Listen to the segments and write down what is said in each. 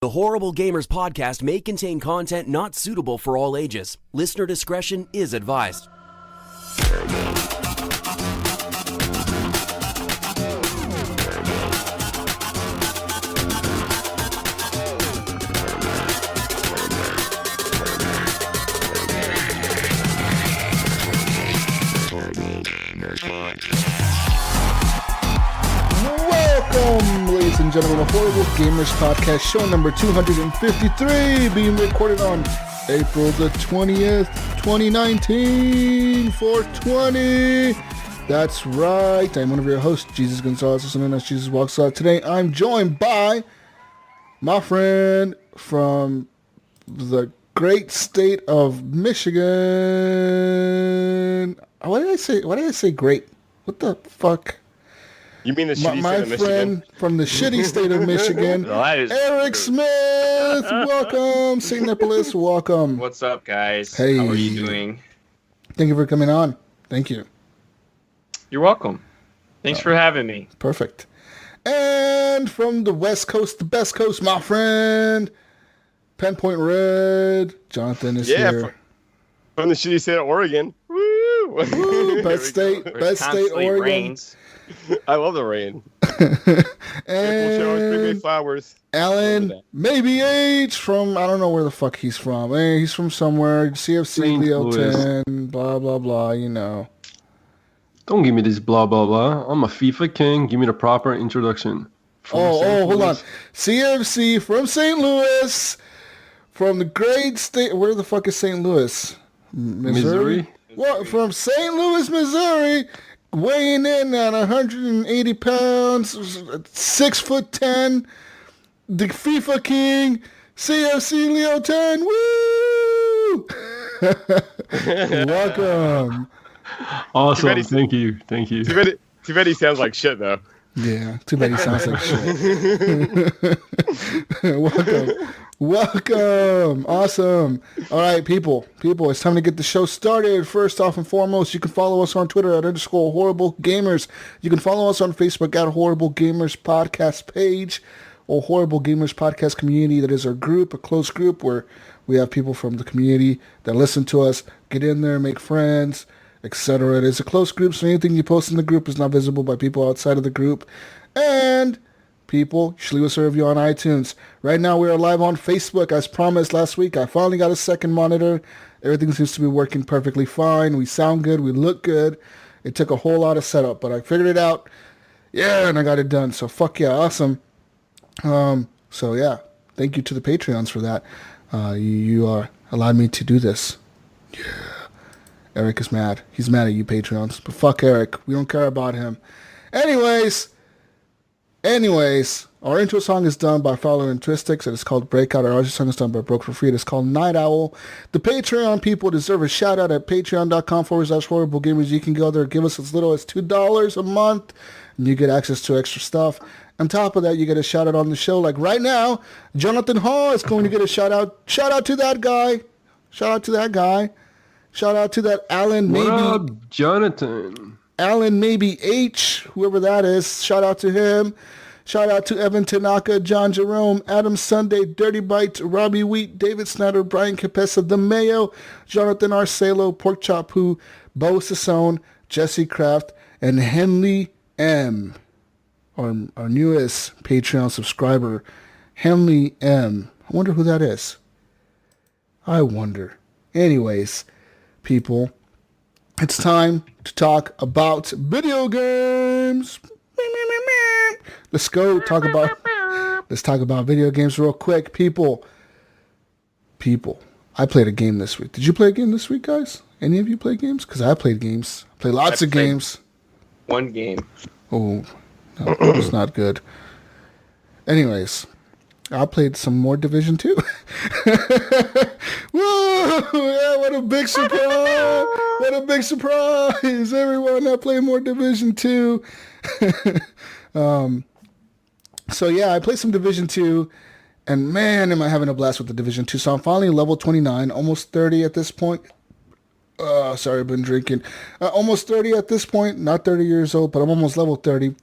The Horrible Gamers podcast may contain content not suitable for all ages. Listener discretion is advised. Welcome, ladies and gentlemen, the Horrible Gamers podcast, show number 253, being recorded on April the 20th, 2019, 420. That's right. I'm one of your hosts, Jesus Gonzalez, also known as Jesus Walks Out. Today, I'm joined by my friend from the great state of Michigan. Why did I say great? What the fuck? You mean the shitty state of Michigan? My friend from the shitty state of Michigan, Eric Smith. Welcome, St. Nicholas. Welcome. What's up, guys? Hey. How are you doing? Thank you for coming on. Thank you. You're welcome. Thanks for having me. Perfect. And from the West Coast, the best coast, my friend, Penn Point Red, Jonathan is here. From the shitty state of Oregon. Woo! Woo, best state, Oregon. Rains. I love the rain. And flowers. Alan, maybe H from, I don't know where the fuck he's from. Hey, he's from somewhere. CFC, Leo 10, blah, blah, blah, you know. Don't give me this blah, blah, blah. I'm a FIFA king. Give me the proper introduction. Hold on. CFC from St. Louis, from the great state. Where the fuck is St. Louis? Missouri? What? From St. Louis, Missouri. Weighing in at 180 pounds, 6'10", the FIFA King, CFC Leo 10. Woo! Welcome. Awesome. Thank you. Too bad he sounds like shit, though. Yeah, too bad he sounds like shit. Welcome. Awesome. All right, people, it's time to get the show started. First off and foremost, you can follow us on Twitter at _Horrible Gamers. You can follow us on Facebook at Horrible Gamers Podcast page or Horrible Gamers Podcast Community. That is our group, a close group where we have people from the community that listen to us, get in there, make friends, etc. It is a close group, so anything you post in the group is not visible by people outside of the group. And people, you should leave us a review on iTunes. Right now, we are live on Facebook. As promised last week, I finally got a second monitor. Everything seems to be working perfectly fine. We sound good. We look good. It took a whole lot of setup, but I figured it out. Yeah, and I got it done. So, fuck yeah, awesome. So, yeah, thank you to the Patreons for that. You allowed me to do this. Yeah. Eric is mad. He's mad at you, Patreons. But fuck Eric. We don't care about him. Anyways, our intro song is done by Fowler and Twistix. It is called Breakout. Our other song is done by Broke for Free. It is called Night Owl. The Patreon people deserve a shout out at patreon.com/Horrible Gamers. You can go there, give us as little as $2 a month, and you get access to extra stuff. On top of that, you get a shout out on the show. Like right now, Jonathan Hall is going to get a shout out. Shout out to that guy. Shout out to that Alan maybe. What up, Jonathan? Alan maybe H, whoever that is. Shout out to him. Shout out to Evan Tanaka, John Jerome, Adam Sunday, Dirty Bite, Robbie Wheat, David Snyder, Brian Capessa, The Mayo, Jonathan Arcelo, Pork Chop Who, Bo Sassone, Jesse Kraft, and Henley M, our newest Patreon subscriber. Henley M. I wonder who that is. I wonder. Anyways, people, it's time to talk about video games. Let's talk about video games real quick, people. I played a game this week. Did you play a game this week, guys? Any of you play games? Because I played games. I played lots of games. One game. Oh, no, it's not good. Anyways, I played some more Division 2. Whoa! Yeah, what a big surprise! What a big surprise! Everyone, I play more Division 2. So yeah, I played some Division 2, and man, am I having a blast with the Division 2. So I'm finally level 29, almost 30 at this point. Sorry, I've been drinking. Almost 30 at this point. Not 30 years old, but I'm almost level 30.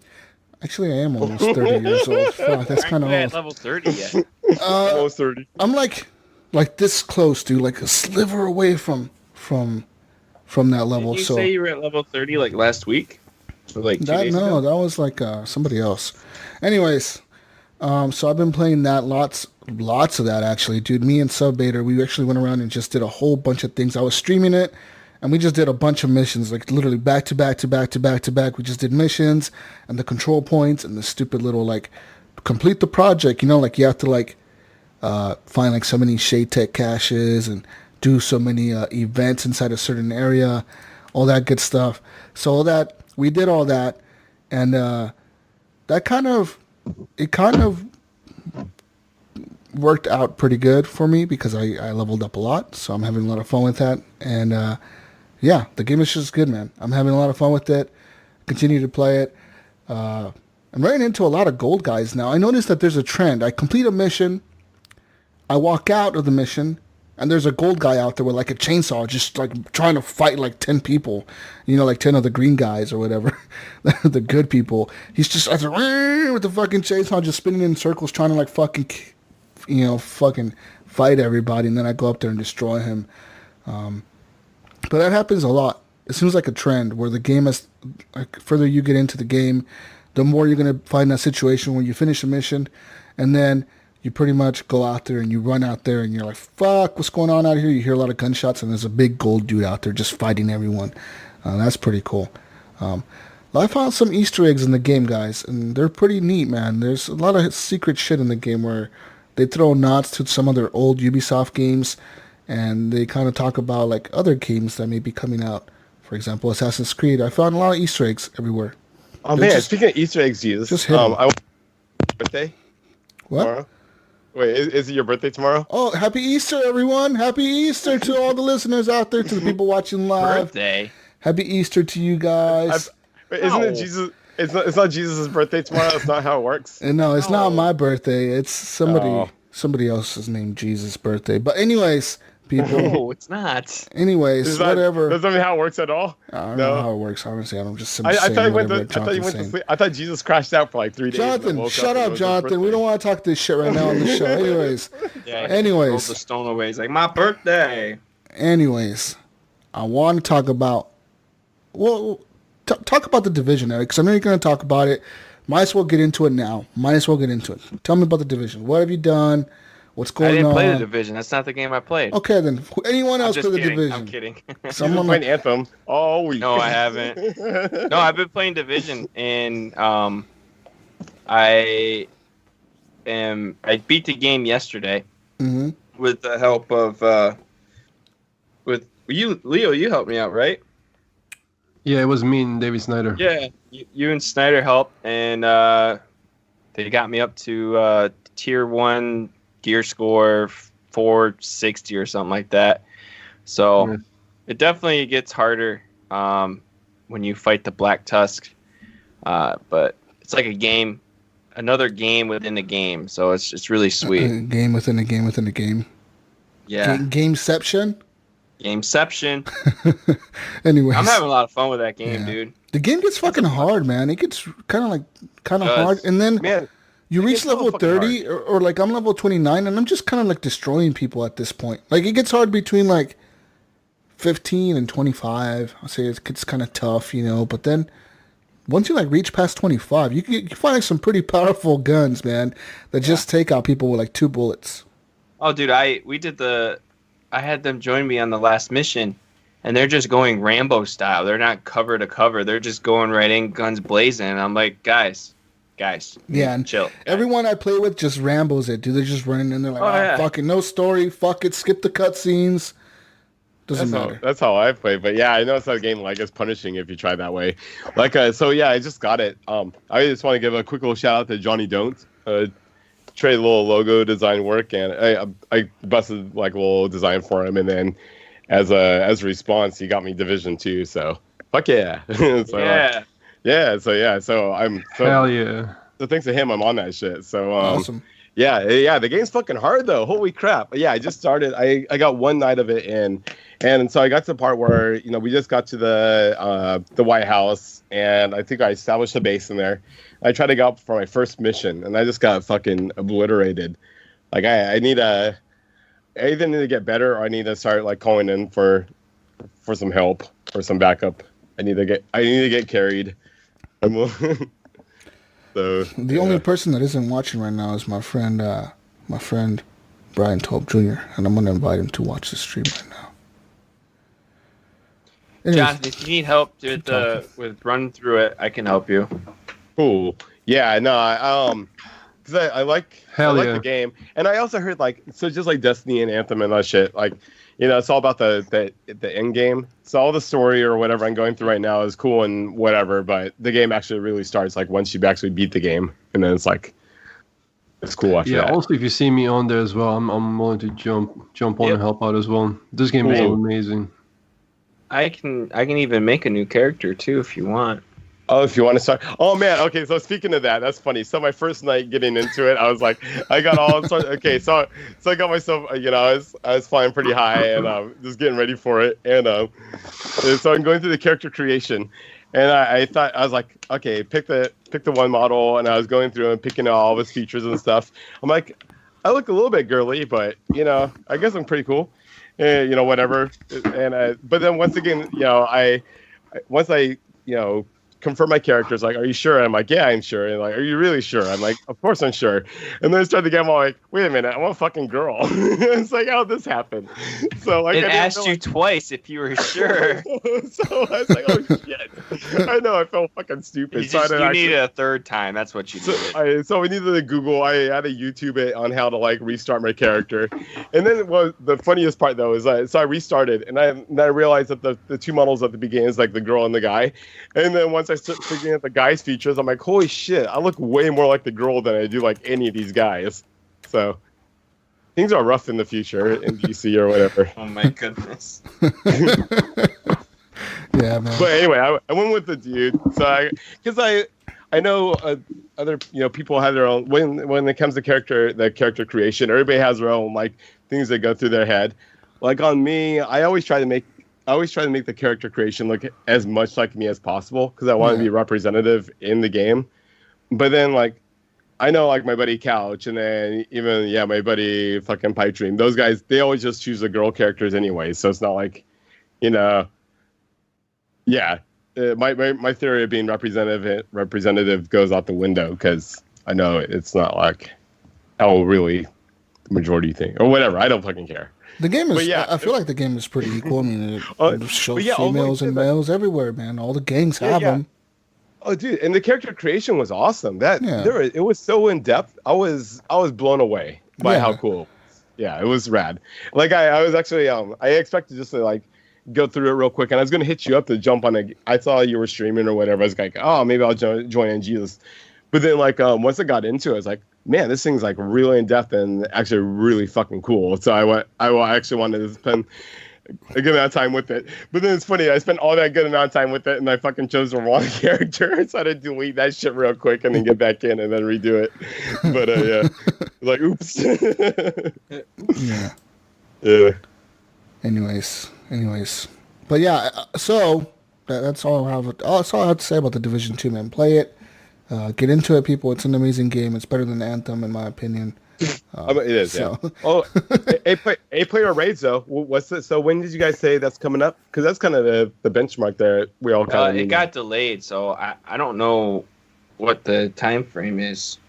Actually, I am almost 30 years old. Fuck, that's kind of at old. level 30 yet. Almost 30. I'm like this close, dude. Like a sliver away from that level. Did you So say you were at level 30 like last week? Or like 2 that days ago? that was like somebody else. Anyways, so I've been playing that lots of that actually, dude. Me and Subbaiter, we actually went around and just did a whole bunch of things. I was streaming it, and we just did a bunch of missions, like literally back to back to back to back to back. We just did missions and the control points and the stupid little like complete the project. You know, like you have to like find like so many Shade Tech caches and do so many events inside a certain area, all that good stuff. So all that we did all that, and that kind of worked out pretty good for me because I leveled up a lot, so I'm having a lot of fun with that. And yeah, the game is just good, man. I'm having a lot of fun with it. Continue to play it. I'm running into a lot of gold guys now. I noticed that there's a trend. I complete a mission, I walk out of the mission, and there's a gold guy out there with like a chainsaw just like trying to fight like 10 people. You know, like 10 of the green guys or whatever. The good people. He's just with the fucking chainsaw just spinning in circles trying to like fucking fight everybody. And then I go up there and destroy him. But that happens a lot. It seems like a trend where the game is, like, further you get into the game, the more you're going to find that situation where you finish a mission and then you pretty much go out there and you run out there and you're like, fuck, what's going on out here? You hear a lot of gunshots and there's a big gold dude out there just fighting everyone. That's pretty cool. I found some Easter eggs in the game, guys, and they're pretty neat, man. There's a lot of secret shit in the game where they throw nods to some of their old Ubisoft games, and they kind of talk about like other games that may be coming out. For example, Assassin's Creed. I found a lot of Easter eggs everywhere. Oh, They're man. just- Speaking of Easter eggs, Jesus. just hit 'em. I birthday What? tomorrow. Wait, is it your birthday tomorrow? Oh, happy Easter, everyone. Happy Easter to all the listeners out there, to the people watching live. Birthday. Happy Easter to you guys. Wait, isn't it No. Jesus? It's not Jesus' birthday tomorrow. That's not how it works. And no, it's not my birthday. It's Oh. somebody else's named Jesus' birthday. But anyways, people. No, it's not. Anyways, whatever. Does that mean how it works at all? I don't No. know how it works. Honestly, I'm just I saying thought you whatever went to Jonathan's saying. sleep. I thought Jesus crashed out for like 3 days. and then Jonathan, woke shut and it up, was his Jonathan. We birthday. don't want to talk this shit right now on the show. Anyways, Yeah. Anyways. Rolled the stone away. He's like, my birthday. I want to talk about. Well, talk about the Division, Eric, because I know you're going to talk about it. Might as well get into it now. Tell me about the Division. What have you done? What's I going didn't on? play the Division. That's not the game I played. Okay, then. Anyone I'm else just play the kidding. Division? I'm kidding. He's Someone been playing Anthem all week. No, I haven't. No, I've been playing Division, and I beat the game yesterday Mm-hmm. with the help of with you, Leo. You helped me out, right? Yeah, it was me and David Snyder. Yeah, you and Snyder helped, and they got me up to tier 1 gear score 460 or something like that. So Yeah. it definitely gets harder when you fight the Black Tusk, but it's like another game within the game. So it's really sweet. Game within a game within a game. Yeah, Gameception? Gameception. Anyways. I'm having a lot of fun with that game, Yeah. dude. The game gets fucking hard, man. It gets kind of does. hard. And then Man, you it reach gets so level fucking 30 or like I'm level 29 and I'm just kind of like destroying people at this point. Like it gets hard between like 15 and 25. I'll say it gets kind of tough, but then once you like reach past 25, you find like some pretty powerful guns, man, that just take out people with like 2 bullets. Oh, dude, I had them join me on the last mission, and they're just going Rambo style. They're not cover to cover. They're just going right in, guns blazing. And I'm like, guys, Yeah, and chill. everyone I play with just Rambos it, dude. They're just running in there like, yeah. fucking no story, fuck it, skip the cutscenes. Doesn't matter. That's how I play. But yeah, I know it's not a game like it's punishing if you try that way. So yeah, I just got it. I just want to give a quick little shout out to Johnny Don't. Trade a little logo design work, and I busted like a little design for him, and then as a response, he got me Division 2. So fuck yeah. So I'm Hell yeah. so thanks to him, I'm on that shit. So Awesome. Yeah. The game's fucking hard though. Holy crap! Yeah, I just started. I got one night of it in, and so I got to the part where we just got to the White House, and I think I established a base in there. I tried to go up for my first mission, and I just got fucking obliterated. Like I either need to get better, or I need to start like calling in for some help or some backup. I need to get carried. So the only person that isn't watching right now is my friend Brian Tope Jr. and I'm gonna invite him to watch the stream right now. Anyways, Jonathan, if you need help with running through it, I can help you. cool. Yeah, no, because I like the game, and I also heard just like Destiny and Anthem and that shit. Like, it's all about the end game. So all the story or whatever I'm going through right now is cool and whatever, but the game actually really starts like once you actually beat the game, and then it's like it's cool after that. Yeah. Also, if you see me on there as well, I'm willing to jump on and help out as well. This game is amazing. I can even make a new character too if you want. Oh, if you want to start. Oh man. Okay. So speaking of that, that's funny. So my first night getting into it, I was like, I got all sorts. Okay. So I got myself. I was flying pretty high and just getting ready for it. And so I'm going through the character creation, and I thought I was like, okay, pick the one model, and I was going through and picking out all of his features and stuff. I'm like, I look a little bit girly, but I guess I'm pretty cool. Whatever. And but then once again, once I confirm my characters, like, are you sure? I'm like, yeah, I'm sure. And like, are you really sure? I'm like, of course I'm sure. And then I start the game, I'm like, wait a minute, I want a fucking girl. It's like, how'd this happen? So like, it asked you twice if you were sure. So I was like, oh shit. I know, I felt fucking stupid. You needed a third time. That's what you needed. So we needed to Google. I had to YouTube it on how to like restart my character. And then the funniest part though is I restarted, and I realized that the two models at the beginning is like the girl and the guy. And then once I started figuring out the guy's features, I'm like, holy shit, I look way more like the girl than I do like any of these guys. So things are rough in the future in DC or whatever. Oh my goodness. Yeah, man. But anyway, I went with the dude. So because I know other people have their own when it comes to the character creation. Everybody has their own like things that go through their head. Like on me, I always try to make the character creation look as much like me as possible because I want to be representative in the game. But then like I know like my buddy Couch and then even my buddy fucking Pipe Dream. Those guys, they always just choose the girl characters anyway. So it's not like my theory of being representative goes out the window because I know it's not like how really the majority think or whatever. I don't fucking care. The game is. I feel like the game is pretty equal. I mean, it shows females and males everywhere, man. All the gangs have them. Oh, dude, and the character creation was awesome. It was so in depth. I was blown away by how cool. It was. Yeah, it was rad. Like I was actually I expected just to like go through it real quick, and I was gonna hit you up to jump on I saw you were streaming or whatever. I was like, oh, maybe I'll join in Jesus. But then like once I got into it, I was like, man, this thing's like really in depth and actually really fucking cool. So I actually wanted to spend a good amount of time with it. But then it's funny, I spent all that good amount of time with it and I fucking chose the wrong character. So I had to delete that shit real quick and then get back in and then redo it. But like oops. Yeah. Anyways. But yeah, so that's all I have. That's all I have to say about the Division 2, man. Play it. Get into it, people. It's an amazing game. It's better than Anthem, in my opinion. It is, so. Yeah. Oh, A-player raids, though. What's it? So when did you guys say that's coming up? Because that's kind of the benchmark there. We all kind of it got delayed, so I don't know what the time frame is.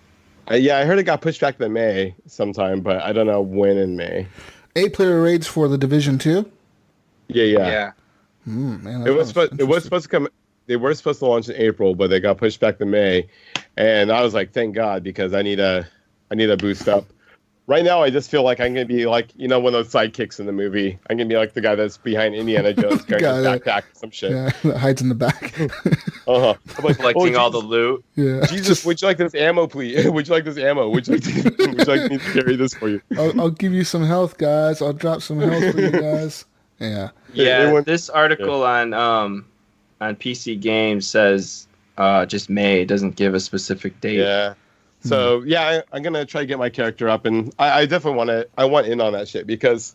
I heard it got pushed back to May sometime, but I don't know when in May. 8-player raids for the Division 2? Yeah. Man, it was supposed to come. They were supposed to launch in April, but they got pushed back to May, and I was like, "Thank God," because I need a boost up. Right now, I just feel like I'm gonna be like one of those sidekicks in the movie. I'm gonna be like the guy that's behind Indiana Jones carrying his backpack or some shit. Yeah, that hides in the back. I'm like collecting all the loot. Yeah. Jesus, would you like this ammo, please? Would you like this ammo? Would you like me to carry this for you? I'll give you some health, guys. I'll drop some health for you guys. Yeah. Yeah. This article on PC Games says just May. It doesn't give a specific date. Yeah. So yeah, I'm gonna try to get my character up, and I definitely want in on that shit because,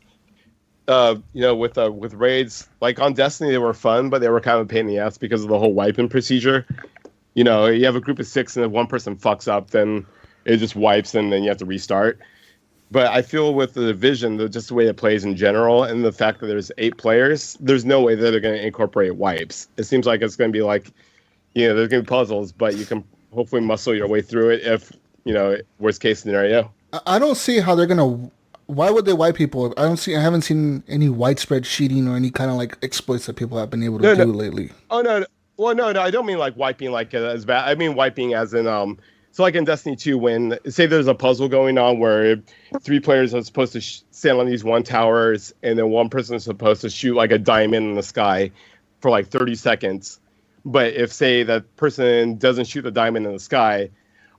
with raids like on Destiny they were fun, but they were kind of a pain in the ass because of the whole wiping procedure. You have a group of 6 and if one person fucks up, then it just wipes and then you have to restart. But I feel with the Division, just the way it plays in general, and the fact that there's 8 players, there's no way that they're going to incorporate wipes. It seems like it's going to be like, there's going to be puzzles, but you can hopefully muscle your way through it if, worst case scenario. I don't see how they're going to... Why would they wipe people? I haven't seen any widespread cheating or any kind of like exploits that people have been able to do lately. Oh, no. Well, no, I don't mean like wiping like as bad. I mean wiping as in... So like in Destiny 2, when say there's a puzzle going on where 3 players are supposed to stand on these one towers and then one person is supposed to shoot like a diamond in the sky for like 30 seconds. But if say that person doesn't shoot the diamond in the sky,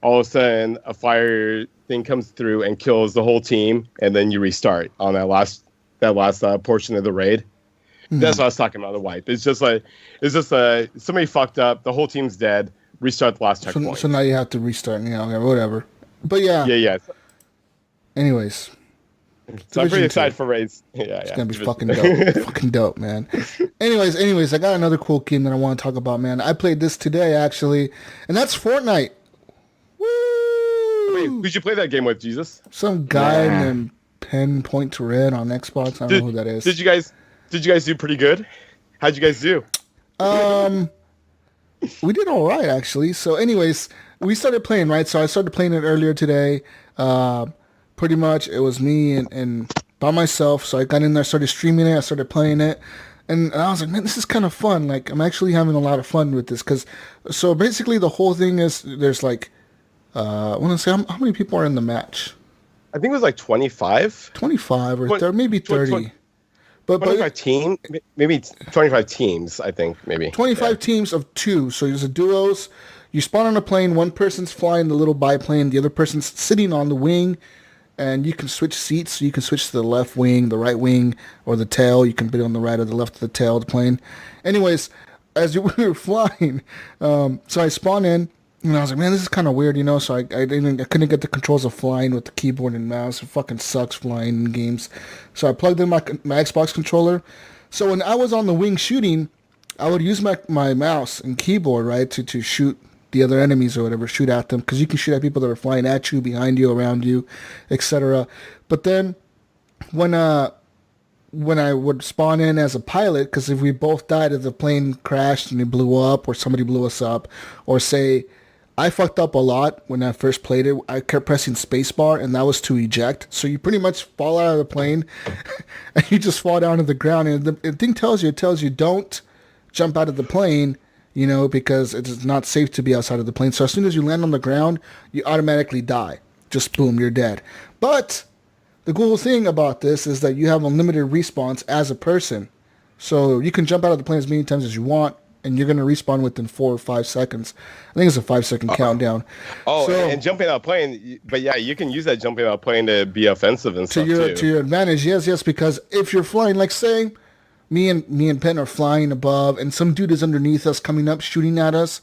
all of a sudden a fire thing comes through and kills the whole team, and then you restart on that last portion of the raid. Mm-hmm. That's what I was talking about, the wipe. It's just somebody fucked up, the whole team's dead. Restart the last checkpoint. So now you have to restart, whatever. But yeah. Yeah. Anyways. So I'm pretty excited for raids. Yeah, it's going to be fucking dope. Fucking dope, man. Anyways, I got another cool game that I want to talk about, man. I played this today, actually, and that's Fortnite. Woo! Wait, who'd you play that game with, Jesus? Some guy named Pinpoint to Red on Xbox. I don't know who that is. Did you guys do pretty good? How'd you guys do? We did all right, actually. So anyways, we started playing, right? So I started playing it earlier today. Pretty much it was me and by myself. So I got in there, started streaming it. I started playing it. And I was like, man, this is kind of fun. Like, I'm actually having a lot of fun with this. So basically the whole thing is there's like, I want to say, how many people are in the match? I think it was like 25. 25 or maybe 30. But 25 teams, maybe 25 teams, I think, maybe. 25 teams of 2. So there's a duos. You spawn on a plane. One person's flying the little biplane. The other person's sitting on the wing. And you can switch seats. So you can switch to the left wing, the right wing, or the tail. You can be on the right or the left of the tail of the plane. Anyways, as we were flying, so I spawned in. And I was like, man, this is kind of weird, So I couldn't get the controls of flying with the keyboard and mouse. It fucking sucks flying in games. So I plugged in my Xbox controller. So when I was on the wing shooting, I would use my mouse and keyboard, right, to shoot the other enemies or whatever, shoot at them. Because you can shoot at people that are flying at you, behind you, around you, etc. But then when I would spawn in as a pilot, because if we both died, if the plane crashed and it blew up or somebody blew us up, or say... I fucked up a lot when I first played it. I kept pressing spacebar, and that was to eject. So you pretty much fall out of the plane, and you just fall down to the ground. And the thing tells you don't jump out of the plane, because it's not safe to be outside of the plane. So as soon as you land on the ground, you automatically die. Just boom, you're dead. But the cool thing about this is that you have unlimited respawns as a person. So you can jump out of the plane as many times as you want. And you're going to respawn within 4 or 5 seconds. I think it's a 5-second countdown. Oh, and jumping out of plane. But yeah, you can use that jumping out of plane to be offensive and stuff too. To your advantage, yes. Because if you're flying, like say, me and Penn are flying above, and some dude is underneath us coming up, shooting at us.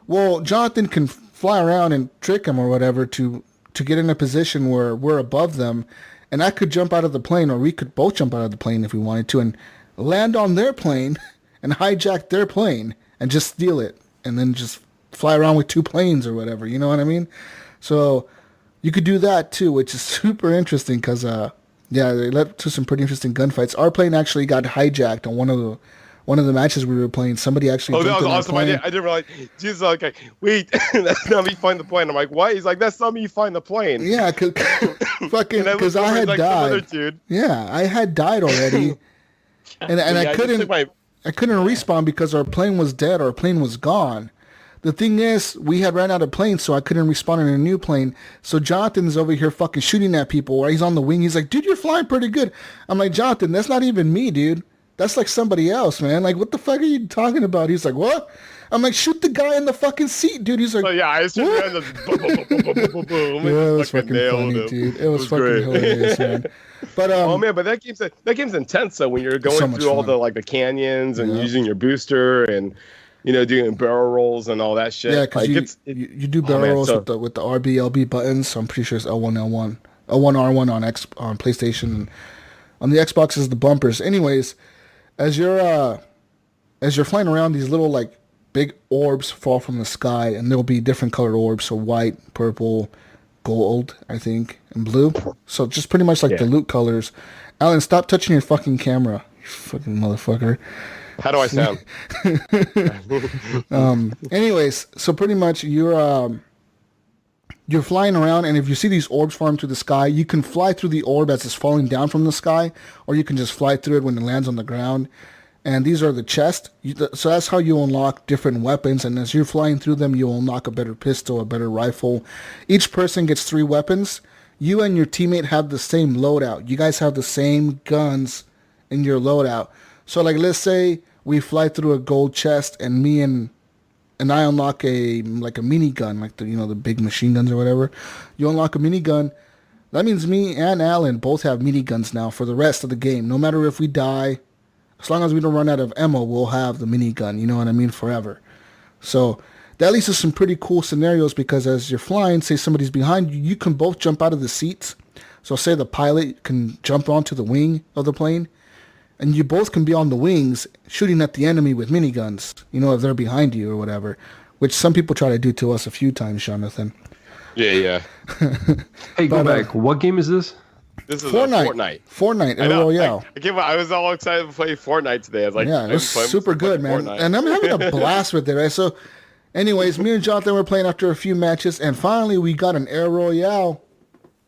Well, Jonathan can fly around and trick him or whatever to get in a position where we're above them. And I could jump out of the plane, or we could both jump out of the plane if we wanted to, and land on their plane. And hijack their plane and just steal it and then just fly around with 2 planes or whatever, you know what I mean? So you could do that too, which is super interesting because, they led to some pretty interesting gunfights. Our plane actually got hijacked on one of the matches we were playing. Somebody actually that was awesome. I didn't realize. Jesus, like, wait, that's not me find the plane. I'm like, what? He's like, that's not me find the plane. Yeah, because I had died. Dude. Yeah, I had died already. and I couldn't... I couldn't respawn because our plane was dead. Our plane was gone. The thing is, we had ran out of planes, so I couldn't respawn in a new plane. So Jonathan's over here fucking shooting at people. Or he's on the wing. He's like, dude, you're flying pretty good. I'm like, Jonathan, that's not even me, dude. That's like somebody else, man. Like, what the fuck are you talking about? He's like, what? I'm like, shoot the guy in the fucking seat, dude. He's like, I just ran the boom. Yeah, it was fucking funny, dude. It was fucking hilarious, man. But but that game's intense. So when you're going through all the the canyons and using your booster and doing barrel rolls and all that shit. Yeah, because like, you do barrel rolls with the RB LB buttons. So I'm pretty sure it's L1 L1 L1 R1 on PlayStation. And on the Xbox is the bumpers. Anyways, as you're flying around, these little like big orbs fall from the sky, and there'll be different colored orbs, so white, purple, gold, I think, and blue. So just pretty much like the loot colors. Alan, stop touching your fucking camera, you fucking motherfucker. How do I sound? Anyways, so pretty much you're flying around, and if you see these orbs falling through the sky, you can fly through the orb as it's falling down from the sky, or you can just fly through it when it lands on the ground. And these are the chests. So that's how you unlock different weapons. And as you're flying through them, you'll unlock a better pistol, a better rifle. Each person gets 3 weapons. You and your teammate have the same loadout. You guys have the same guns in your loadout. So like, let's say we fly through a gold chest, and me and I unlock a minigun, like the big machine guns or whatever. You unlock a minigun. That means me and Alan both have miniguns now for the rest of the game. No matter if we die, as long as we don't run out of ammo, we'll have the minigun. You know what I mean? Forever. So that leads to some pretty cool scenarios, because as you're flying, say somebody's behind you, you can both jump out of the seats. So say the pilot can jump onto the wing of the plane, and you both can be on the wings shooting at the enemy with miniguns, if they're behind you or whatever, which some people try to do to us a few times, Jonathan. Yeah. Hey, go back. What game is this? This is Fortnite. Fortnite, Battle Royale. I was all excited to play Fortnite today. I was like, yeah, it was super good, man. Fortnite. And I'm having a blast with it, right? So, anyways, me and Jonathan were playing after a few matches, and finally we got an Air Royale.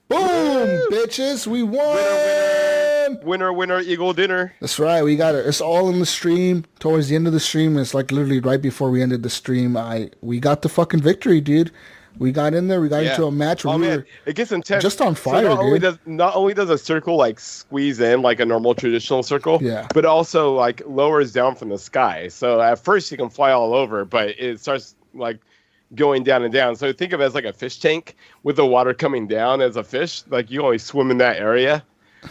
Boom, bitches, we won! Winner, Eagle dinner. That's right, we got it. It's all in the stream. Towards the end of the stream, it's like literally right before we ended the stream. We got the fucking victory, dude. We got in there. We got into a match where we were it gets intense. Just on fire, dude. Not only does a circle like squeeze in like a normal traditional circle, but also like lowers down from the sky. So at first you can fly all over, but it starts like going down and down. So think of it as like a fish tank with the water coming down as a fish. Like you only swim in that area.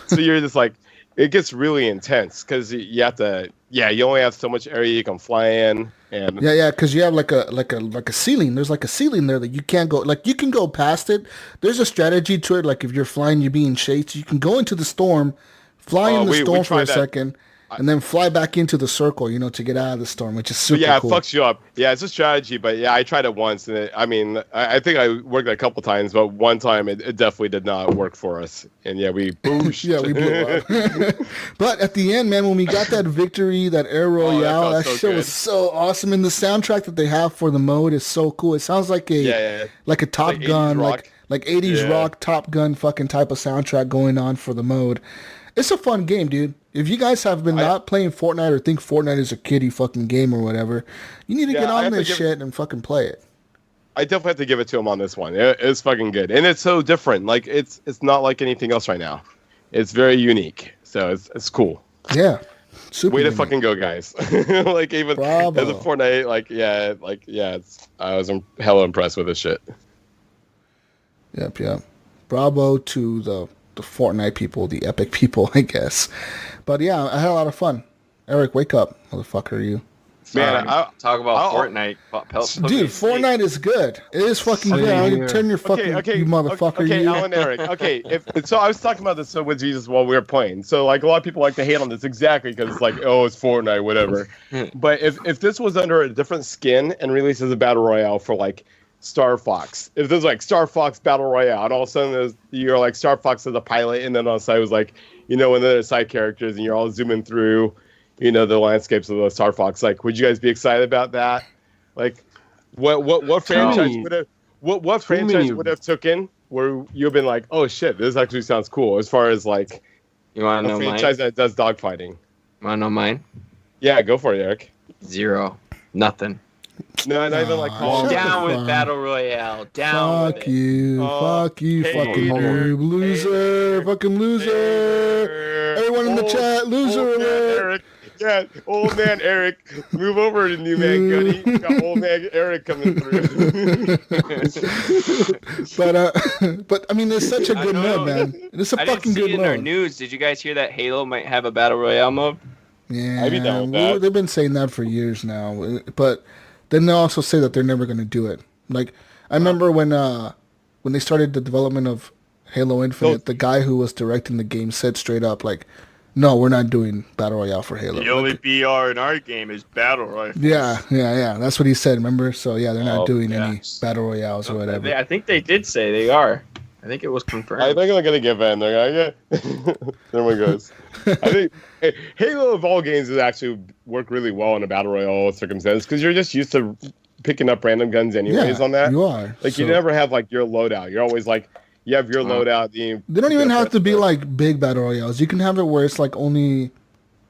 So you're just like, it gets really intense because you have to, you only have so much area you can fly in. And because you have like a ceiling. There's like a ceiling there that you can't go. Like you can go past it. There's a strategy to it. Like if you're flying, you're being chased. You can go into the storm, fly in the storm for a second, and then fly back into the circle. To get out of the storm, which is super cool. It fucks you up. Yeah, it's a strategy, but I tried it once, and I think I worked it a couple times, but one time it definitely did not work for us, and we booshed. We blew up. But at the end, man, when we got that victory, that Air Royale, that shit was so awesome, and the soundtrack that they have for the mode is so cool. It sounds like a Top Gun, like 80s rock Top Gun fucking type of soundtrack going on for the mode. It's a fun game, dude. If you guys have been not playing Fortnite or think Fortnite is a kiddie fucking game or whatever, you need to get on this shit and fucking play it. I definitely have to give it to him on this one. It's fucking good. And it's so different. Like, it's not like anything else right now. It's very unique. So it's cool. Yeah. Super Way to unique. fucking go, guys. Like, even Bravo. as a Fortnite, I was hella impressed with this shit. Yep. Bravo to the Fortnite people, the Epic people, I guess. But yeah, I had a lot of fun. Eric, wake up, motherfucker, you. Man, talk about Fortnite. Dude, Fortnite is good. It is fucking good. Turn your fucking, you motherfucker. Okay, you. Alan, Eric. Okay, so I was talking about this with Jesus while we were playing. So like a lot of people like to hate on this exactly because it's like, oh, it's Fortnite, whatever. But if this was under a different skin and released as a battle royale for like Star Fox, if there's like Star Fox Battle Royale, and all of a sudden you're like Star Fox as a pilot, and then on the side was like, and then there's side characters, and you're all zooming through, the landscapes of the Star Fox. Like, would you guys be excited about that? Like, what franchise would have taken where you've been like, oh shit, this actually sounds cool, as far as like, you want to know franchise mine? that does dogfighting. Want to know mine? Yeah, go for it, Eric. 0, nothing. No, not even like down with Battle Royale. Down Fuck you. Fuck you, fucking noob. Loser. Fucking loser. Everyone in the chat, loser alert. Eric. Yeah, old man Eric. Move over to new man Gunny. We got old man Eric coming through. But I mean, it's such a good mode, man. It's a fucking good mode. In our news, did you guys hear that Halo might have a Battle Royale mode? Yeah, I'd be down with that. they've been saying that for years now, but then they also say that they're never going to do it. Like I remember when they started the development of Halo Infinite, the guy who was directing the game said straight up, like, "No, we're not doing battle royale for Halo." The only Like, BR in our game is battle rifles. yeah. That's what he said. Remember? So yeah, they're not doing any yes. battle royales or whatever. I think they did say they are. I think it was confirmed. I think they're gonna give in. They're gonna there one goes. I think Halo of all games is actually work really well in a battle royale circumstance because you're just used to picking up random guns anyways on that. You are. Like you never have like your loadout. You're always like you have your loadout. They don't even have to be like big battle royales. You can have it where it's like only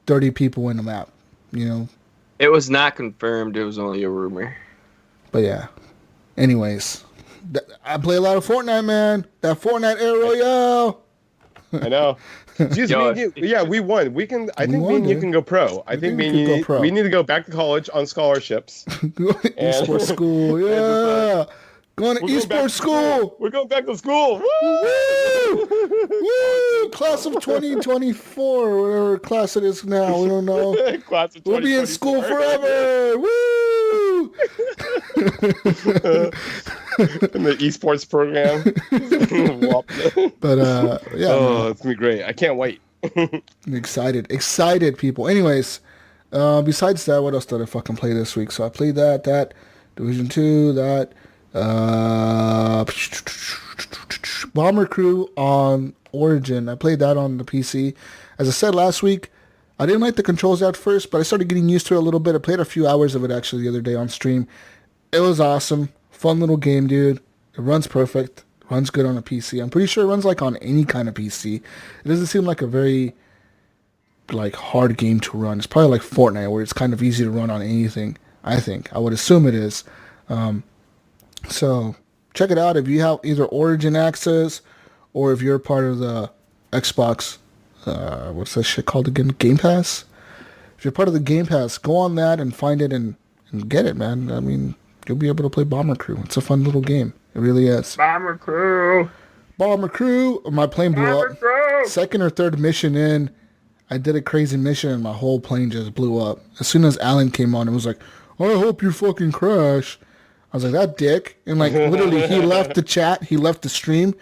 30 people in the map. You know. It was not confirmed. It was only a rumor. But yeah. Anyways. I play a lot of Fortnite, man. That Fortnite Air Royale. I know. Jeez, we won. We can. I think me and you can go pro. I think me and you. We need to go back to college on scholarships. Esports school, yeah. Going to esports school. We're going back to school. Woo! Woo! Class of 2024, whatever class it is now. We don't know. Class of 2024. We'll be in school forever. Woo! In the esports program. But yeah. Oh, it's gonna be great. I can't wait. Excited people. Anyways, besides that, what else did I fucking play this week? So I played that Division 2, that Bomber Crew on Origin. I played that on the PC. As I said last week, I didn't like the controls at first, but I started getting used to it a little bit. I played a few hours of it actually the other day on stream. It was awesome. Fun little game, dude. It runs perfect. Runs good on a PC. I'm pretty sure it runs like on any kind of PC. It doesn't seem like a very like hard game to run. It's probably like Fortnite where it's kind of easy to run on anything. I think. I would assume it is. So check it out if you have either Origin access or if you're part of the Xbox. What's that shit called again? Game Pass? If you're part of the Game Pass, go on that and find it and get it, man. I mean, you'll be able to play Bomber Crew. It's a fun little game. It really is. Bomber Crew. My plane blew up. Second or third mission in, I did a crazy mission and my whole plane just blew up. As soon as Alan came on, it was like, I hope you fucking crash. I was like, that dick. And like literally he left the chat, he left the stream,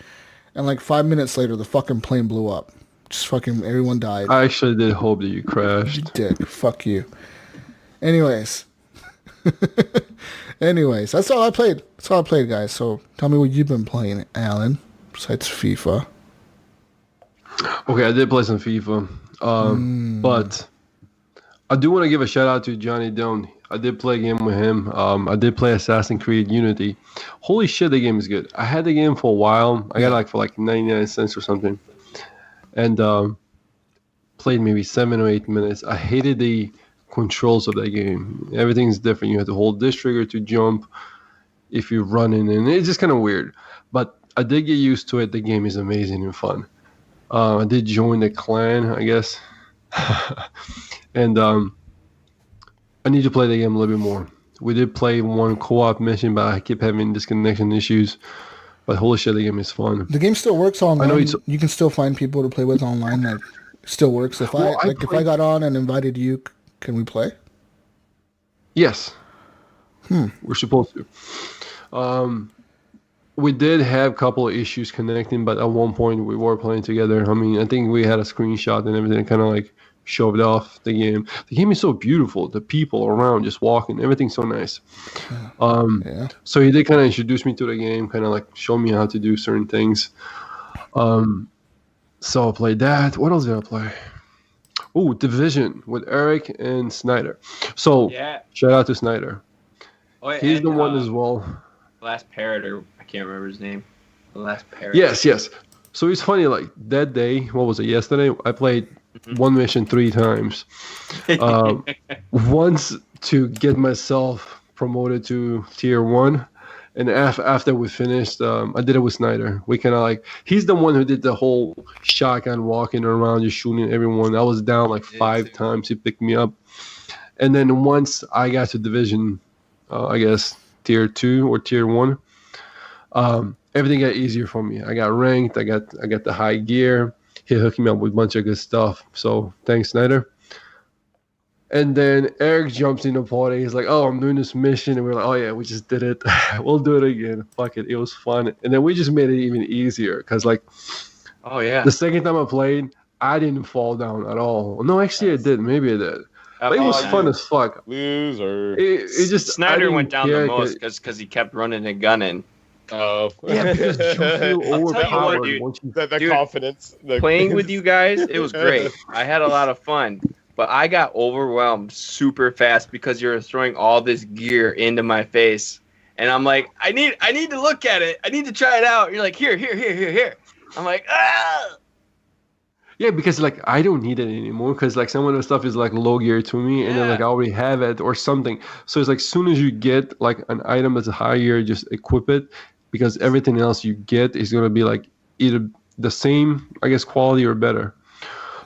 and like 5 minutes later the fucking plane blew up. Just fucking everyone died. I actually did hope that you crashed. You dick. Fuck you. Anyways, that's all I played. Guys. So tell me what you've been playing, Alan, besides FIFA. Okay, I did play some FIFA, but I do want to give a shout out to Johnny Doan. I did play a game with him. I did play Assassin's Creed Unity. Holy shit, the game is good. I had the game for a while. I got it for 99 cents or something. And played maybe 7 or 8 minutes. I hated the controls of that game. Everything's different. You have to hold this trigger to jump if you're running, and it's just kind of weird. But I did get used to it. The game is amazing and fun. I did join the clan, I guess. And I need to play the game a little bit more. We did play one co-op mission, but I keep having disconnection issues. But holy shit, the game is fun. The game still works online. I know you can still find people to play with online. Like, it still works. If if I got on and invited you, can we play? Yes. We're supposed to. We did have a couple of issues connecting, but at one point we were playing together. I mean, I think we had a screenshot and everything, kind of like showed off the game. The game is so beautiful. The people around just walking, everything's so nice. So he did kind of introduce me to the game, kind of like show me how to do certain things. So I played that. What else did I play? Oh, Division with Eric and Snyder. So shout out to Snyder. He's the one as well. Last Parrot, or I can't remember his name. The Last Parrot. Yes. So it's funny, like that day, what was it, yesterday? I played one mission 3 times. Once to get myself promoted to tier 1. And after we finished, I did it with Snyder. We kind of like, he's the one who did the whole shotgun walking around, just shooting everyone. I was down like 5 times. He picked me up. And then once I got to Division, I guess tier 2 or tier 1, everything got easier for me. I got ranked. I got the high gear. He hooked me up with a bunch of good stuff. So thanks, Snyder. And then Eric jumps in the party. He's like, "Oh, I'm doing this mission," and we're like, "Oh yeah, we just did it. We'll do it again. Fuck it. It was fun." And then we just made it even easier because like Oh yeah. the second time I played, I didn't fall down at all. No, actually, I did. Maybe I did. But it was fun as fuck. Loser. It just Snyder went down the care most because he kept running and gunning. Oh. Yeah, because you feel overpowered. dude. once you- The Dude, confidence. Playing with you guys, it was great. I had a lot of fun, but I got overwhelmed super fast because you were throwing all this gear into my face, and I'm like, I need to look at it. I need to try it out. You're like, here. I'm like, ah. Yeah, because like I don't need it anymore because like some of the stuff is like low gear to me, and then like I already have it or something. So it's like soon as you get like an item that's higher, just equip it because everything else you get is gonna be like either the same, I guess, quality or better.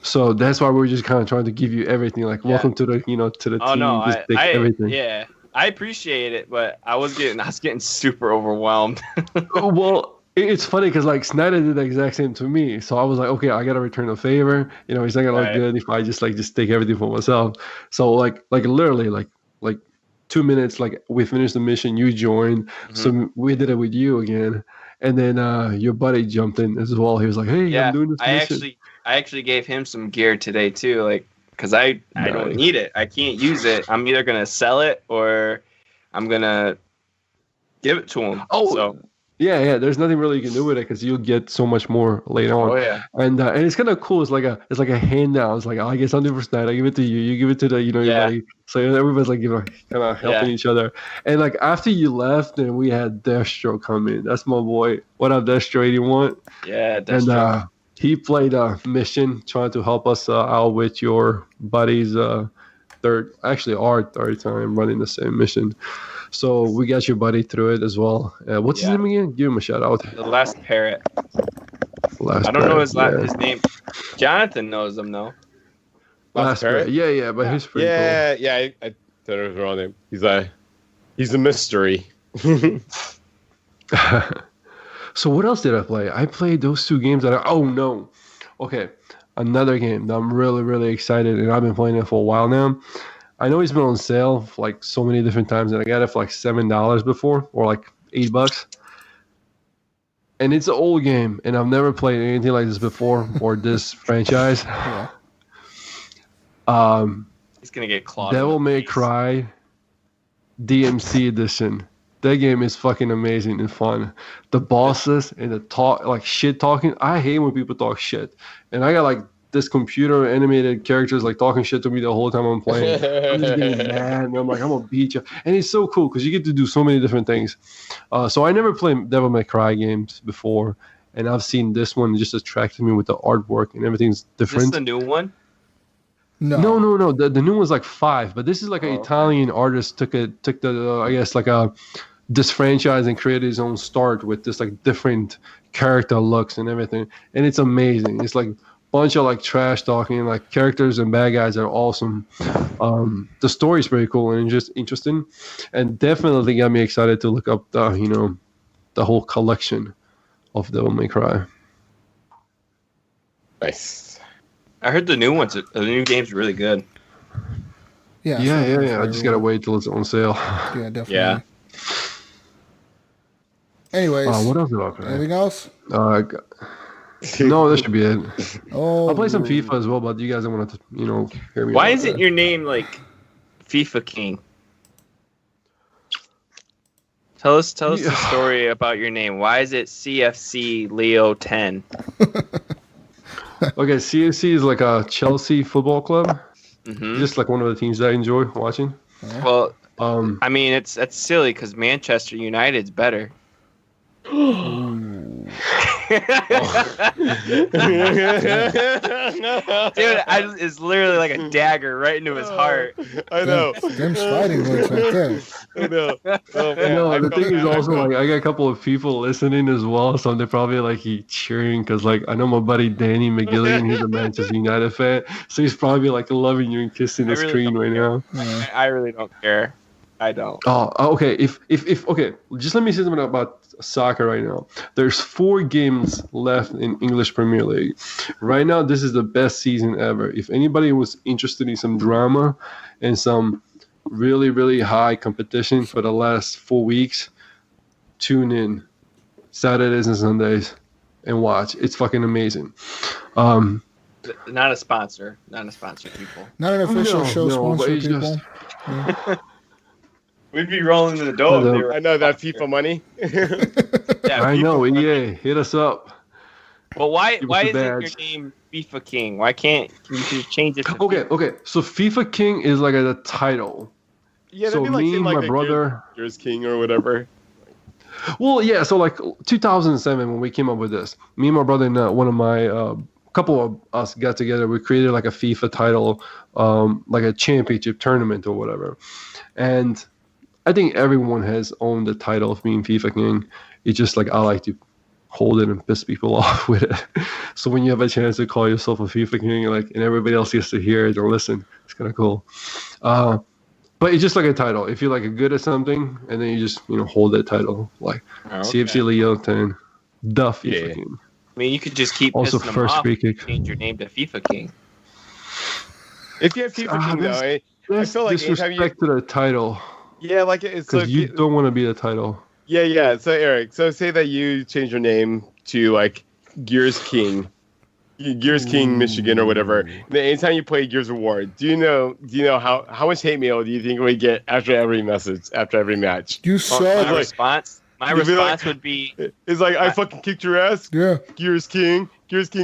So that's why we're just kind of trying to give you everything. Like, welcome to the to the Oh team. no, Just take everything. Yeah, I appreciate it, but I was getting super overwhelmed. Well, it's funny because like Snyder did the exact same to me. So I was like, okay, I gotta return a favor. It's not gonna look good if I just take everything for myself. So like literally like 2 minutes, like we finished the mission, you joined, so we did it with you again, and then your buddy jumped in as well. He was like, hey, I'm doing this mission. I actually gave him some gear today too, like because I don't need it. I can't use it. I'm either gonna sell it or I'm gonna give it to him. Oh. So. Yeah. There's nothing really you can do with it because you'll get so much more later on. Oh yeah. And it's kind of cool. It's like a handout. It's like, I get something for Snyder. I give it to you. You give it to the your buddy. So everybody's like kind of helping each other. And like after you left, then we had Destro come in. That's my boy. What up, Destro 81? Yeah, Destro. And he played a mission trying to help us out with your buddy's our third time running the same mission. So we got your buddy through it as well. What's his name again? Give him a shout out. The Last Parrot. I don't know his name. Jonathan knows him though. Last Parrot. Yeah, but he's pretty cool. Yeah. I thought it was the wrong name. He's a mystery. So what else did I play? I played those two games okay, another game that I'm really, really excited, and I've been playing it for a while now. I know it's been on sale for like so many different times, and I got it for like $7 before, or like $8. And it's an old game, and I've never played anything like this before, or this franchise. He's gonna get clawed. Devil May Cry DMC edition. That game is fucking amazing and fun. The bosses and the talk, like shit talking. I hate when people talk shit, and I got like this computer animated characters like talking shit to me the whole time I'm playing. I'm just getting mad, and I'm like, I'm gonna beat you. And it's so cool because you get to do so many different things. So I never played Devil May Cry games before, and I've seen this one just attracted me with the artwork and everything's different. Is this the new one? No. The new one's like 5, but this is like an Italian artist took the I guess like this franchise and created his own start with this like different character looks and everything, and it's amazing. It's like bunch of like trash talking, like characters and bad guys are awesome. The story's pretty cool and just interesting, and definitely got me excited to look up the whole collection of Devil May Cry. Nice. I heard the new game's really good. Yeah. I just gotta wait till it's on sale. Yeah, definitely. Yeah. Anyways, what else did I play? anything else? No, that should be it. Oh, I'll play some FIFA as well, but you guys don't want to, hear me. Why about isn't that. your name like FIFA King? Tell us the story about your name. Why is it CFC Leo 10? Okay, CFC is like a Chelsea football club. Mm-hmm. Just like one of the teams that I enjoy watching. Well, I mean, that's silly because Manchester United's better. Dude, it's literally like a dagger right into his heart. I know. Them's fighting words right there. I know. Oh, man. No, the thing is also like I got a couple of people listening as well, so they're probably like cheering because like I know my buddy Danny McGillian, he's a Manchester United fan, so he's probably like loving you and kissing the screen right now. I really don't care. I don't. Oh, okay. If okay, just let me say something about soccer right now. There's 4 games left in English Premier League. Right now, this is the best season ever. If anybody was interested in some drama and some really, really high competition for the last 4 weeks, tune in Saturdays and Sundays and watch. It's fucking amazing. Not a sponsor, people. Not an official show but sponsor, it's people. just- Yeah. We'd be rolling in the dough. if they were- I know that FIFA money. Yeah, I FIFA know, money. EA, hit us up. Well, why Give us isn't the your badge. name FIFA King? Why can't you just change it? To Okay. So FIFA King is like a title. Yeah, So that'd be like me, saying, like, my a brother. Gears King or whatever. Well, yeah. So like 2007 when we came up with this, me and my brother and one of my couple of us got together. We created like a FIFA title, like a championship tournament or whatever. And I think everyone has owned the title of being FIFA King. It's just like I like to hold it and piss people off with it. So when you have a chance to call yourself a FIFA King, like, and everybody else gets to hear it or listen, it's kind of cool. But it's just like a title. If you're like good at something, and then you just hold that title, like CFC Leoten, the FIFA King. I mean, you could just keep Also pissing them first off free and kick. change your name to FIFA King. If you have FIFA King, though, I That's feel like anytime disrespect to the title, yeah, like it's so because you don't want to be the title. yeah. So Eric, so say that you change your name to like Gears King Michigan or whatever. And then anytime you play Gears of War, do you know how much hate mail do you think we get after every message, after every match? You My suck. response would be, It's like I fucking kicked your ass. Yeah. Gears King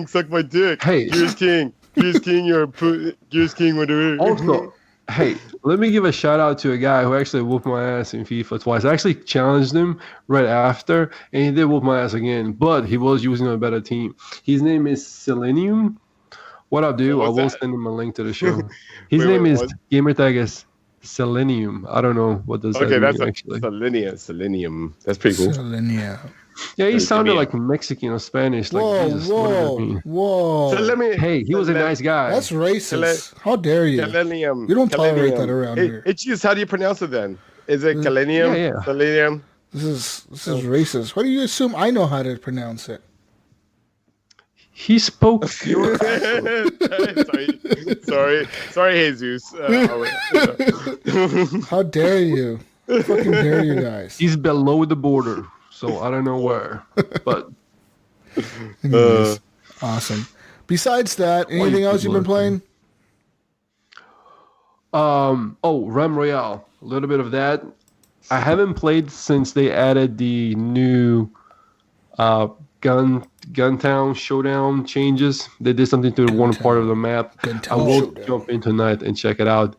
suck my dick. Hey. Gears King, Gears King, whatever. Also, hey, let me give a shout out to a guy who actually whooped my ass in FIFA twice. I actually challenged him right after, and he did whoop my ass again, but he was using a better team. His name is Selenium. What I'll do, I What's will that? send him a link to the show. His Wait, name is what? gamertag is Selenium. I don't know what does that Okay, mean that's actually. Selenium. That's pretty cool. Selenia. Yeah, he Give sounded me a- like Mexican or Spanish. Like Whoa, Jesus, what does that whoa, mean? whoa. Hey, he was a nice guy. That's racist. How dare you? Selenium. You don't tolerate Selenium. that around Hey, here. it's just how do you pronounce it then? Is it Selenium? Yeah. Selenium. This is racist. What do you assume I know how to pronounce it? He spoke pure. sorry, Jesus. How dare you? Fucking dare you guys? He's below the border, so I don't know where. But Anyways, awesome. Besides that, anything else you've been playing? Ram Royale. A little bit of that. I haven't played since they added the new Guntown Showdown changes. They did something to one part of the map. Guntown I will Showdown. jump in tonight and check it out.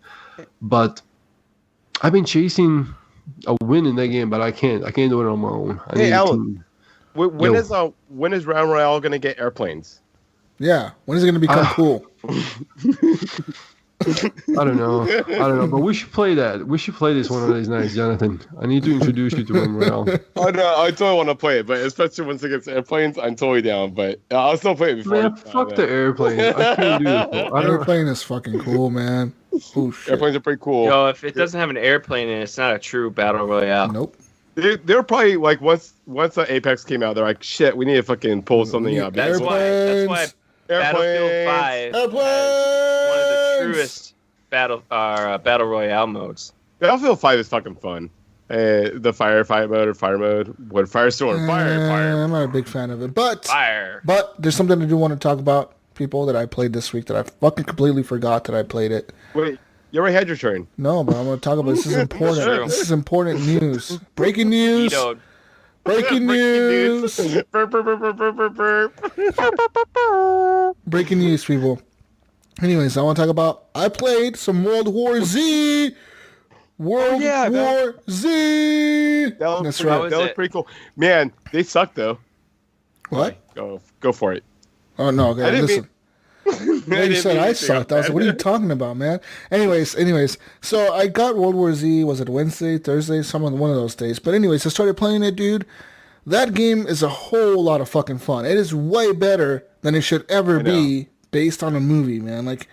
But I've been chasing a win in that game, but I can't do it on my own. I Hey, need a Alan. team. When is Round Royale gonna get airplanes? Yeah. When is it going to become cool? I don't know, but we should play that. We should play this one of these nights, Jonathan. I need to introduce you to Ram Royale. Oh no, I totally want to play it, but especially once it gets airplanes, I'm totally down. But I'll still play it before. Man, fuck the airplane. I can't do this. Bro. I don't. Airplane is fucking cool, man. Oh, shit. Airplanes are pretty cool. Yo, if it doesn't have an airplane in it, it's not a true battle royale. Nope. They're probably like once the Apex came out, they're like, shit, we need to fucking pull something up. That's why Airplanes. Battlefield 5 has one of the truest battle royale modes. Battlefield 5 is fucking fun. The firefight mode or fire mode, what firestorm, fire. I'm not a big fan of it, but Fire. there's something I do want to talk about, people, that I played this week that I fucking completely forgot that I played it. Wait, you already had your turn. No, but I'm going to talk about this. Is important. True. This is important news. Breaking news. Vetoed. Breaking news. Burp, burp, burp, burp, burp, burp, burp. Breaking news, people. Anyways, I want to talk about. I played some World War Z. World yeah, War Z. That That's was right. pretty cool. Man, they suck though. What? Go for it. Oh no, I okay, didn't listen. Yeah, you said I sucked. I was like, what are you talking about, man? Anyways, so I got World War Z, was it Wednesday, Thursday, one of those days. But anyways, I started playing it, dude. That game is a whole lot of fucking fun. It is way better than it should ever be based on a movie, man. Like,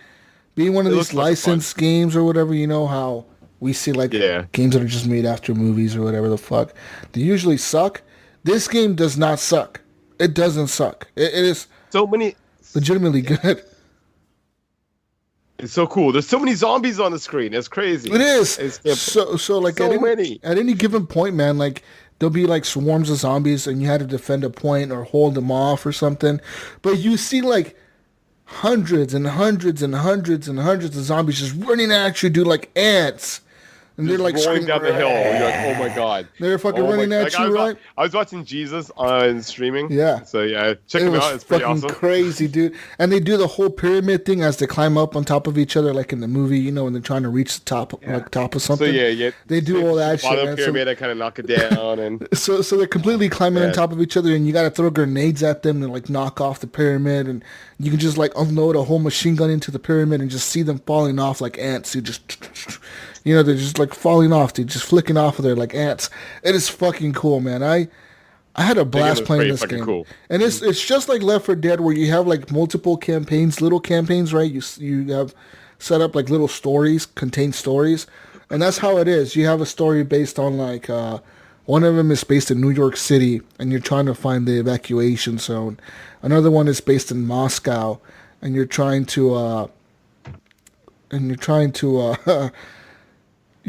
being one of these licensed games or whatever, you know how we see, like, games that are just made after movies or whatever the fuck. They usually suck. This game does not suck. It doesn't suck. It is so many legitimately good. It's so cool. There's so many zombies on the screen. It's crazy. It is. It's So like so many. At any given point, man, like there'll be like swarms of zombies and you had to defend a point or hold them off or something. But you see like hundreds and hundreds and hundreds and hundreds of zombies just running at you, dude, like ants. And they're like rolling screaming down the hill. You're like, oh my god. They're fucking running at like, you, right? I was watching Jesus on streaming. Yeah. So yeah, check him out. It's pretty fucking awesome. crazy, dude. And they do the whole pyramid thing as they climb up on top of each other, like in the movie, you know, when they're trying to reach the top, like top of something. So yeah. They do all that shit. Bottom pyramid, I kind of knock it down, and so they're completely climbing on top of each other, and you got to throw grenades at them to like knock off the pyramid, and you can just like unload a whole machine gun into the pyramid and just see them falling off like ants. You just, you know, they're just like falling off. They're just flicking off of there like ants. It is fucking cool, man. I had a blast playing this game. Cool. And it's just like Left 4 Dead where you have like multiple campaigns, little campaigns, right? You have set up like little stories, contained stories. And that's how it is. You have a story based on like one of them is based in New York City and you're trying to find the evacuation zone. Another one is based in Moscow and you're trying to you're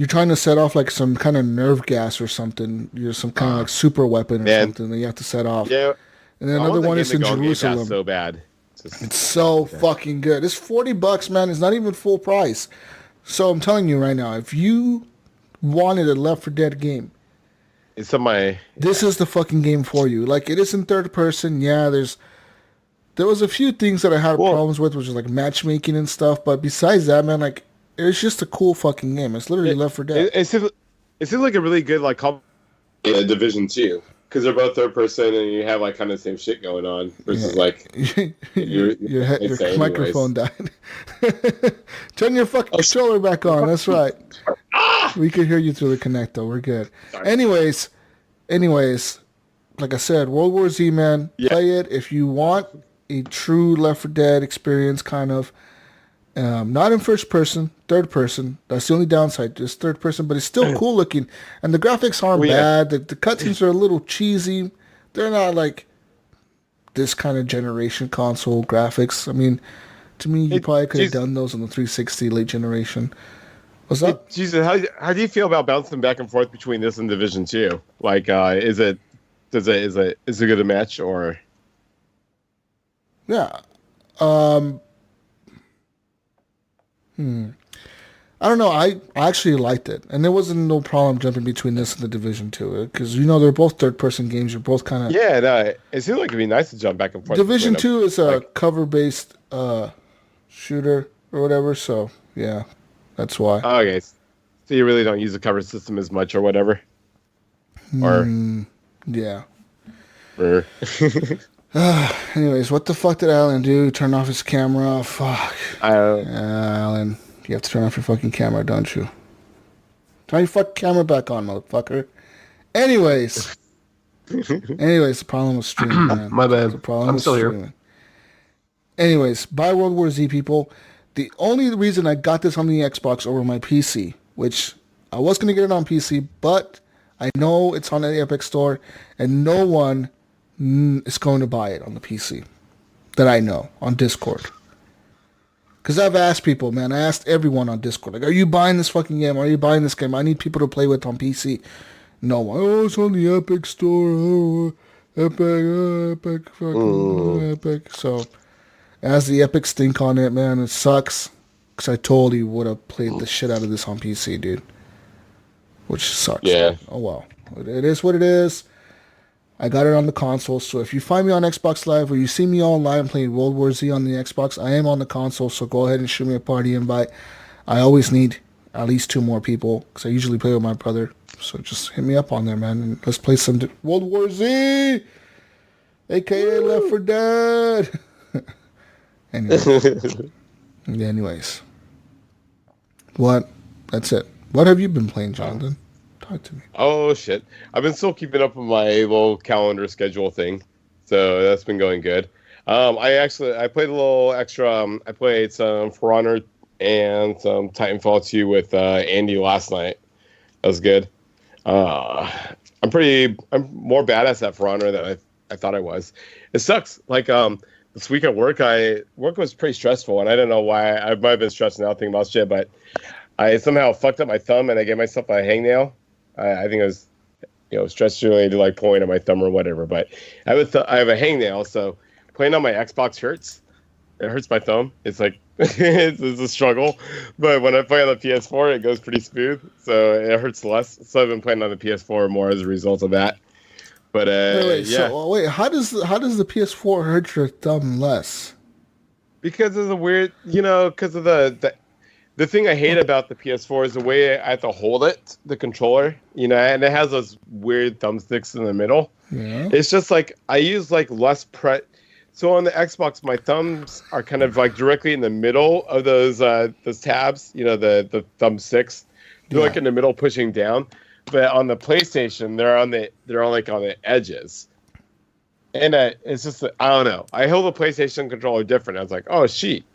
trying to set off like some kind of nerve gas or something. You're some kind of like super weapon or something that you have to set off. Yeah. And then another one is in Jerusalem. So bad. It's so fucking good. It's $40, man. It's not even full price. So I'm telling you right now, if you wanted a Left 4 Dead game, it's on my. This is the fucking game for you. Like it is in third person. Yeah, there was a few things that I had problems with, which is like matchmaking and stuff. But besides that, man, like it's just a cool fucking game. It's literally Left 4 Dead. It seems like a really good like Division 2 because they're both third person and you have like kind of the same shit going on versus like your microphone died. Turn your fucking controller back on. That's right. We can hear you through the connector. We're good. Sorry. Anyways, like I said, World War Z, man. Yeah. Play it if you want a true Left 4 Dead experience, kind of. Not in first person, third person. That's the only downside. Just third person, but it's still cool looking. And the graphics aren't bad. The cutscenes are a little cheesy. They're not like this kind of generation console graphics. I mean, to me, you probably could have done those on the 360 late generation. What's up? Jesus, how do you feel about bouncing back and forth between this and Division 2? Like, is it good a match or? Yeah. I don't know. I actually liked it, and there wasn't no problem jumping between this and the Division 2 because you know they're both third-person games. You're both kind of it seems like it'd be nice to jump back and forth. Division 2 is a cover-based shooter or whatever, so yeah, that's why. Oh, okay, so you really don't use the cover system as much or whatever, or yeah. Anyways, what the fuck did Alan do? Turn off his camera? Fuck. Alan, you have to turn off your fucking camera, don't you? Turn your fucking camera back on, motherfucker. Anyways, the problem was streaming, man. My bad. I'm still here. Anyways, buy World War Z, people. The only reason I got this on the Xbox over my PC, which I was going to get it on PC, but I know it's on the Epic Store, and no one is going to buy it on the PC that I know on Discord. Because I've asked people, man. I asked everyone on Discord, like, are you buying this fucking game? Are you buying this game? I need people to play with on PC. No one. Oh, it's on the Epic Store. Oh, Epic, fucking Epic. So, it has the Epic stink on it, man. It sucks. Because I totally would have played the shit out of this on PC, dude. Which sucks. Yeah. Man. Oh, well. It is what it is. I got it on the console, so if you find me on Xbox Live or you see me online playing World War Z on the Xbox, I am on the console, so go ahead and shoot me a party invite. I always need at least 2 more people, because I usually play with my brother. So just hit me up on there, man, and let's play some World War Z, a.k.a. Left 4 Dead. Anyways. What? That's it. What have you been playing, Jonathan? Talk to me. Oh shit! I've been still keeping up with my little calendar schedule thing, so that's been going good. I played a little extra. I played some For Honor and some Titanfall 2 with Andy last night. That was good. I I'm more badass at For Honor than I thought I was. It sucks. Like this week at work, work was pretty stressful, and I don't know why. I might have been stressing out thinking about shit, but I somehow fucked up my thumb, and I gave myself a hangnail. I think it was, stress related, like pulling on my thumb or whatever. But I have a hangnail, so playing on my Xbox hurts. It hurts my thumb. It's like it's a struggle. But when I play on the PS4, it goes pretty smooth, so it hurts less. So I've been playing on the PS4 more as a result of that. But yeah. So, how does the PS4 hurt your thumb less? Because of the weird, because of the thing I hate about the PS4 is the way I have to hold it, the controller, and it has those weird thumbsticks in the middle. Yeah. It's just like I use like less So on the Xbox, my thumbs are kind of like directly in the middle of those tabs, the thumbsticks. They're like in the middle, pushing down. But on the PlayStation, they're on the edges. And it's just I don't know. I hold the PlayStation controller different. I was like, oh shoot,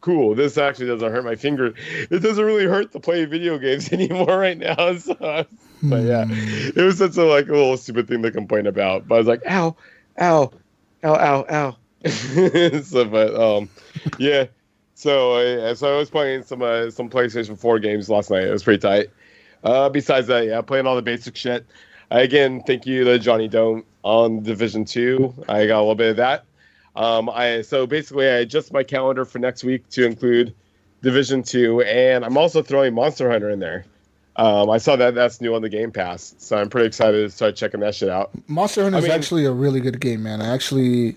cool. This actually doesn't hurt my finger. It doesn't really hurt to play video games anymore right now. So, but yeah, it was such a little stupid thing to complain about. But I was like, ow. So, but yeah. So I was playing some PlayStation 4 games last night. It was pretty tight. Besides that, yeah, playing all the basic shit. Again, thank you to Johnny Don't on Division 2. I got a little bit of that. So basically, I adjust my calendar for next week to include Division 2, and I'm also throwing Monster Hunter in there. I saw that's new on the Game Pass, so I'm pretty excited to start checking that shit out. Monster Hunter is actually a really good game, man. I actually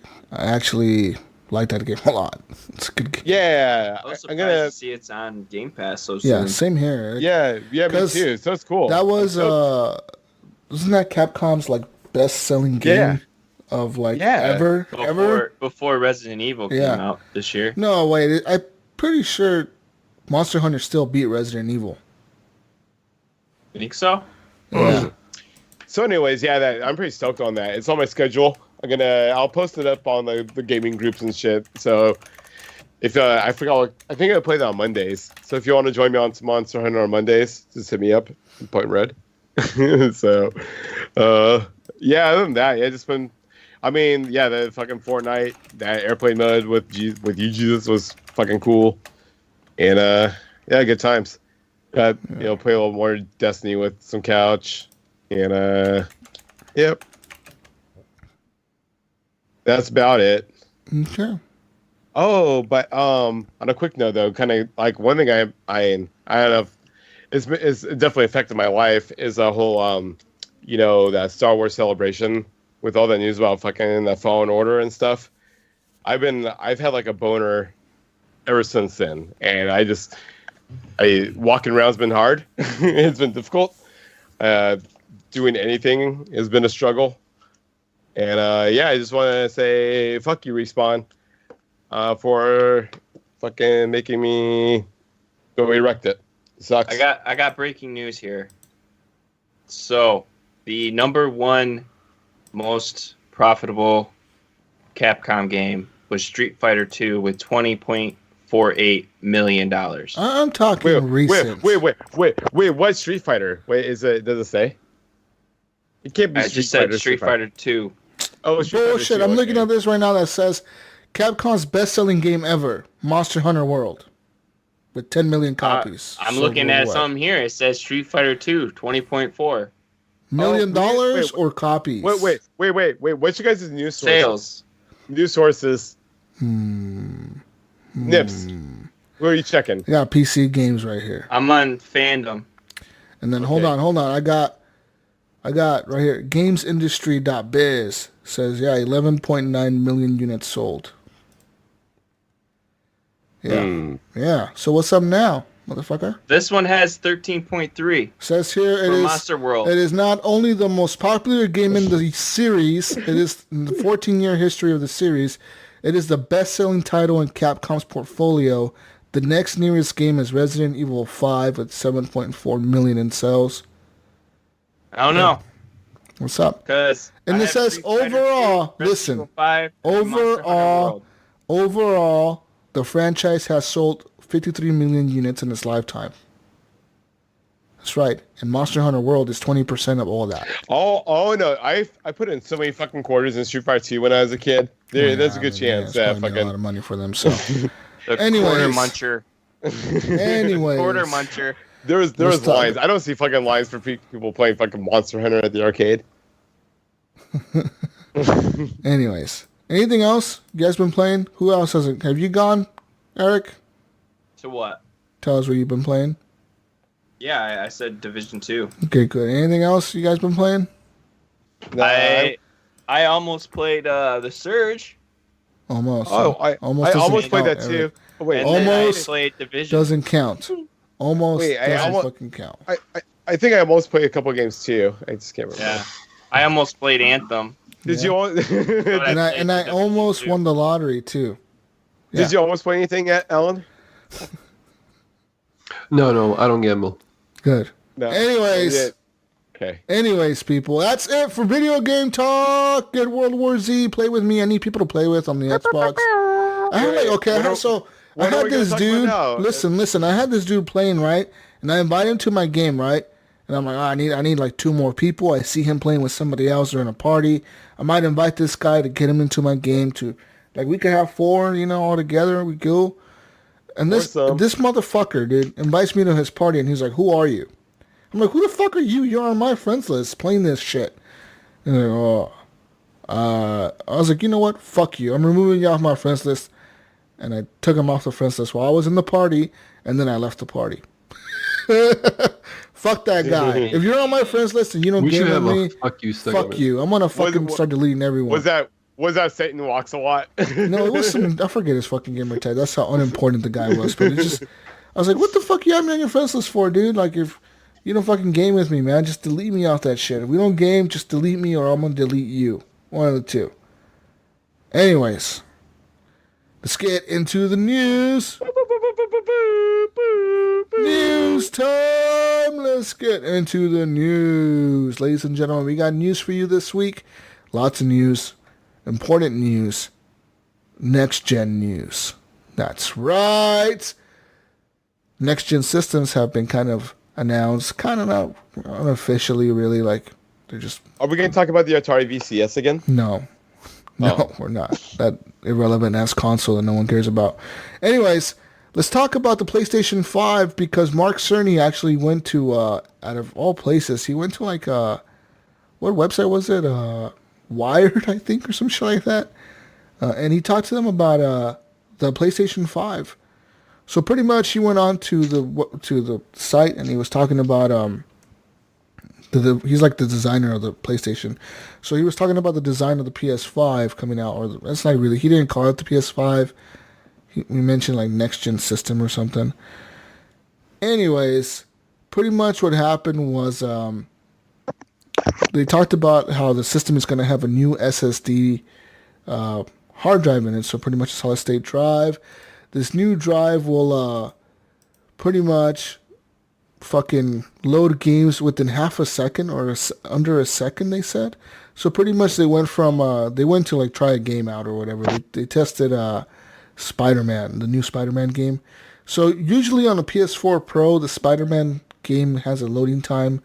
like that game a lot. It's a good game. Yeah, I was surprised to see it's on Game Pass so soon. Yeah, same here. Yeah, me too. So it's cool. That was wasn't that Capcom's best-selling game of ever? Before Resident Evil came out this year. No, wait. I'm pretty sure Monster Hunter still beat Resident Evil. You think so? Yeah. So anyways, I'm pretty stoked on that. It's on my schedule. I'll post it up on the gaming groups and shit. So if I think I play that on Mondays. So if you want to join me on Monster Hunter on Mondays, just hit me up. Point Red. So other than that, just been. The fucking Fortnite, that airplane mode with you, Jesus, was fucking cool. And good times. Play a little more Destiny with some couch, and yep, that's about it. Okay. Oh, but on a quick note though, kind of like one thing I don't know if it's definitely affected my life is a whole that Star Wars celebration with all the news about fucking the Fallen Order and stuff. I've had like a boner ever since then, and walking around's been hard. It's been difficult. Doing anything has been a struggle. And I just want to say fuck you, Respawn, for fucking making me go erect it. Sucks. I got breaking news here. So the number one most profitable Capcom game was Street Fighter 2 with $20.48 million. I'm talking recent. Wait, what Street Fighter? Does it say? It can't be Street Fighter 2. Oh, bullshit. I'm looking at this right now that says Capcom's best-selling game ever, Monster Hunter World, with 10 million copies. I'm looking at something here. It says Street Fighter 2, $20.4 million or copies. Wait. What's your guys' news sources? Sales. News sources. Nips. Where are you checking? I got PC games right here. I'm on Fandom. And then hold on. I got right here. GamesIndustry.biz says 11.9 million units sold. Yeah. So what's up now, motherfucker? This one has 13.3. Says here it is Monster World. It is not only the most popular game in the series, it is in the 14-year history of the series. It is the best-selling title in Capcom's portfolio. The next nearest game is Resident Evil 5 with 7.4 million in sales. I don't know. What's up? Because and it says overall, listen, overall, the franchise has sold 53 million units in its lifetime. That's right. And Monster Hunter World is 20% of all that. Oh no! I put in so many fucking quarters in Street Fighter 2 when I was a kid. There's a good chance that it's probably made a lot of money for them. So, The anyways, quarter muncher. anyways, Quarter muncher. there was lines. I don't see fucking lines for people playing fucking Monster Hunter at the arcade. Anyways, anything else you guys been playing? Who else hasn't? Have you gone, Eric? To what? Tell us what you've been playing. Yeah, I said Division 2. Okay, good. Anything else you guys been playing? No, I almost played The Surge. Almost. I almost almost played count, that too. Eric. Oh, wait, And then I Almost played Division. Doesn't count. Almost Wait, doesn't fucking count. I think I almost played a couple games too. I just can't remember. Yeah. I almost played Anthem. Did Yeah. you? All, But And I played almost Division won the lottery too. Yeah. Did you almost play anything yet, Alan? No, I don't gamble. Good. No. Anyways. Yeah. Okay. Anyways, people, that's it for video game talk. Get World War Z. Play with me. I need people to play with on the Xbox. I had what are we gonna this talk dude. about now? Listen. I had this dude playing, right, and I invited him to my game, right, and I'm like, I need like 2 more people. I see him playing with somebody else during a party. I might invite this guy to get him into my game to, like, we could have 4, all together. We go, and this motherfucker, dude, invites me to his party, and he's like, "Who are you?" I'm like, "Who the fuck are you? You're on my friends list playing this shit." And they're like, I was like, you know what? Fuck you. I'm removing you off my friends list. And I took him off the friends list while I was in the party, and then I left the party. Fuck that guy. If you're on my friends list and you don't game with me, fuck you segment. fuck you. I'm gonna fucking start deleting everyone. Was that Satan Walks a Lot? No, it was some, I forget his fucking gamer tag. That's how unimportant the guy was. But it just, I was like, what the fuck you have me on your friends list for, dude? Like, if you don't fucking game with me, man, just delete me off that shit. If we don't game, just delete me or I'm gonna delete you. One of the two. Anyways, let's get into the news. News time. Let's get into the news. Ladies and gentlemen, we got news for you this week. Lots of news. Important news. Next gen news. That's right. Next gen systems have been kind of announced, kind of not unofficially, really. Like, they're just. Are we going to talk about the Atari VCS again? No, we're not. That irrelevant ass console that no one cares about. Anyways, let's talk about the PlayStation 5 because Mark Cerny actually went to, out of all places, he went to like, what website was it? Wired, I think, or some shit like that. And he talked to them about the PlayStation 5. So pretty much he went on to the site and he was talking about he's like the designer of the PlayStation. So he was talking about the design of the PS5 coming out, or that's not really, he didn't call it the PS5. He mentioned like next gen system or something. Anyways, pretty much what happened was they talked about how the system is going to have a new SSD hard drive in it, so pretty much a solid state drive. This new drive will pretty much fucking load games within half a second or under a second, they said. So pretty much they went to like try a game out or whatever. They tested Spider-Man, the new Spider-Man game. So usually on a PS4 Pro, the Spider-Man game has a loading time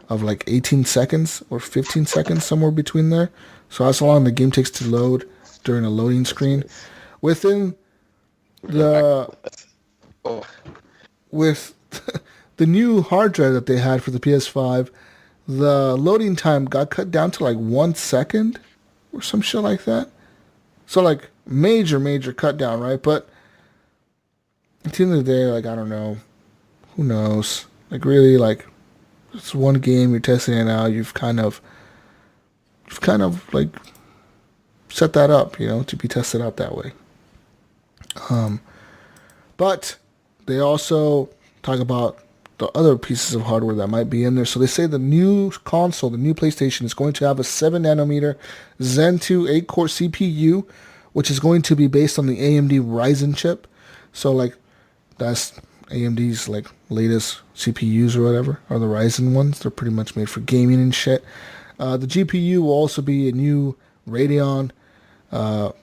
of like 18 seconds or 15 seconds, somewhere between there. So that's how long the game takes to load during a loading screen. With the new hard drive that they had for the PS5, the loading time got cut down to like 1 second or some shit like that. So like major cut down, right? But at the end of the day, like, I don't know. Who knows? Like, really, like, it's one game, you're testing it out, you've kind of like set that up, to be tested out that way. But they also talk about the other pieces of hardware that might be in there. So they say the new console, the new PlayStation, is going to have a 7nm Zen 2 8-core CPU, which is going to be based on the AMD Ryzen chip. So, like, that's AMD's, like, latest CPUs or whatever, are the Ryzen ones. They're pretty much made for gaming and shit. The GPU will also be a new Radeon,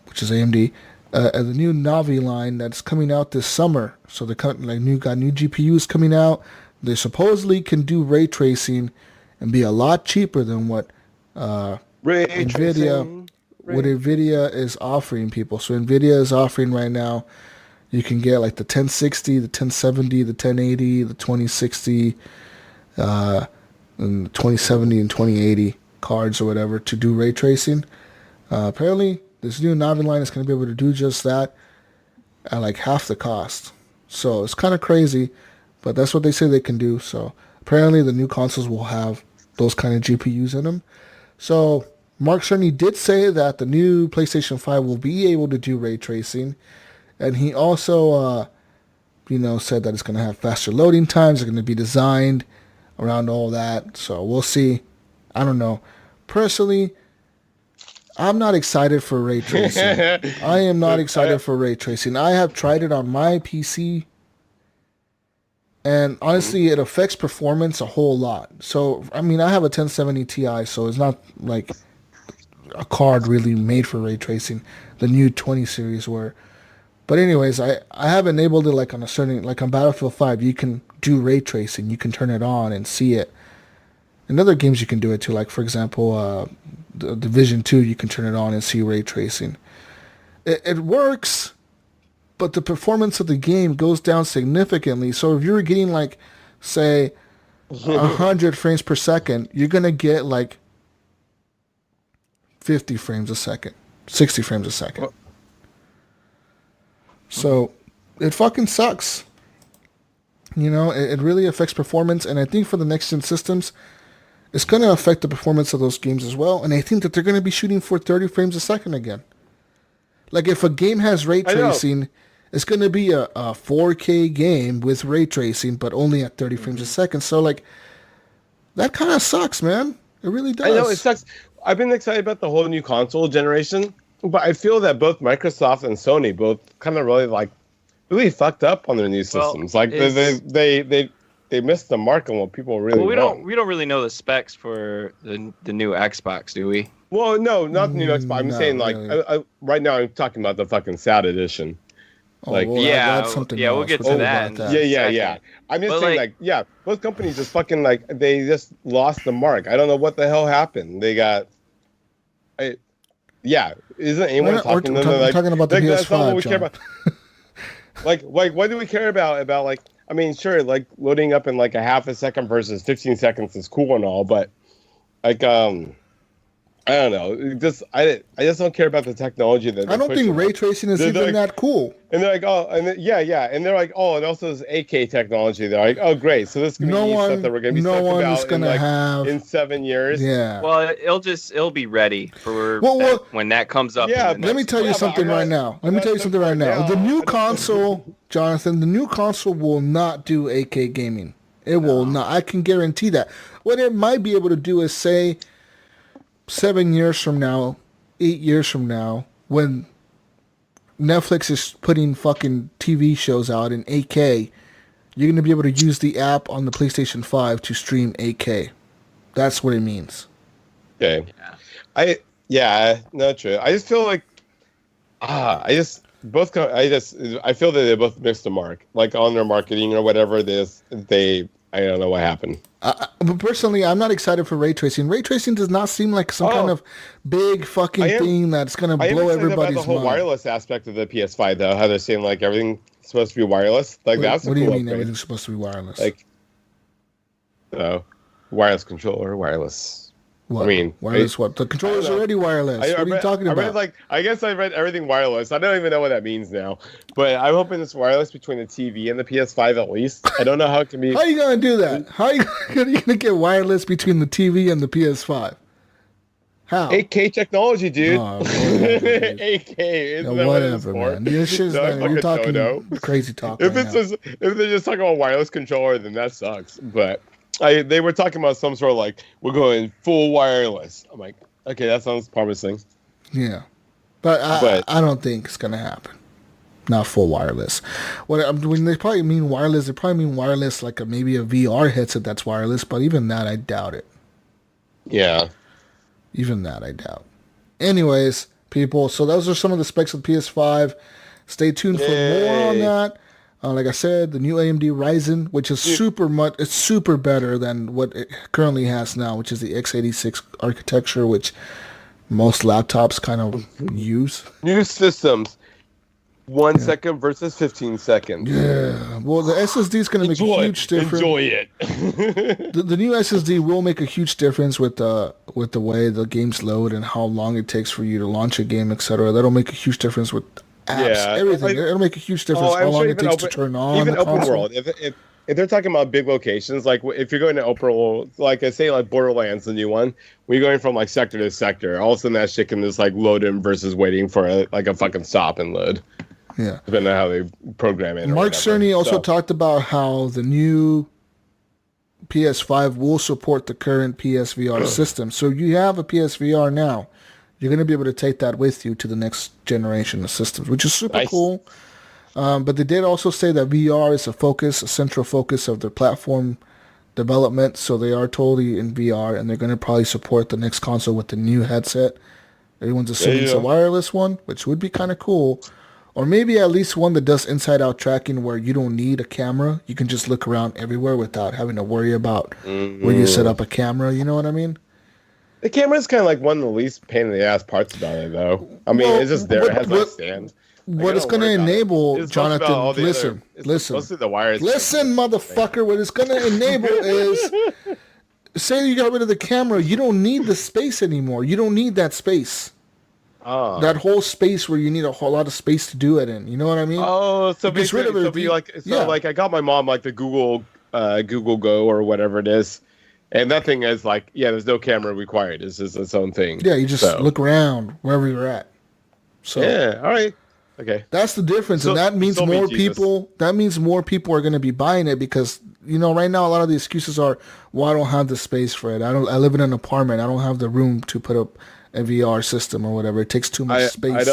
which is AMD, the new Navi line that's coming out this summer. So they got new GPUs coming out. they supposedly can do ray tracing and be a lot cheaper than what NVIDIA is offering people. So NVIDIA is offering right now, you can get like the 1060, the 1070, the 1080, the 2060, and the 2070 and 2080 cards or whatever to do ray tracing. Apparently, this new Navi line is going to be able to do just that at like half the cost. So it's kind of crazy, but that's what they say they can do. So apparently the new consoles will have those kind of GPUs in them. So Mark Cerny did say that the new PlayStation 5 will be able to do ray tracing. And he also, said that it's going to have faster loading times. It's going to be designed around all that. So we'll see. I don't know. Personally, I'm not excited for ray tracing. I am not excited for ray tracing. I have tried it on my PC. And honestly, it affects performance a whole lot. So, I mean, I have a 1070 Ti, so it's not like a card really made for ray tracing. The new 20 series were. But anyways, I have enabled it like on a certain, like on Battlefield 5, you can do ray tracing. You can turn it on and see it. In other games, you can do it too. Like, for example, Division 2, you can turn it on and see ray tracing. It works, but the performance of the game goes down significantly. So if you're getting like, say, 100 frames per second, you're going to get like 50 frames a second, 60 frames a second. So it fucking sucks. It really affects performance. And I think for the next-gen systems, it's going to affect the performance of those games as well. And I think that they're going to be shooting for 30 frames a second again. Like if a game has ray tracing, it's going to be a 4K game with ray tracing, but only at 30 frames a second. So like, that kind of sucks, man. It really does. I know, it sucks. I've been excited about the whole new console generation. But I feel that both Microsoft and Sony both kind of really fucked up on their new systems. Like they missed the mark on what people really want. We don't really know the specs for the new Xbox, do we? Well, no, not the new Xbox. I'm saying like really. Right now I'm talking about the fucking SAT edition. We'll get to that. Yeah. I'm just saying both companies just fucking they just lost the mark. I don't know what the hell happened. They got. Isn't anyone talking to them? We're talking about the PS5, that's not what we John. care about. like, what do we care about like? I mean, sure, like loading up in like a half a second versus 15 seconds is cool and all, but like, I don't know. I just don't care about the technology that. I don't think ray tracing is even that cool. And they're like, and they're like, and also this AK technology. They're like, oh, great. So this is gonna be stuff that we're gonna be about in 7 years. Yeah. Well, it'll be ready for when that comes up. Yeah. Let me tell you something right now. The new console, Jonathan, will not do AK gaming. It will not. I can guarantee that. What it might be able to do is say 7 years from now, 8 years from now, when Netflix is putting fucking TV shows out in 8K, you're going to be able to use the app on the PlayStation 5 to stream 8K. That's what it means. Okay. No, true. I just feel like, I feel that they both missed the mark, like on their marketing or whatever. I don't know what happened. But personally, I'm not excited for ray tracing. Ray tracing does not seem like some kind of big fucking thing that's going to blow everybody's mind. About the whole wireless aspect of the PS5, though, how they're saying like everything's supposed to be wireless. Like that's what do you mean everything's supposed to be wireless? Like, wireless controller, wireless. What? I mean, wireless what? The controller's already wireless. What are you talking about? I guess I read everything wireless. I don't even know what that means now. But I'm hoping it's wireless between the TV and the PS5 at least. I don't know how it can be. How are you going to do that? How are you going to get wireless between the TV and the PS5? How? 8K technology, dude. Oh, whatever, 8K. Whatever, man. This shit's you're talking crazy talk. If they're just talking about wireless controller, then that sucks. But they were talking about some sort of like, we're going full wireless. I'm like, okay, that sounds promising. Yeah. But I don't think it's going to happen. Not full wireless. When they probably mean wireless, they probably mean wireless like maybe a VR headset that's wireless, but even that, I doubt it. Yeah. Even that, I doubt. Anyways, people, so those are some of the specs of the PS5. Stay tuned for more on that. Like I said, the new AMD Ryzen, which is it's super better than what it currently has now, which is the x86 architecture, which most laptops kind of use. New systems. 1 second versus 15 seconds. Yeah. Well, the SSD is going to make a huge difference. Enjoy it. The new SSD will make a huge difference with the way the games load and how long it takes for you to launch a game, etc. That'll make a huge difference with apps, everything. It'll make a huge difference how long it takes to turn on even the open console. world. If they're talking about big locations, like if you're going to open world, like I say, like Borderlands, the new one, when you're going from like sector to sector, all of a sudden that shit can just like load in versus waiting for a fucking stop and load. Yeah. Depending on how they program it. Mark Cerny also talked about how the new PS5 will support the current PSVR system. So you have a PSVR now. You're going to be able to take that with you to the next generation of systems, which is super cool. But they did also say that VR is a central focus of their platform development. So they are totally in VR, and they're going to probably support the next console with the new headset. Everyone's assuming it's a wireless one, which would be kind of cool. Or maybe at least one that does inside-out tracking where you don't need a camera. You can just look around everywhere without having to worry about where you set up a camera. You know what I mean? The camera is kind of like one of the least pain in the ass parts about it, though. I mean, it's just there. It has like stand. What it's going to enable, Jonathan, listen. Mostly the wires. Listen, motherfucker. What it's going to enable is, say you got rid of the camera, you don't need the space anymore. You don't need that space. That whole space where you need a whole lot of space to do it in. You know what I mean? Oh, so basically, like I got my mom like the Google Go or whatever it is, and that thing is like, there's no camera required. It's just its own thing. Yeah, you just look around wherever you're at. So all right, okay. That's the difference, and that means more people. That means more people are going to be buying it because right now a lot of the excuses are, well, I don't have the space for it. I live in an apartment. I don't have the room to put up a VR system or whatever. It takes too much space.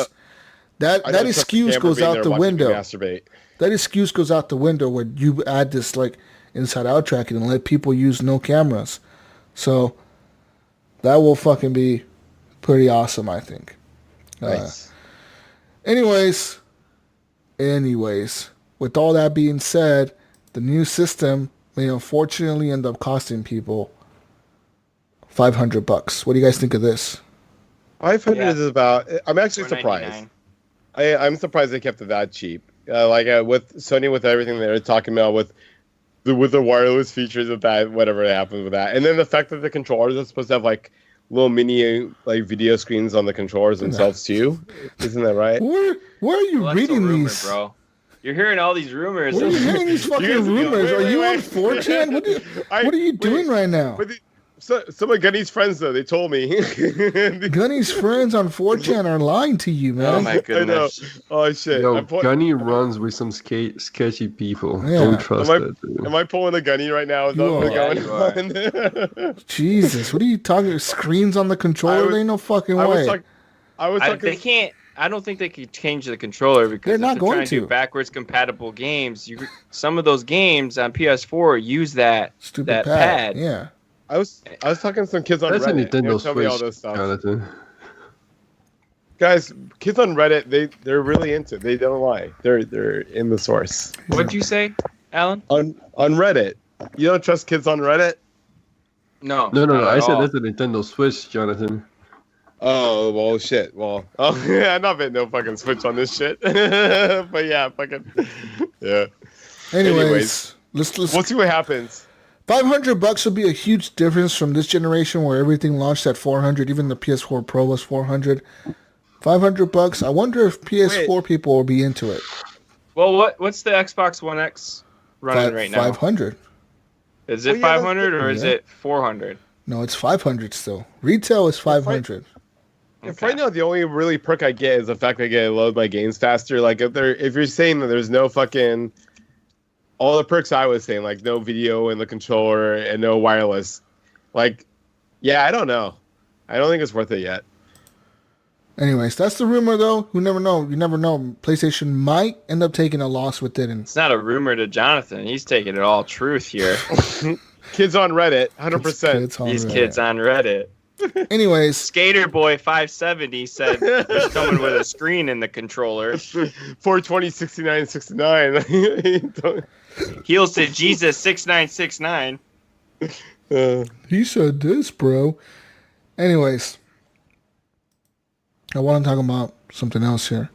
That excuse goes out the window. That excuse goes out the window when you add this like inside-out tracking and let people use no cameras. So that will fucking be pretty awesome, I think. Nice. Anyways, with all that being said, the new system may unfortunately end up costing people $500. What do you guys think of this? 500 is about. I'm actually surprised. I'm surprised they kept it that cheap. With Sony, with everything they were talking about with the wireless features of that, whatever happens with that, and then the fact that the controllers are supposed to have like little mini like video screens on the controllers themselves too. Isn't that right? Where are you reading these, bro? You're hearing all these rumors. Where are you hearing these fucking rumors? Are you on 4chan? What are you doing right now? Some of Gunny's friends, though, they told me. Gunny's friends on 4chan are lying to you, man. Oh, my goodness. I know. Oh, shit. Yo, Gunny runs with some sketchy people. Yeah. Don't trust it, dude. Am I pulling a Gunny right now? Is that what's going on? Jesus, what are you talking? Screens on the controller? There ain't no fucking way. They can't. I don't think they could change the controller because they're not going trying to do backwards compatible games. Some of those games on PS4 use that stupid pad. Yeah. I was talking to some kids on Reddit. That's a Nintendo Switch, me all this stuff. Jonathan. Guys, kids on Reddit, they're really into it. They don't lie. They're in the source. What'd you say, Alan? On Reddit. You don't trust kids on Reddit? No. I said that's a Nintendo Switch, Jonathan. Oh, well, shit. Well, I'm not betting no fucking Switch on this shit. But yeah, fucking, yeah. Anyways, let's we'll see what happens. $500 would be a huge difference from this generation where everything launched at $400. Even the PS4 Pro was $400. $500. I wonder if PS4 people will be into it. Well, what's the Xbox One X running right now? $500. Is it 500 or is it 400? No, it's 500 still. Retail is 500. If right now the only really perk I get is the fact that I get to load my games faster. Like if you're saying that there's no fucking all the perks I was saying, like no video in the controller and no wireless, like I don't know. I don't think it's worth it yet. Anyways, that's the rumor though. You never know. PlayStation might end up taking a loss with it. It's not a rumor to Jonathan. He's taking it all truth here. Kids on Reddit, 100%. These kids on Reddit. Anyways, Skater Boy 570 said it's coming with a screen in the controller. 420 69 69. Heel said Jesus 6969. he said this, bro. Anyways, I want to talk about something else here.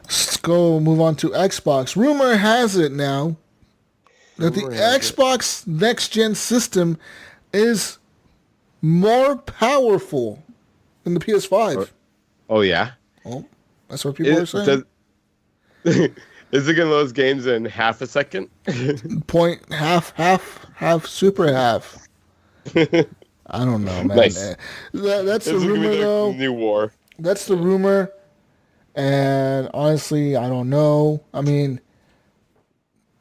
Let's go move on to Xbox. Rumor has it now that the Xbox Next Gen system is more powerful than the PS5. Oh, yeah? Oh, that's what people are saying. Is it going to load games in half a second? Point, half, super half. I don't know, man. Nice. That's the rumor, though. New war. That's the rumor. And honestly, I don't know. I mean,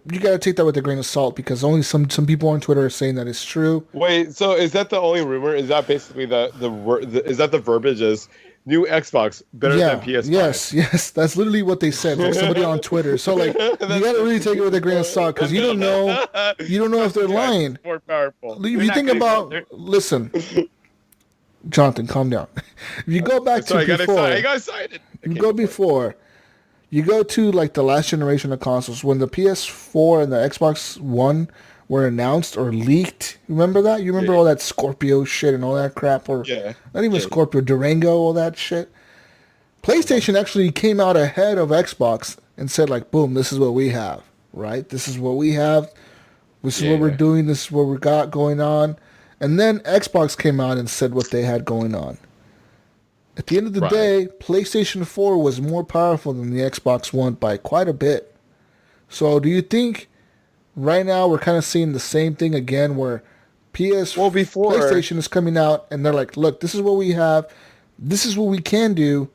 you got to take that with a grain of salt because only some people on Twitter are saying that it's true. Wait, so is that the only rumor? Is that basically is that the verbiage is new Xbox better than PS5? Yes. That's literally what they said. Like somebody on Twitter. So like, you got to really take it with a grain of salt because you don't know if they're lying. More powerful. If you think about, listen, Jonathan, calm down. If you go back to before, I got excited. You go to like the last generation of consoles when the PS4 and the Xbox One were announced or leaked. Remember that? You remember all that Scorpio shit and all that crap? Or not even Scorpio, Durango, all that shit. PlayStation actually came out ahead of Xbox and said like, boom, this is what we have, right? This is what we have. This is what we're doing. This is what we got going on. And then Xbox came out and said what they had going on. At the end of the day, PlayStation 4 was more powerful than the Xbox One by quite a bit. So do you think right now we're kind of seeing the same thing again where PlayStation is coming out and they're like, look, this is what we have. This is what we can do.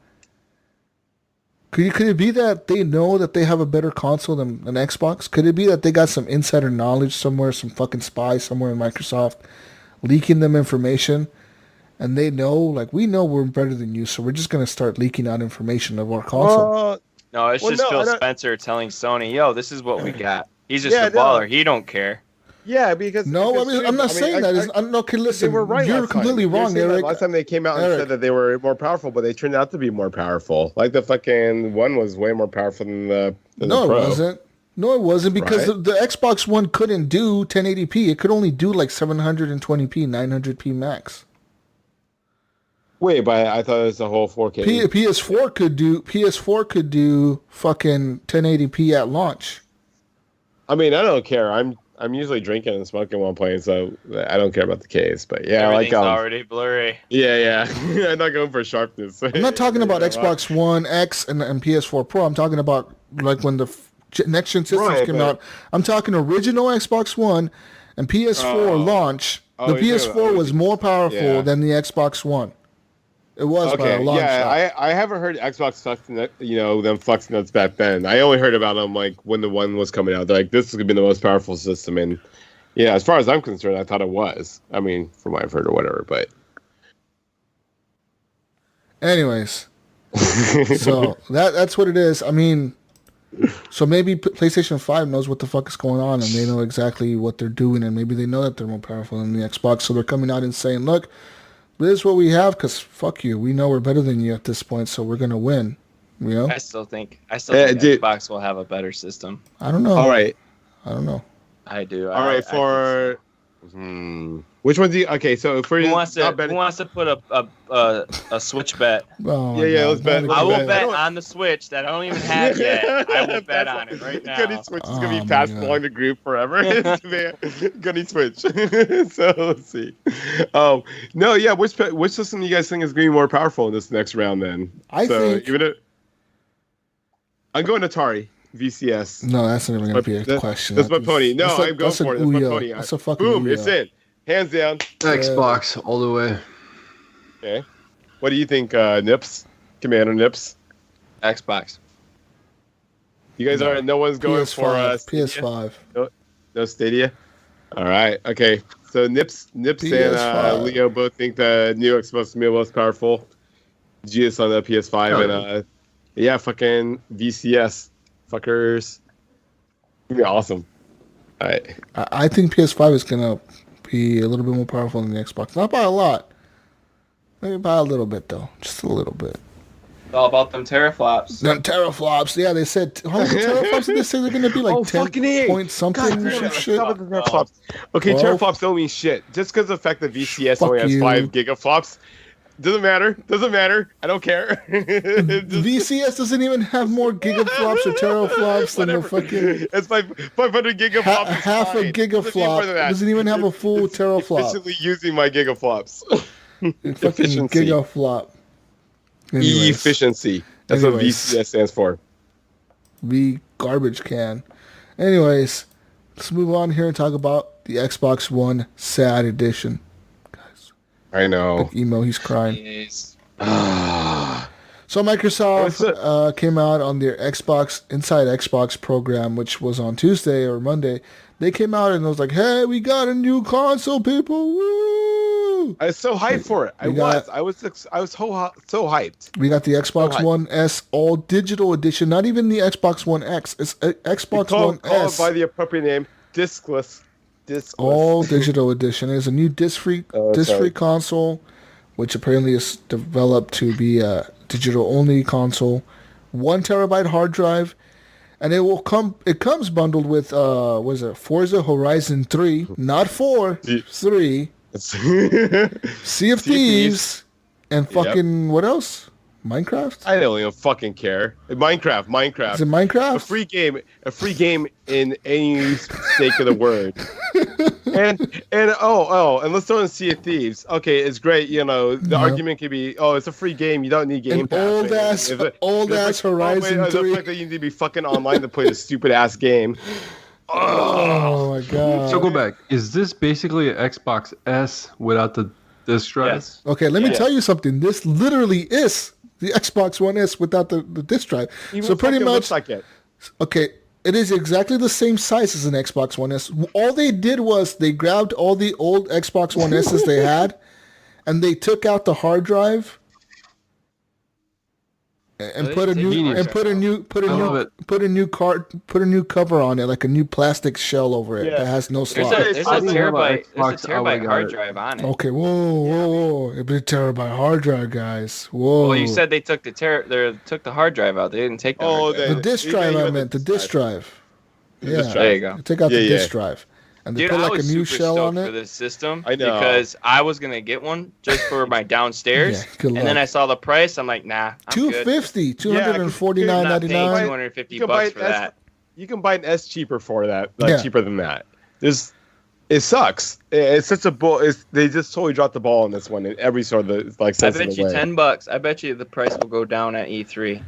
Could it be that they know that they have a better console than an Xbox? Could it be that they got some insider knowledge somewhere, some fucking spy somewhere in Microsoft leaking them information? And they know, like, we know we're better than you, so we're just going to start leaking out information of our console. No, it's just Phil Spencer telling Sony, yo, this is what we got. He's just a baller. He don't care. Yeah, because... No, I'm not saying that. I'm not... Listen, they were right you're completely wrong, Eric. Last time they came out and said that they were more powerful, but they turned out to be more powerful. Like, the fucking one was way more powerful than the No, Pro. it wasn't. No, it wasn't, because the Xbox One couldn't do 1080p. It could only do, like, 720p, 900p max. Wait, but I thought it was the whole 4K. PS4 could do fucking 1080p at launch. I mean, I don't care. I'm usually drinking and smoking while playing, so I don't care about the case. But yeah, everything's already blurry. Yeah. I'm not going for sharpness. I'm not talking about Xbox One X and PS4 Pro. I'm talking about like when the next gen systems came out. I'm talking original Xbox One and PS4 launch. The PS4 was more powerful than the Xbox One. It was by a long shot. I haven't heard Xbox them flexing nuts back then. I only heard about them like when the one was coming out. They're like, this is gonna be the most powerful system, and yeah, as far as I'm concerned, I thought it was. I mean, from what I've heard or whatever, but anyways, so that's what it is. I mean, so maybe PlayStation 5 knows what the fuck is going on, and they know exactly what they're doing, and maybe they know that they're more powerful than the Xbox, so they're coming out and saying, look, this is what we have, because fuck you. We know we're better than you at this point, so we're going to win. You know? I still think Xbox will have a better system. I don't know. All right. I don't know. I do. All right, which one do you... Okay, so for... Who wants to put a Switch bet? Oh, let's bet. I will bet on the Switch that I don't even have yet. I will bet on it right now. Gunny Switch is going to be passed along the group forever. Gunny Switch. So, let's see. No, yeah, which system do you guys think is going to be more powerful in this next round then? I think... I'm going Atari. VCS. No, that's not even going to be a question. That's my pony. No, I'm going for it. That's my pony. That's a fucking boom, it's in. Hands down. Xbox all the way. Okay. What do you think, Nips? Commander Nips? Xbox. You guys are... No one's going PS5, for... PS5. No Stadia? All right. Okay. So Nips and Leo both think the new Xbox is the most powerful. GS on the PS5 and fucking VCS. Fuckers. It'd be awesome. All right. I think PS5 is going to be a little bit more powerful than the Xbox. Not by a lot. Maybe by a little bit though, just a little bit. It's all about them teraflops. Them teraflops, yeah. They said how many teraflops did they say they're gonna be? Like 10 point something God or damn some it, shit. stop with the teraflops. Okay, 12? teraflops don't mean shit. Just because of the fact that VCS Fuck only has you. 5 gigaflops, doesn't matter. Doesn't matter. I don't care. VCS doesn't even have more gigaflops or teraflops than the fucking It's 500 gigaflops. is half a fine. Doesn't need more gigaflop. than that. Doesn't even have a full teraflop. Efficiently using my gigaflops. Fucking Efficiency. gigaflop. Anyways, Efficiency. That's Anyways. what VCS stands for. V garbage can. Anyways, let's move on here and talk about the Xbox One Sad Edition. Guys, I know. emo, he's crying. Jeez. So Microsoft came out on their Xbox Inside Xbox program, which was on Tuesday or Monday. They came out and it was like, "Hey, we got a new console, people! Woo!" I was so hyped for it. I was so hyped. We got the Xbox hype. One S All Digital Edition. Not even the Xbox One X. It's Xbox One Call S it by the appropriate name, discless. All Digital Edition. It's a new disc-free sorry. console, which apparently is developed to be a digital-only console. 1 terabyte hard drive. And it comes bundled with what is it? Forza Horizon 3, not 4, 3, Sea of Thieves, and fucking what else? Minecraft? I don't even fucking care. Minecraft. Is it Minecraft? A free game in any sake of the word. and let's throw in Sea of Thieves. Okay, it's great. You know, the argument could be, it's a free game. You don't need Game Pass. Old ass Horizon 3. The fact that you need to be fucking online to play this stupid ass game. Oh my god. So go back. Is this basically an Xbox S without the disc drive? Yes. Okay, let me tell you something. This literally is the Xbox One S without the disc drive. Even So pretty fucking much, looks like it. okay, it is exactly the same size as an Xbox One S. All they did was they grabbed all the old Xbox One S's they had, and they took out the hard drive and put a new cover on it, like a new plastic shell over it that has no slot. There's a terabyte Xbox, hard drive on it. Okay, whoa! It's a terabyte hard drive, guys. Whoa! Well, you said they took the hard drive out. They didn't take the hard drive. the disc drive. I meant the disc drive. Yeah, There you go. They took out the disc drive, and they Dude, put I like a was new super shell stoked on for it. this system I know. because I was gonna get one just for my downstairs, Yeah, good and then luck. I saw the price. I'm like, nah, I'm good. $250, I'm not paying $249.99. 250 You can buy bucks for that. You can buy an S cheaper for that, Yeah. cheaper than that. It sucks. It's such a bull. They just totally dropped the ball on this one in every sort of I sense of bet the you way. $10. I bet you the price will go down at E E3.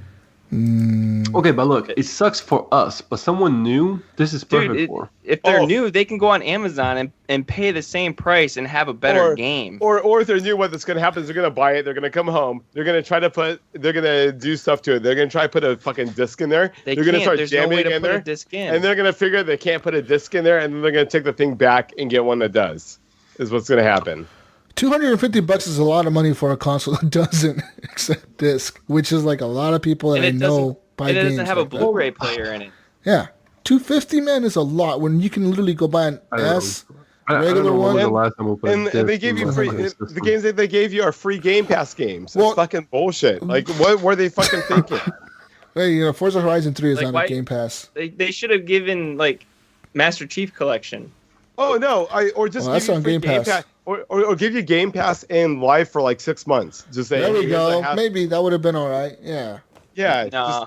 Okay, but look, it sucks for us, but someone new, this is perfect Dude, for. if they're Oh. new, they can go on Amazon and pay the same price and have a better game. Or if they're new, what's going to happen is they're going to buy it. They're going to come home. They're going to try to they're going to do stuff to it. They're going to try to put a fucking disc in there. They They're going to can't. start There's no jamming way it to in put there. a disc in. And they're going to figure they can't put a disc in there, and then they're going to take the thing back and get one that does. Is what's going to happen. $250 is a lot of money for a console that doesn't accept disc, which is like a lot of people that And I it know buy and it games doesn't have a like that. Blu-ray player in it. Yeah, $250, man, is a lot when you can literally go buy an I don't know. S. I don't Regular know when was one? the last time we put a And they disc gave in you my free. system. The games that they gave you are free Game Pass games. Well- It's fucking bullshit. Like, what were they fucking thinking? Hey, Forza Horizon 3 is Like, on why- a Game Pass. They should have given like Master Chief Collection. Oh no! Or just Well, that's give you on free Game Pass. or give you Game Pass and Live for like 6 months. Just say, There we "Hey, go. I have-" Maybe that would have been all right. Yeah. Yeah. No, just-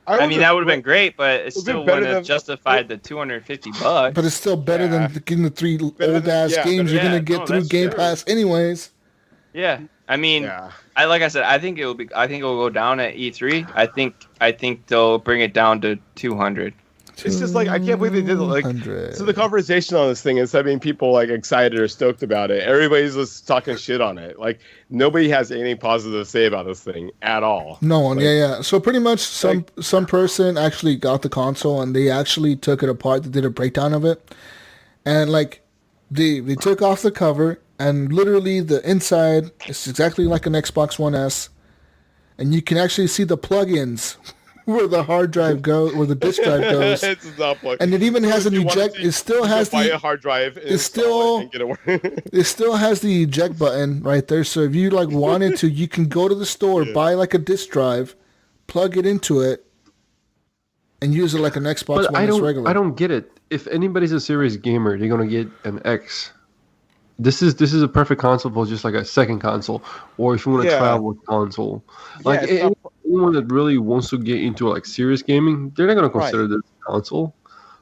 I mean that would have been great, but it been still better wouldn't have than- justified the $250. But it's still better Yeah. than getting the three Better old than- ass yeah, games better- you're gonna yeah, get no, through that's Game true. Pass anyways. Yeah, I mean, Yeah. like I said, I think it will go down at E3. I think they'll bring it down to 200. It's just like I can't believe they did it. Like, 200. so the conversation on this thing instead of being people like excited or stoked about it, everybody's just talking shit on it. Like nobody has anything positive to say about this thing at all. No one, yeah. So pretty much some person actually got the console and they actually took it apart. They did a breakdown of it, and like they took off the cover and literally the inside is exactly like an Xbox One S, and you can actually see the plugins where the hard drive goes, where the disk drive goes. It's not plugged. And it even has an eject. It still has buy a the. hard drive. And It's still. and get it working. It still has the eject button right there. So if you like wanted to, you can go to the store, buy like a disk drive, plug it into it, and use it like an Xbox One that's regular. I don't get it. If anybody's a serious gamer, they're gonna get an X. This is a perfect console for just like a second console, or if you want to travel with console. Like anyone that really wants to get into like serious gaming, they're not gonna consider this console.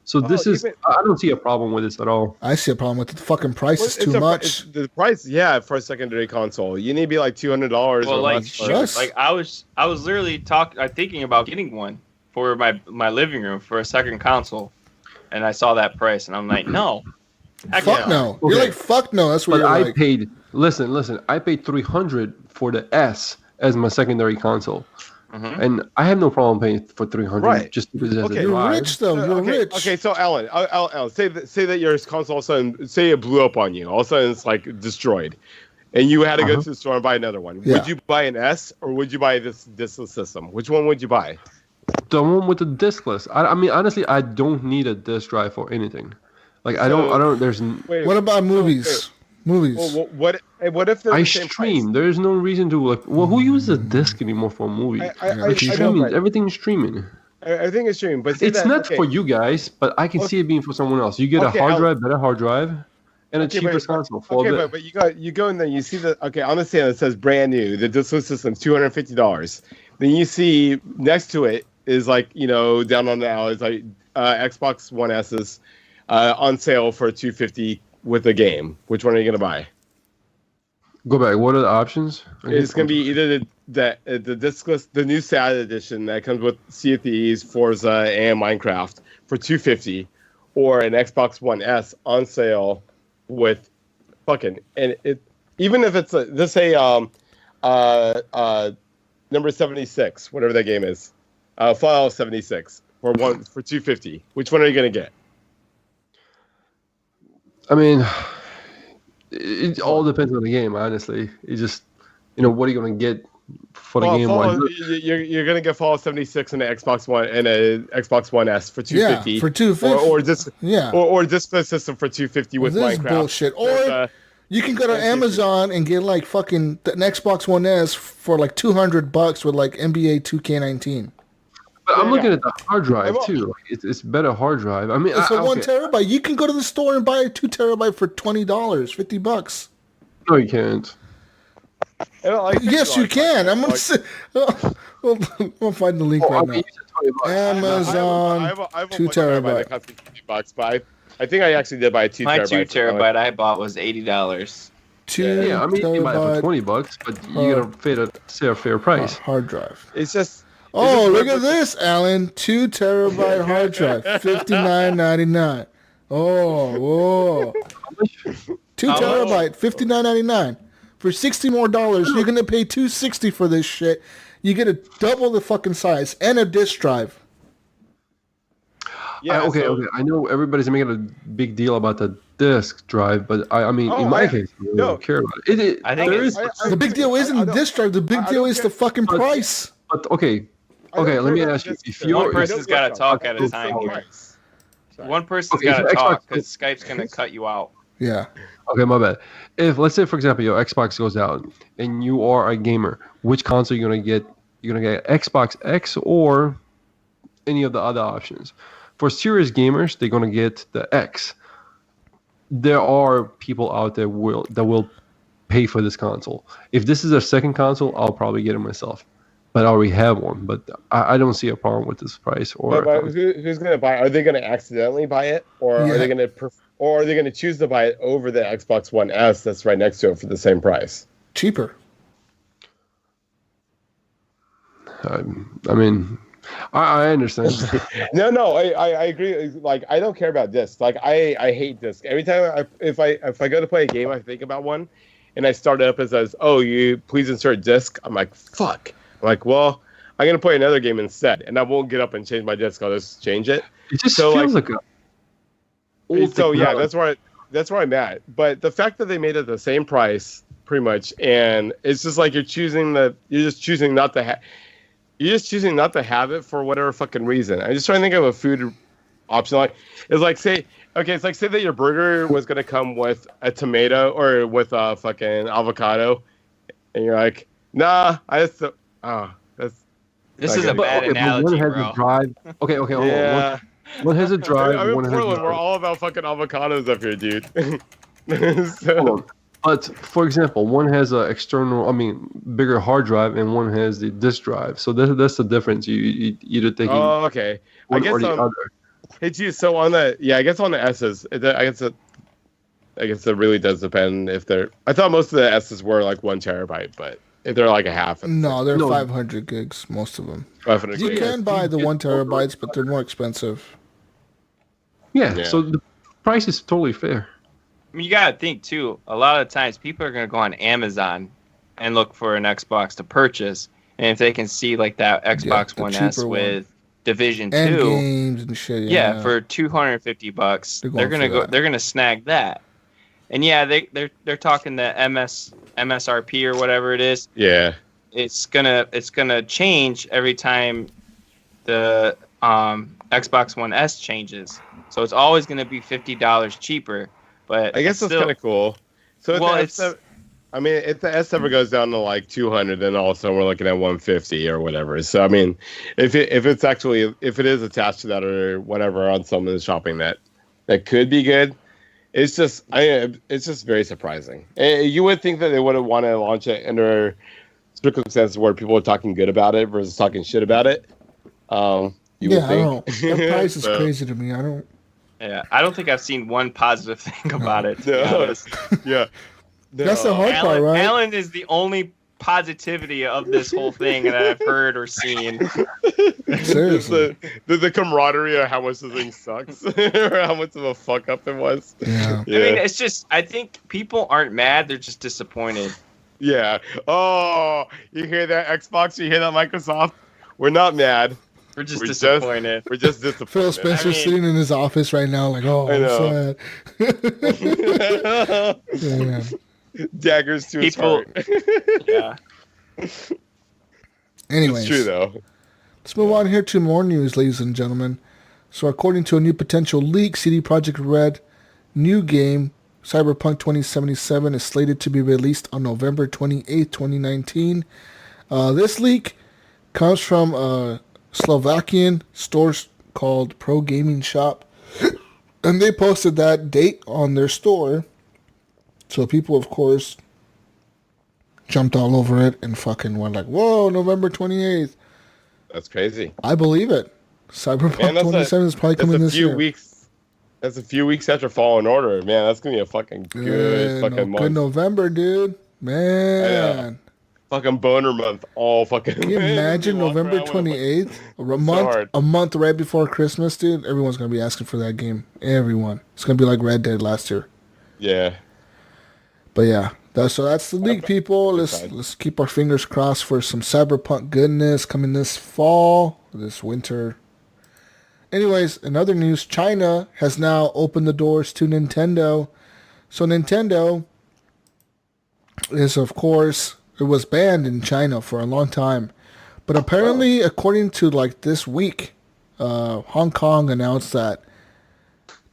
So I don't see a problem with this at all. I see a problem with it. The fucking price is too much. The price, for a secondary console, you need to be like $200 Well, or like, less. like I was literally thinking about getting one for my living room for a second console, and I saw that price, and I'm like, no. Fuck no. You're like, fuck no. That's what But you're like. paid. Listen. I paid $300 for the S as my secondary console, and I have no problem paying for $300 just because it has a You're drive. rich though. You're rich. Okay, so Alan, say that your console all of a sudden, say it blew up on you. All of a sudden, it's like destroyed, and you had to go to the store and buy another one. Yeah. Would you buy an S or would you buy this diskless system? Which one would you buy? The one with the diskless. I mean, honestly, I don't need a disk drive for anything. Like I don't. There's. What about movies? Movies. Well, what if they're I the same stream. price? There's no reason to like. Well, who uses a disc anymore for a movie? I know, Streaming. but Everything's streaming. I think it's streaming, but say It's that, not okay. for you guys, but I can see it being for someone else. You get a better hard drive, and a cheaper console. Okay, but you go in there, you see on the stand it says brand new. The diskless system's $250. Then you see next to it is like down on the aisle is like Xbox One S's on sale for $250 with a game. Which one are you gonna buy? Go back. What are the options? It's gonna be either the diskless, the new SAT edition that comes with Sea of Thieves, Forza, and Minecraft for $250, or an Xbox One S on sale with even if it's number 76, whatever that game is, Fallout 76 for $250. Which one are you gonna get? I mean, it all depends on the game. Honestly, it just what are you gonna get for the game? You're gonna get Fallout 76 and an Xbox One and a Xbox One S for $250. Yeah, for $250. or display system for $250 with this Minecraft. Bullshit. Or you can go to Amazon and get like fucking an Xbox One S for like $200 with like NBA 2K19. But I'm looking at the hard drive too. Like, it's better hard drive. I mean, it's a 1 terabyte. You can go to the store and buy a 2 terabyte for $20, $50. No, you can't. Yes, you can. I'm gonna say. We'll find the link right now. Amazon, I have a 2 terabyte. That cost me $50, but I think I actually did buy a 2 terabyte. My 2 terabyte I bought was $80. 2 Yeah, I mean, you can buy it for $20, but you gotta pay a fair price. Hard drive. It's just. Oh, look at this, Alan. 2 terabyte hard drive, $59.99. Oh, whoa. 2 terabyte, $59.99. For $60 more, you're gonna pay $260 for this shit. You get a double the fucking size and a disk drive. Yeah. Okay. I know everybody's making a big deal about the disk drive, but I mean, in my case, I don't care about it. I think the big deal isn't the disk drive. The big deal is the fucking price. But okay, let me ask you: if one person's got to talk at a time here. One person's got to talk because Skype's gonna cut you out. Yeah. Okay, my bad. If let's say, for example, your Xbox goes out and you are a gamer, which console are you gonna get? You're gonna get Xbox X or any of the other options. For serious gamers, they're gonna get the X. There are people out there that will pay for this console. If this is a second console, I'll probably get it myself. But I already have one. But I don't see a problem with this price. But who's going to buy it? Are they going to accidentally buy it, or are they going to choose to buy it over the Xbox One S that's right next to it for the same price? Cheaper. I mean, I understand. No, I agree. Like, I don't care about discs. Like, I hate discs. Every time if I go to play a game, I think about one, and I start it up and says, "Oh, you please insert disc." I'm like, "Fuck." I'm like, well, I'm gonna play another game instead, and I won't get up and change my disc. I'll just change it. It just feels like a old so yeah, that's where I'm at. But the fact that they made it the same price, pretty much, and it's just like you're just choosing not to have. you're just choosing not to have it for whatever fucking reason. I'm just trying to think of a food option. Like, it's like say that your burger was gonna come with a tomato or with a fucking avocado, and you're like, nah, that's This is a bad analogy, one has bro. a drive. Okay, hold on. yeah. One has a drive. I'm in one has Portland. a We're all about fucking avocados up here, dude. Hold on. But for example, one has a bigger hard drive, and one has the disk drive. So that's the difference. You either taking Oh, okay. I one guess or the other. Hey, geez, so on the I guess on the S's, I guess it really does depend if they're. I thought most of the S's were like 1 terabyte, but if they're like a half. No, they're 500 gigs, most of them. 500 You gigs. can buy the 1 terabytes, but they're more expensive. Yeah. Yeah. So the price is totally fair. I mean, you gotta think too. A lot of times, people are gonna go on Amazon and look for an Xbox to purchase, and if they can see like that Xbox the One S cheaper with Division And 2, games and shit. yeah, for $250, They're going for that. They're gonna snag that. And yeah, they're talking the MSRP or whatever it is. Yeah. It's gonna change every time the Xbox One S changes. So it's always gonna be $50 cheaper. But I guess that's kind of cool. So if the S ever goes down to like 200, then all of a sudden we're looking at 150 or whatever. So I mean, if it is attached to that or whatever on some of the shopping that could be good. It's just very surprising. You would think that they would have want to launch it under circumstances where people are talking good about it versus talking shit about it. I don't know. That price is crazy to me. I don't think I've seen one positive thing about it. To be No. honest. Yeah. That's the hard part, right? Alan is the only positivity of this whole thing that I've heard or seen. Seriously. The camaraderie of how much the thing sucks or how much of a fuck up it was. Yeah. I mean, it's just, I think people aren't mad, they're just disappointed. Yeah. Oh, you hear that, Xbox? You hear that, Microsoft? We're not mad. We're just disappointed. We're just disappointed. Phil Spencer's sitting in his office right now, like, oh, I I'm know. sad. Yeah, man. Daggers to his heart. Yeah. Anyways, It's true, though. let's move on here to more news, ladies and gentlemen. So, according to a new potential leak, CD Projekt Red new game, Cyberpunk 2077, is slated to be released on November 28th, 2019. This leak comes from a Slovakian store called Pro Gaming Shop, and they posted that date on their store. So people, of course, jumped all over it and fucking went like, whoa, November 28th. That's crazy. I believe it. Cyberpunk 27 is probably coming this year. That's a few weeks after Fallen Order. Man, that's going to be a fucking good fucking month. Good November, dude. Man. Fucking boner month. All fucking. Can you imagine November 28th? A month right before Christmas, dude? Everyone's going to be asking for that game. Everyone. It's going to be like Red Dead last year. Yeah. But yeah, that's the leak, people. Let's keep our fingers crossed for some Cyberpunk goodness coming this fall, this winter. Anyways, in other news, China has now opened the doors to Nintendo. So Nintendo is, of course, it was banned in China for a long time. But apparently, according to like this week, Hong Kong announced that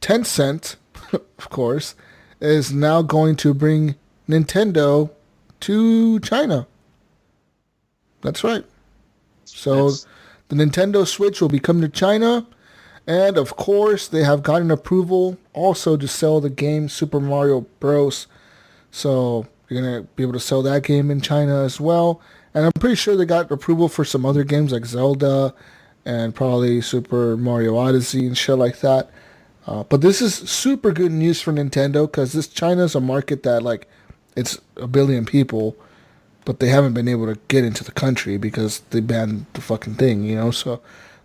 Tencent, of course, is now going to bring Nintendo to China. That's right. So the Nintendo Switch will be coming to China. And of course, they have gotten approval also to sell the game Super Mario Bros. So you're going to be able to sell that game in China as well. And I'm pretty sure they got approval for some other games like Zelda and probably Super Mario Odyssey and shit like that. But this is super good news for Nintendo because this China's a market that, like, it's 1 billion people, but they haven't been able to get into the country because they banned the fucking thing, you know? So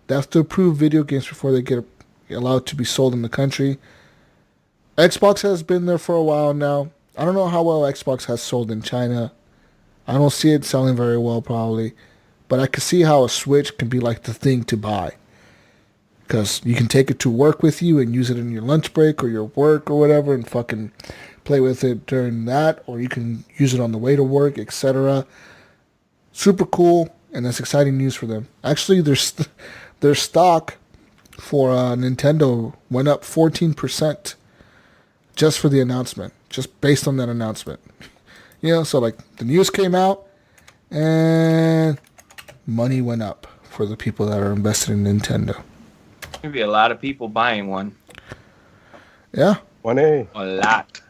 they have to approve video games before they get allowed to be sold in the country. Xbox has been there for a while now. I don't know how well Xbox has sold in China. I don't see it selling very well, probably. But I can see how a Switch can be like the thing to buy. Because you can take it to work with you and use it in your lunch break or your work or whatever and fucking play with it during that. Or you can use it on the way to work, etc. Super cool. and that's exciting news for them. Actually, their stock for Nintendo went up 14% just for the announcement, just based on that announcement. So like the news came out and money went up for the people that are invested in Nintendo. There'll be a lot of people buying one. Yeah. 1A. A lot.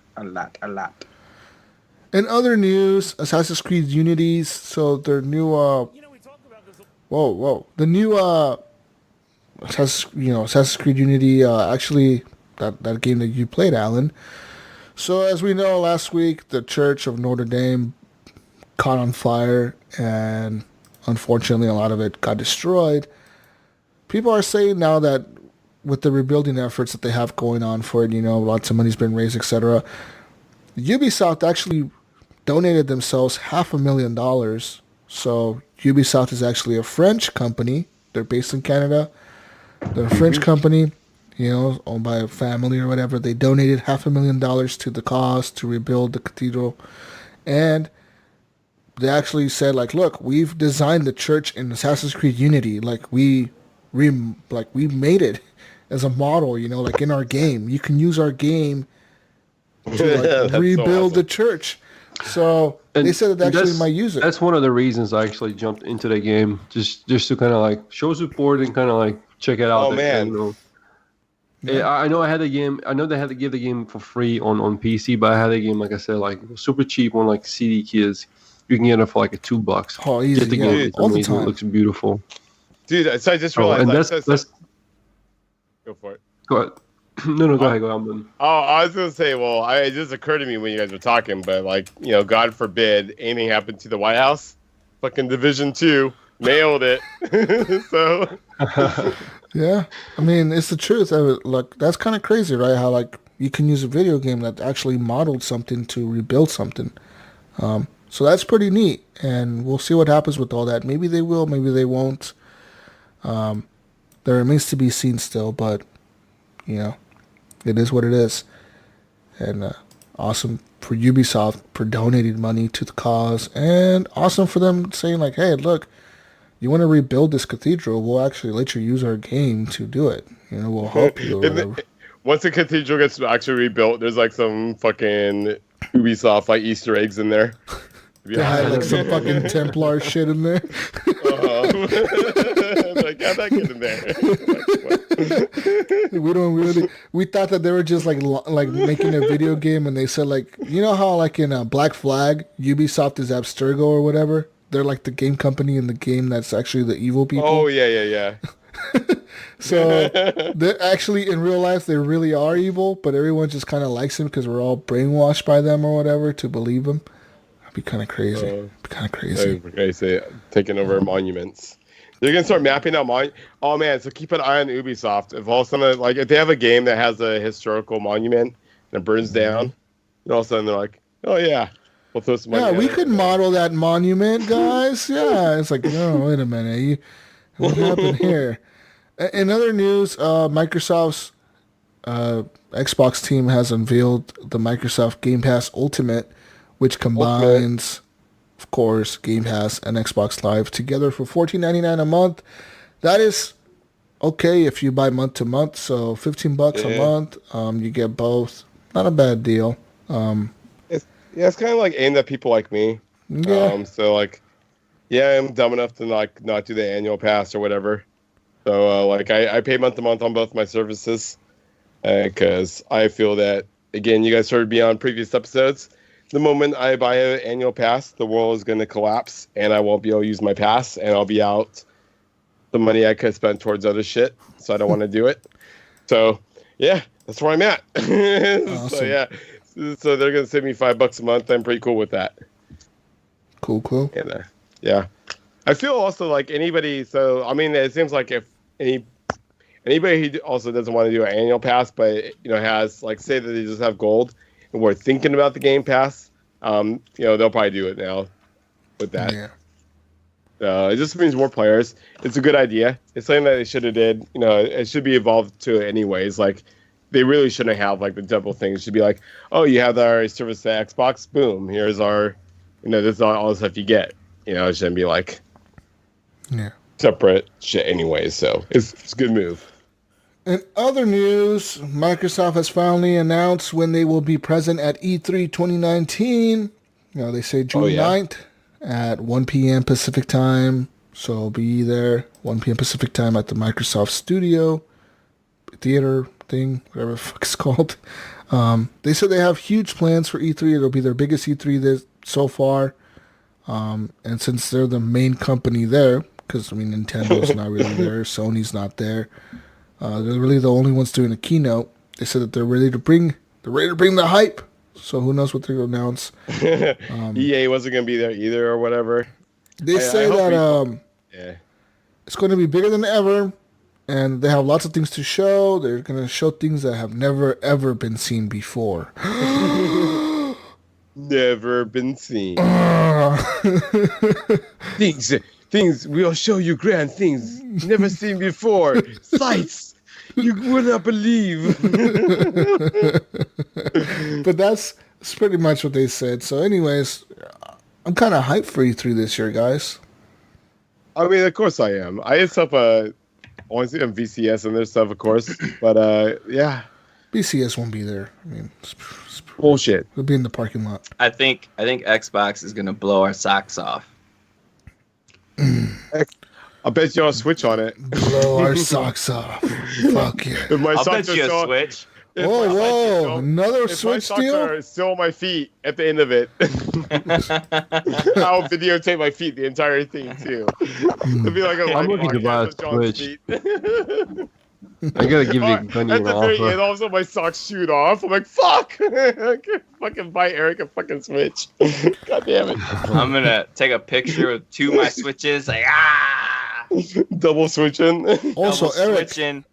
In other news, Assassin's Creed Unity's, so their new the new Assassin's Creed Unity, actually that game that you played, Alan. So as we know, last week the Church of Notre Dame caught on fire, and unfortunately a lot of it got destroyed. People are saying now that with the rebuilding efforts that they have going on for it, lots of money's been raised, etc. Ubisoft actually donated themselves $500,000. So Ubisoft is actually a French company. They're based in Canada. They're a French company, owned by a family or whatever. They donated $500,000 to the cause to rebuild the cathedral. And they actually said, like, look, we've designed the church in Assassin's Creed Unity. Like, we made it as a model, like in our game. You can use our game to rebuild the church. So they said that they actually might use it. That's one of the reasons I actually jumped into the game, just to kind of like show support and kind of like check it out. Oh man! Yeah. I know I had the game. I know they had to give the game for free on PC, but I had the game, like I said, like super cheap on like CD Kids. You can get it for like $2. Oh, easy! Get the game. It's all amazing. the time. It looks beautiful. Dude, so I just realized. And that's go for it. Go ahead. No, go ahead. Go on. Oh, I was gonna say, well, it just occurred to me when you guys were talking, but like, God forbid anything happened to the White House, fucking Division 2 nailed it. So. Yeah, I mean, it's the truth. Like, that's kind of crazy, right? How like you can use a video game that actually modeled something to rebuild something. So that's pretty neat, and we'll see what happens with all that. Maybe they will, maybe they won't. There remains to be seen still, but it is what it is. And awesome for Ubisoft for donating money to the cause, and awesome for them saying like, hey, look, you want to rebuild this cathedral, we'll actually let you use our game to do it. We'll help you. Or whatever. Once the cathedral gets actually rebuilt, there's like some fucking Ubisoft like Easter eggs in there. They had like some fucking Templar shit in there. Like, how'd that get in there? We thought that they were just like making a video game, and they said like, how like in Black Flag, Ubisoft is Abstergo or whatever. They're like the game company in the game that's actually the evil people. Oh yeah. So they're actually in real life they really are evil, but everyone just kind of likes them because we're all brainwashed by them or whatever to believe them. That'd be kind of crazy. Crazy. Taking over monuments. They're gonna start mapping out Oh man! So keep an eye on Ubisoft. If all of a sudden, like, if they have a game that has a historical monument and it burns down, and all of a sudden they're like, oh yeah, we'll throw some money. Yeah, we could model that monument, guys. Yeah, it's like, no, wait a minute, what happened here? In other news, Microsoft's Xbox team has unveiled the Microsoft Game Pass Ultimate, which combines, of course, Game Pass and Xbox Live together for $14.99 a month. That is okay if you buy month to month, so $15 a month. You get both. Not a bad deal. It's kind of like aimed at people like me. Yeah. So like, I'm dumb enough to not do the annual pass or whatever. So I pay month to month on both my services because I feel that, again, you guys heard me on previous episodes. The moment I buy an annual pass, the world is going to collapse, and I won't be able to use my pass, and I'll be out the money I could spend towards other shit. So I don't want to do it. So yeah, that's where I'm at. Awesome. So they're going to save me $5 a month. I'm pretty cool with that. Cool. And I feel also like anybody. So I mean, it seems like if anybody who also doesn't want to do an annual pass, but has, like, say that they just have gold and we're thinking about the Game Pass, they'll probably do it now with that. Yeah. It just means more players. It's a good idea. It's something that they should have did. It should be evolved to anyways. Like, they really shouldn't have like the double thing. It should be like, oh, you have our service to Xbox. Boom. Here's our, this is all the stuff you get. It shouldn't be like, Yeah. separate shit anyway. So it's a good move. In other news, Microsoft has finally announced when they will be present at E3 2019. They say June 9th at 1 p.m. Pacific time. So be there 1 p.m. Pacific time at the Microsoft Studio theater thing, whatever the fuck it's called. They said they have huge plans for E3. It'll be their biggest E3 so far. And since they're the main company there, because Nintendo's not really there, Sony's not there. They're really the only ones doing a keynote. They said that they're ready to bring the hype. So who knows what they're going to announce. EA wasn't going to be there either or whatever. They say that it's going to be bigger than ever, and they have lots of things to show. They're going to show things that have never, ever been seen before. Never been seen. Things we'll show you grand things never seen before. Sights you would not believe. But that's pretty much what they said. So anyways, I'm kind of hyped for E3 this year, guys. I mean, of course I am. I had stuff only see on VCS and their stuff, of course. But yeah. VCS won't be there. It's bullshit. It'll be in the parking lot. I think Xbox is gonna blow our socks off. I'll bet you I'll switch on it. Blow our socks off. Fuck yeah. If my I'll socks bet you are a Switch. Whoa. Another Switch deal? If my socks are still on my feet at the end of it, I'll videotape my feet the entire thing, too. It'll be like a I'm looking to buy a Switch. I gotta give you Gunny at an the very offer. end, all of a sudden my socks shoot off. I'm like, fuck! I can't fucking buy Eric a fucking Switch. God damn it. I'm gonna take a picture of two of my Switches, like Double switching. Also, double Eric, switching.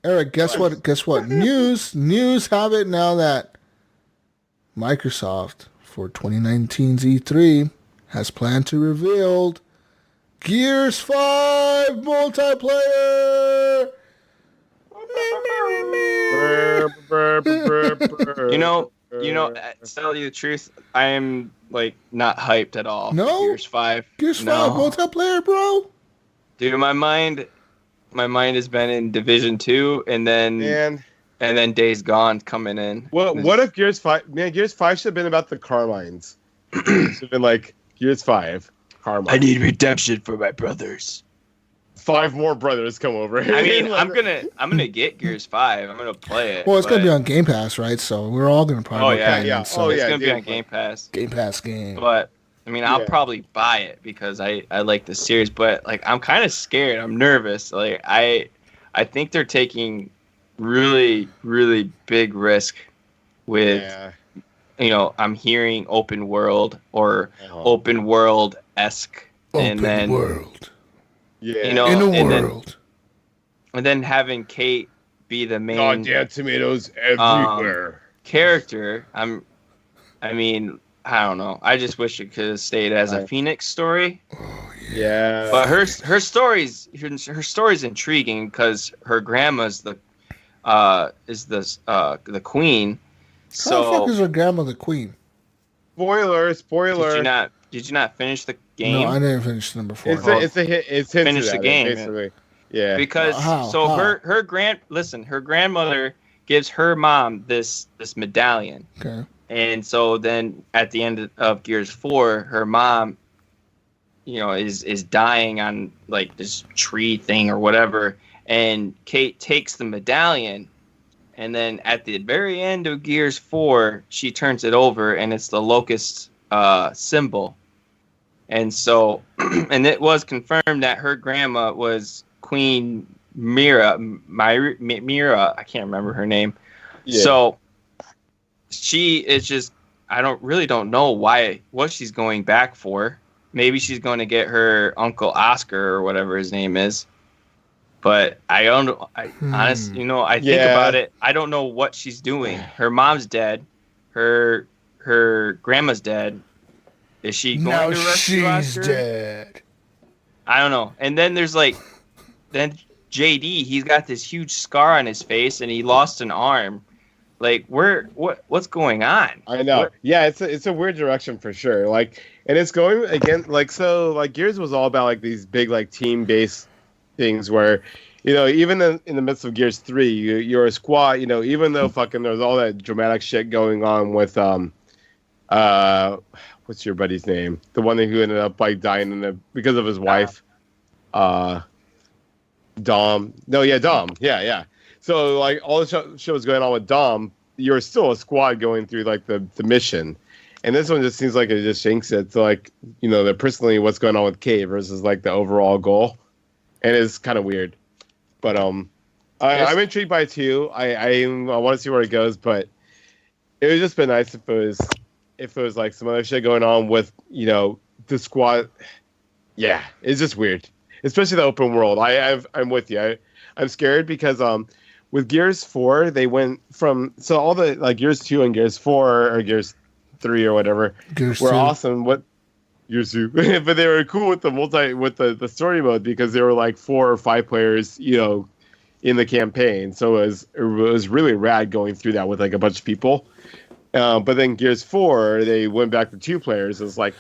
guess what? News have it now that Microsoft for 2019's E3 has planned to reveal Gears 5 multiplayer. You know, to tell you the truth, I am not hyped at all. No? For Gears 5. Gears 5 No. multiplayer, bro. Dude, my mind has been in Division 2 and then Days Gone coming in. Well, what if Gears 5? Man, Gears 5 should have been about the Carmines. It should have been like Gears 5 Carmine. I need redemption for my brothers. 5 more brothers come over. I mean, I'm gonna get Gears 5. I'm gonna play it. Well, it's gonna be on Game Pass, right? So we're all gonna probably yeah, play yeah. it. So it's gonna be on Game Pass. Game Pass game. But I mean, I'll probably buy it because I like the series. But I'm kind of scared. I'm nervous. I think they're taking really, really big risk with. Yeah. I'm hearing open world or open world-esque, and then world. Yeah. In a world. And then having Kate be the main Goddamn tomatoes everywhere. character. I don't know. I just wish it could have stayed as a Phoenix story. Yeah. But her story's intriguing because her grandma's the queen. So How the fuck is her grandma the queen? Spoiler. Did you not finish the game? No, I didn't finish number 4. It's a hit. It's Finish the game, basically. Yeah. Because her grandmother gives her mom this medallion. Okay. And so then at the end of Gears 4, her mom, is dying on this tree thing or whatever. And Kate takes the medallion. And then at the very end of Gears 4, she turns it over and it's the locust symbol. And so, and it was confirmed that her grandma was Queen Mira, I can't remember her name. Yeah. So she is just, I don't know what she's going back for. Maybe she's going to get her Uncle Oscar or whatever his name is. But I don't know. Honestly, I think about it. I don't know what she's doing. Her mom's dead. Her grandma's dead. Is she going to rescue Oscar? She's dead. I don't know. And then there's then JD. He's got this huge scar on his face, and he lost an arm. Like, what's going on? I know. What- Yeah, it's a weird direction for sure. Like, and it's going again. Like, so like Gears was all about like these big like team based things where, even in the midst of Gears 3, you're a squad. Even though fucking there's all that dramatic shit going on with what's your buddy's name? The one who ended up like dying because of his wife. Dom. No, yeah, Dom. Yeah. So like all the shit was going on with Dom. You're still a squad going through like the mission, and this one just seems like it just shinks it to like the personally what's going on with Kay versus like the overall goal, and it's kind of weird. But I'm intrigued by it too. I want to see where it goes, but it would just been nice if it was like some other shit going on with the squad. Yeah, it's just weird, especially the open world. I'm with you. I'm scared because with Gears 4, they went from all the like Gears 2 and Gears 4 or Gears 3 or whatever Gears were 2. awesome. What Gears 2, but they were cool with the story mode because they were like 4 or 5 players, in the campaign. So it was really rad going through that with like a bunch of people. But then Gears 4, they went back to 2 players. It's like,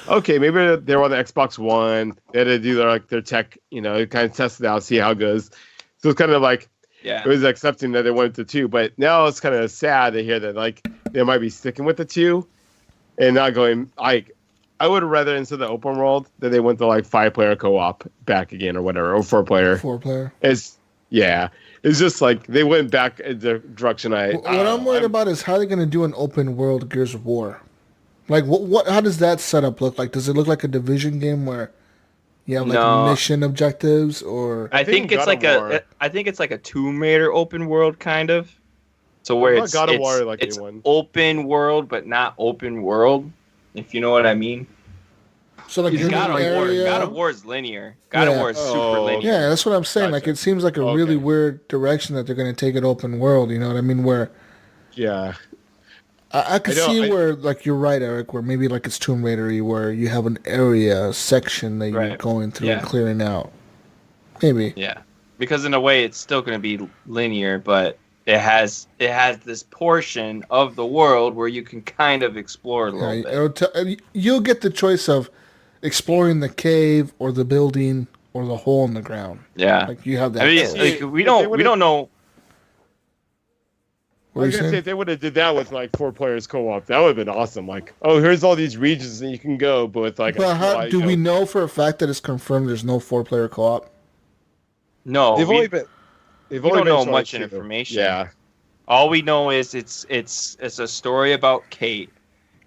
okay, maybe they were on the Xbox One. They had to do their tech, kind of test it out, see how it goes. So it's kind of like, Yeah. it was accepting that they went to 2, but now it's kind of sad to hear that like they might be sticking with the 2 and not going like I would rather instead of the open world that they went to like 5-player co-op back again or whatever or 4-player. 4-player. It's just like they went back in the direction What I'm worried about is how they're going to do an open world Gears of War. Like what? How does that setup look like? Does it look like a Division game where you have like No. mission objectives, or I think it's God like of War- I think it's like a Tomb Raider open world kind of. So where Well, it's God of it's, War like it's anyone. open world but not open world, if you know what I mean. so like It's you're in God an of War. area? God of War is linear. God of Yeah. War is super Oh. linear. Yeah, that's what I'm saying. Like Gotcha. it seems like a really Okay. weird direction that they're going to take it open world. You know what I mean? Where Yeah. I could I know, see where like you're right, Eric. Where maybe like it's Tomb Raider-y, where you have an area section that you're Right. going through and Yeah. clearing out. Maybe. Yeah, because in a way it's still going to be linear, but it has this portion of the world where you can kind of explore a little bit. You'll get the choice of exploring the cave or the building or the hole in the ground. Yeah, Like you have that. I mean, choice. like, If we they don't would've- know. What I are was you gonna say saying? if they would have did that with like 4 players co-op, that would have been awesome. Like, oh, here's all these regions that you can go, but with like. But how squad, do you we know for a fact that it's confirmed there's no 4-player co-op? No, They've we, only been. They've we only don't been know showing much 2. information. Yeah. all we know is it's a story about Kate,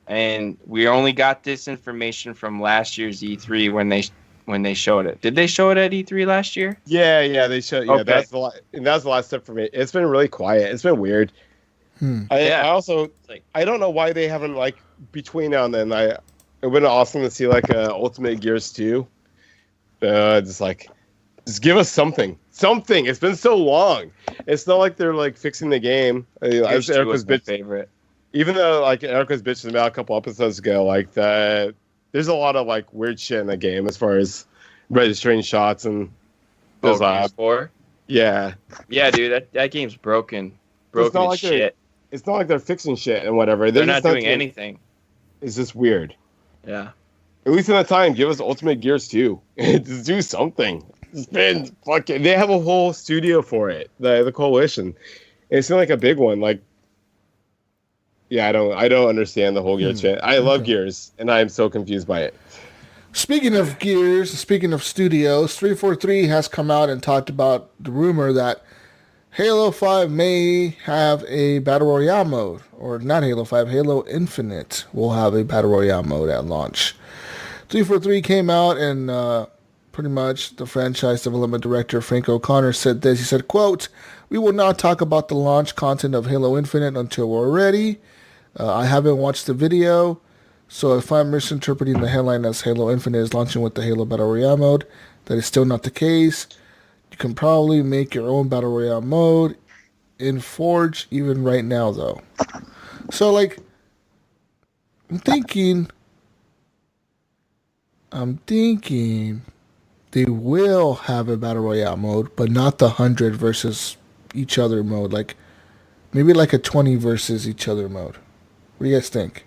and we only got this information from last year's E3 when they showed it. Did they show it at E3 last year? Yeah, they showed. Yeah, Okay. that's the last step for me. It's been really quiet. It's been weird. Yeah. I also Like- I don't know why they haven't like between now and then. It would have been awesome to see like a Ultimate Gears 2. Just give us something. Something. It's been so long. It's not like they're like fixing the game. Gears As 2 Eric was was my bitch, favorite. even though like Eric was bitching about a couple episodes ago, like that. There's a lot of like weird shit in the game as far as registering shots and Oh, those Gears 4? yeah. Yeah, dude, that game's broken. Broken not as like they're- shit. It's not like they're fixing shit and whatever. They're just not doing anything. It's just weird. Yeah. At least in that time, give us Ultimate Gears 2. Just do something. It's been fucking. They have a whole studio for it. The Coalition. And it's not like a big one. Like, yeah, I don't understand the whole Gears shit. I love Gears, and I am so confused by it. Speaking of Gears, speaking of studios, 343 has come out and talked about the rumor that Halo 5 may have a Battle Royale mode. Or not Halo 5, Halo Infinite will have a Battle Royale mode at launch. 343 came out and pretty much the franchise development director Frank O'Connor said this. He said, quote, "We will not talk about the launch content of Halo Infinite until we're ready. I haven't watched the video, so if I'm misinterpreting the headline as Halo Infinite is launching with the Halo Battle Royale mode, that is still not the case. You can probably make your own Battle Royale mode in Forge even right now, though." So, like, I'm thinking they will have a Battle Royale mode, but not the 100 versus each other mode. Like, Maybe like a 20 versus each other mode. What do you guys think?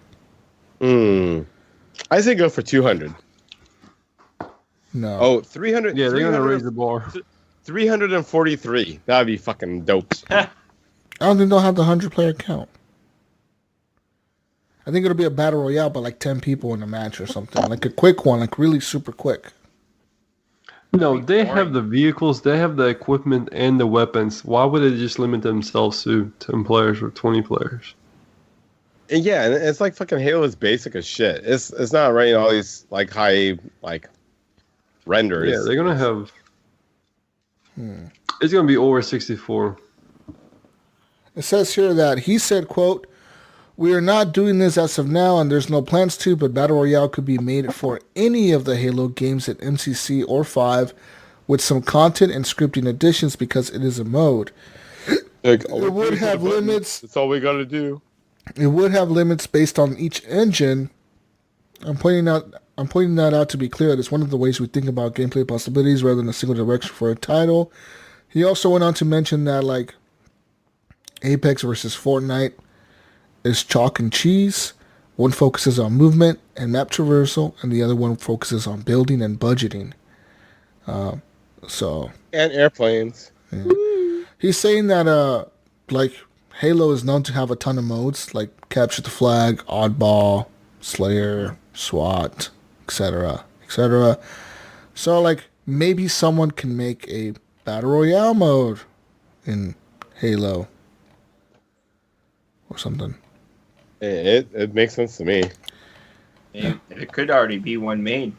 I say go for 200. No. Oh, 300. Yeah, they're gonna 300 raise the bar. 343. That'd be fucking dope. I don't think they'll have the 100-player count. I think it'll be a battle royale, but like 10 people in a match or something. Like a quick one, like really super quick. No, they have the vehicles, they have the equipment and the weapons. Why would they just limit themselves to 10 players or 20 players? And yeah, and it's like fucking Halo's basic as shit. It's not running all these like high like renders. Yeah, they're gonna have. It's gonna be over 64. It says here that he said, quote, "We are not doing this as of now, and there's no plans to, but Battle Royale could be made for any of the Halo games at MCC or 5 with some content and scripting additions because it is a mode. Like, It would have limits. That's all we gotta do. It would have limits based on each engine. I'm pointing that out to be clear. It's one of the ways we think about gameplay possibilities rather than a single direction for a title." He also went on to mention that like Apex versus Fortnite is chalk and cheese. One focuses on movement and map traversal, and the other one focuses on building and budgeting. So And airplanes. he's saying that like Halo is known to have a ton of modes, like Capture the Flag, Oddball, Slayer, SWAT, etc., etc. So like maybe someone can make a Battle Royale mode in Halo or something. It makes sense to me. It could already be one made.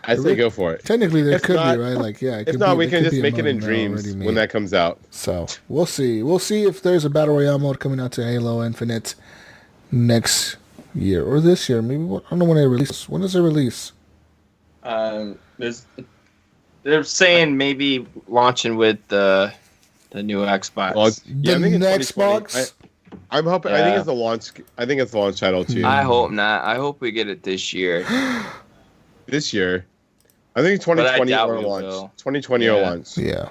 I say go for it. Technically, there If could not- be, right? Like, yeah. It If could not, be, we there can could just be a make it mode in already dreams made. when that comes out. So we'll see. We'll see if there's a Battle Royale mode coming out to Halo Infinite next year or this year. Maybe I don't know when it releases. When does it release? They're saying maybe launching with the new Xbox. Well, The I think it's next 2020. box. I'm hoping. I Yeah. think it's the launch. I think it's the launch title too. I hope not. I hope we get it this year. This year. I think But I 2020 doubt or we launch. will. 2020 or Yeah. launch. Yeah.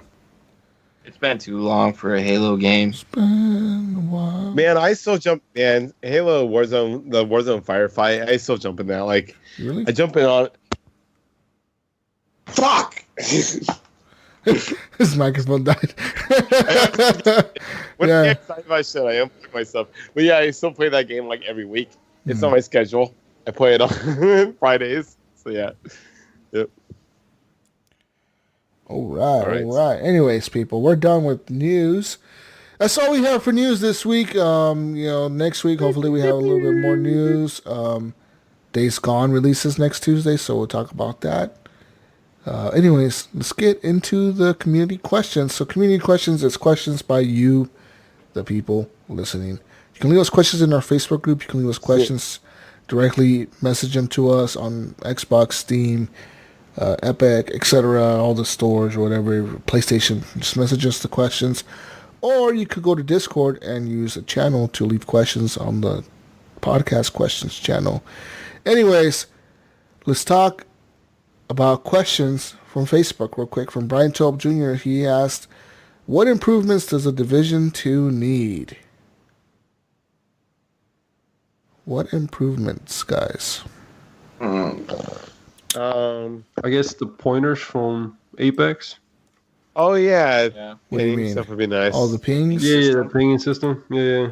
It's been too long for a Halo game. Been a while. Man, I still jump. Man, Halo Warzone, the Warzone firefight. I still jump in that. Like, Really? I jump in on. Fuck. His microphone died. When Yeah. I get excited about shit, I unplug myself. But yeah, I still play that game like every week. It's on my schedule. I play it on Fridays. So yeah. Yep. All right. Anyways, people, we're done with news. That's all we have for news this week. Next week, hopefully, we have a little bit more news. Days Gone releases next Tuesday, so we'll talk about that. Anyways, let's get into the community questions. So, community questions is questions by you, the people listening. You can leave us questions in our Facebook group. You can leave us questions directly, message them to us on Xbox, Steam, Epic, etc., all the stores or whatever, PlayStation. Just message us the questions. Or you could go to Discord and use a channel to leave questions on the podcast questions channel. Anyways, let's talk about questions from Facebook real quick. From Brian Tope Jr., he asked, what improvements does a Division 2 need? What improvements, guys? I guess the pointers from Apex. Oh yeah. Yeah. What do you Ping mean? Stuff would be nice. All the pings? Yeah, the pinging system. Yeah.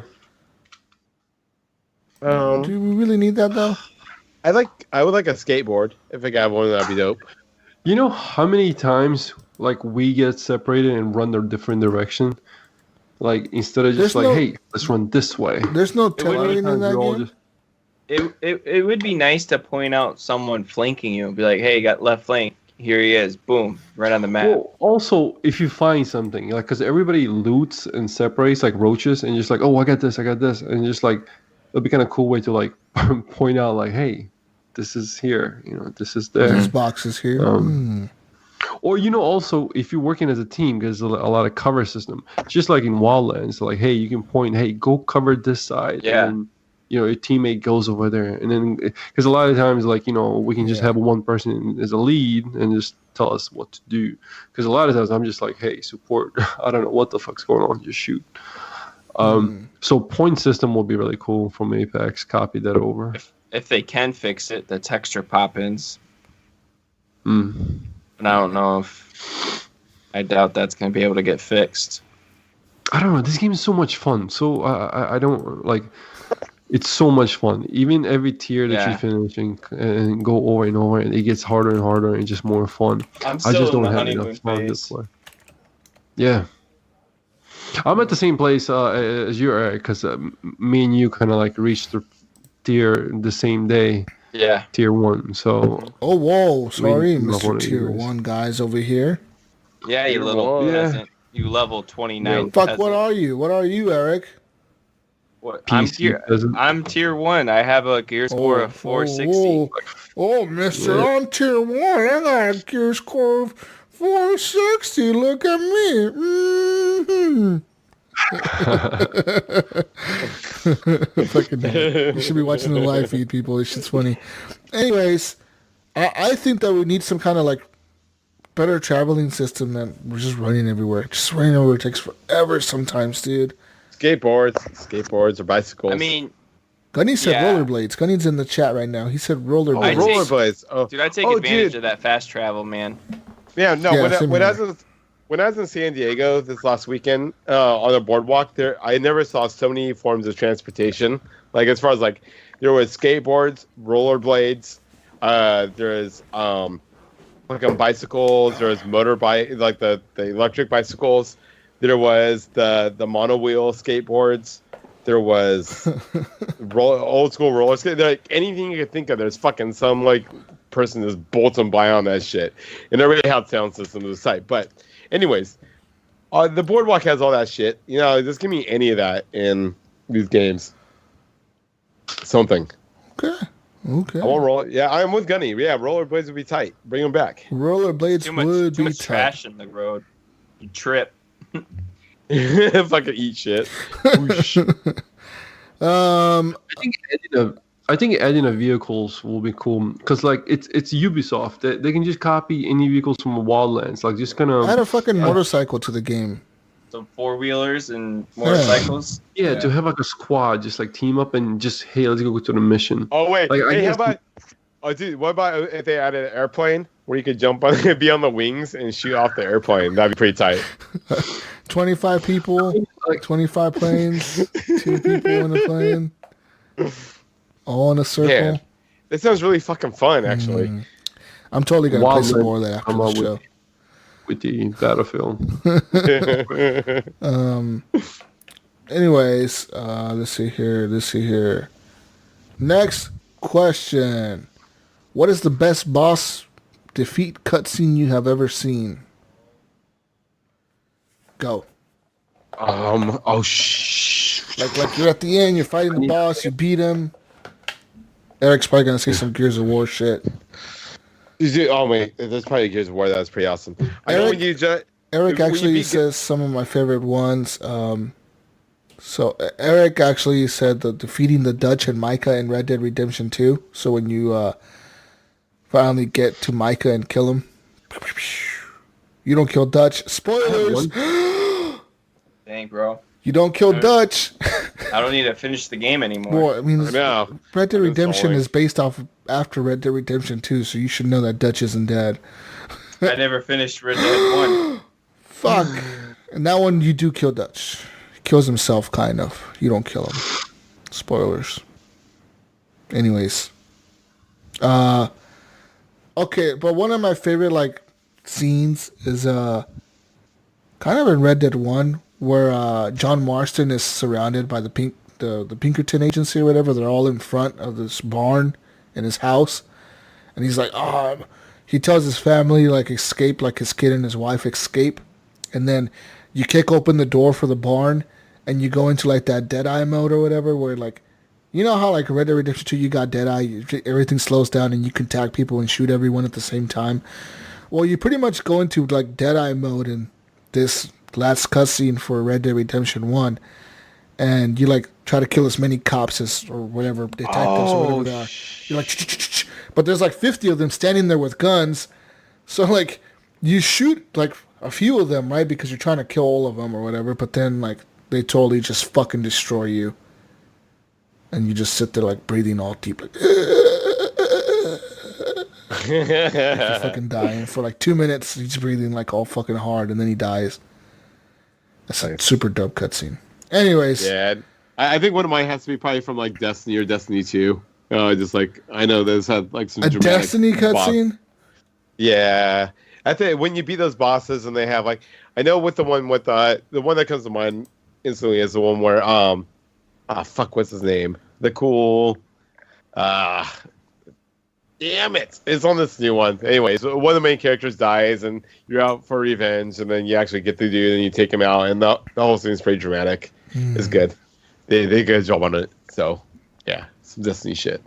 Do we really need that, though? I would like a skateboard. If I got one, that'd be dope. You know how many times like we get separated and run the different direction? Like instead of just There's no- hey, let's run this way. There's no would be tailoring in Sometimes that we're all game? just- It would be nice to point out someone flanking you and be like, hey, you got left flank. Here he is. Boom. Right on the map. Well, also, if you find something, like, because everybody loots and separates like roaches, and just like, oh, I got this, and just like, it'd be kind of cool way to like point out, like, hey, this is here, this is there. These boxes here. Or also, if you're working as a team, there's a lot of cover system, just like in Wildlands, like, hey, you can point, hey, go cover this side, Yeah. and then, your teammate goes over there, and then because a lot of times, like, we can just have one person as a lead and just tell us what to do. Because a lot of times I'm just like, hey, support. I don't know what the fuck's going on, just shoot. So point system will be really cool from Apex. Copy that over. If they can fix it, the texture pop-ins. Mm. And I don't know if I doubt that's going to be able to get fixed. I don't know. This game is so much fun. So I don't like. It's so much fun. Even every tier that you finish and go over and over, and it gets harder and harder and just more fun. I'm still I just in don't the have honeymoon enough time to phase. play. Yeah. I'm at the same place as you are, because me and you kind of like reached the tier the same day. Yeah. Tier 1. So. Oh, whoa. Sorry, We love one Mr. of Tier you guys. 1 guys over here. Yeah, you little Yeah. peasant. You level 29 Yeah. Fuck, peasant. what are you? What are you, Eric? What? PC peasant. I'm tier 1. I have a gear score of 460. Oh, mister, I'm Tier 1. I got a gear score of 460. Look at me. Mm-hmm. Fucking you should be watching the live feed, people. This shit's funny. Anyways, I think that we need some kind of like better traveling system than we're just running everywhere. Just running everywhere takes forever sometimes, dude. Skateboards or bicycles. I mean, Gunny said Yeah. rollerblades. Gunny's in the chat right now. He said rollerblades. I take- rollerblades. Oh, dude, I take Oh, advantage dude. of that fast travel, man. Yeah, no. Yeah, when, same when I here. when I was in San Diego this last weekend on the boardwalk, I never saw so many forms of transportation. Like as far as like there was skateboards, rollerblades, there's like on bicycles, there was motorbike, like the electric bicycles. There was the monowheel skateboards. There was old school roller skate. Like anything you could think of, there's fucking some like person just bolting by on that shit. And everybody had sound system to the site. But anyways, the boardwalk has all that shit. You know, just give me any of that in these games. Something. Okay. Okay. I want roll. Yeah, I'm with Gunny. Yeah, rollerblades would be tight. Bring them back. Rollerblades Too would much be trash trash. in the road. You trip. Fucking eat shit. I think adding a vehicles will be cool, because like it's Ubisoft. They can just copy any vehicles from Wildlands. Like just kind Add of a fucking motorcycle to the game. Some four-wheelers and motorcycles. yeah, to have like a squad, just like team up and just, hey, let's go to the mission. Oh wait, Like, I hey, how guess- about? Oh dude, what about if they added an airplane where you could jump on, be on the wings and shoot off the airplane? That'd be pretty tight. 25 people, 25 planes, 2 people in a plane, all in a circle. Yeah. That sounds really fucking fun, actually. I'm totally gonna play some Wildlands more of that after come the up show. with the Battlefield. Anyways, let's see here. Next question. What is the best boss defeat cutscene you have ever seen? Go. Oh shh. Like you're at the end, you're fighting the boss, you beat him. Eric's probably gonna say some Gears of War shit. Oh wait, there's probably Gears of War. That's pretty awesome. I know when you Eric when you actually beat- says some of my favorite ones. So Eric actually said the defeating the Dutch and Micah in Red Dead Redemption 2. So when you finally get to Micah and kill him, you don't kill Dutch. Spoilers. Dang, bro. You don't kill Dutch. I don't need to finish the game anymore. Well, I mean, I know. Red Dead I've been Redemption following. is based off after Red Dead Redemption 2, so you should know that Dutch isn't dead. I never finished Red Dead 1. Fuck. And that one, you do kill Dutch. He kills himself, kind of. You don't kill him. Spoilers. Anyways. Okay, but one of my favorite, like, scenes is, kind of in Red Dead 1, where, John Marston is surrounded by the Pinkerton agency or whatever. They're all in front of this barn in his house. And he's like, he tells his family, like, escape, like his kid and his wife escape. And then you kick open the door for the barn and you go into, like, that Deadeye mode or whatever, where, like, you know how, like, Red Dead Redemption 2, you got Deadeye, everything slows down and you can tag people and shoot everyone at the same time. Well, you pretty much go into, like, Deadeye mode in this last cutscene for Red Dead Redemption 1. And you, like, try to kill as many cops as, or whatever, detectives or whatever they are. You're like, but there's like 50 of them standing there with guns. So, like, you shoot, like, a few of them, right? Because you're trying to kill all of them or whatever. But then, like, they totally just fucking destroy you. And you just sit there like breathing all deep, like you're fucking dying for like 2 minutes. He's breathing like all fucking hard, and then he dies. That's a super dope cutscene. Anyways, Yeah, I think one of mine has to be probably from like Destiny or Destiny 2. Just like I know those had like some a dramatic Destiny cutscene. Yeah, I think when you beat those bosses and they have like I know with the one that comes to mind instantly is the one where fuck, what's his name? The cool damn it, it's on this new one. Anyways, one of the main characters dies and you're out for revenge, and then you actually get the dude and you take him out, and the whole thing's pretty dramatic. It's good. They did a good job on it. So yeah, some Destiny shit.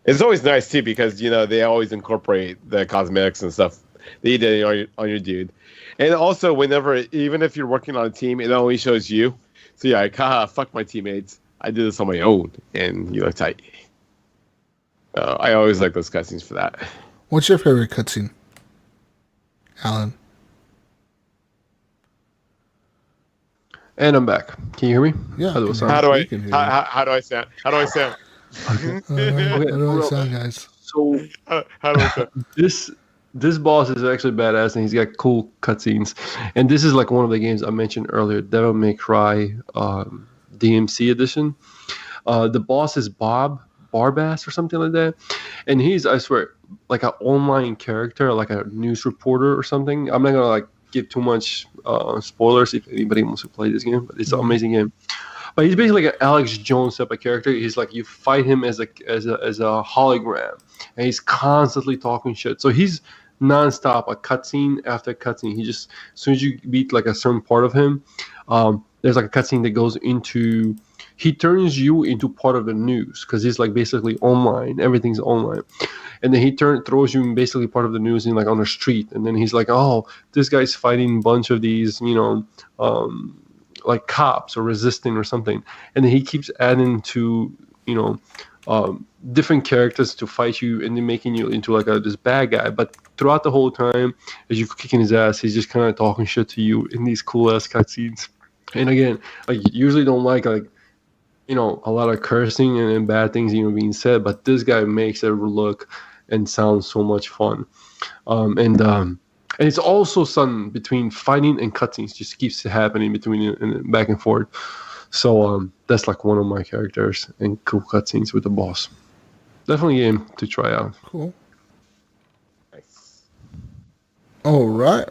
It's always nice too because they always incorporate the cosmetics and stuff that you did on your dude, and also whenever, even if you're working on a team, it only shows you. So you're like, haha, fuck my teammates. I did this on my own, and you look tight. I always like those cutscenes for that. What's your favorite cutscene, Alan? And I'm back. Can you hear me? Yeah. How do it sound? How do I sound? How do I sound, guys? So how do I sound? This boss is actually badass, and he's got cool cutscenes. And this is like one of the games I mentioned earlier, Devil May Cry DMC edition. The boss is Barbass or something like that, and he's, I swear, like an online character, like a news reporter or something. I'm not gonna like give too much spoilers if anybody wants to play this game, but it's an amazing game. But he's basically like an Alex Jones type of character. He's like, you fight him as a hologram, and he's constantly talking shit. So he's nonstop, a cutscene after cutscene. He just, as soon as you beat like a certain part of him, there's like a cutscene that goes into. He turns you into part of the news because he's like basically online. Everything's online, and then he throws you in basically part of the news in like on the street, and then he's like, "Oh, this guy's fighting a bunch of these, like cops or resisting or something," and then he keeps adding to different characters to fight you, and then making you into like this bad guy. But throughout the whole time, as you're kicking his ass, he's just kind of talking shit to you in these cool ass cutscenes. And again, like usually don't like a lot of cursing and bad things, being said, but this guy makes it look and sound so much fun. And it's also something between fighting and cutscenes, just keeps happening between and back and forth. So that's like one of my characters and cool cutscenes with the boss. Definitely a game to try out. Cool. Nice. All right.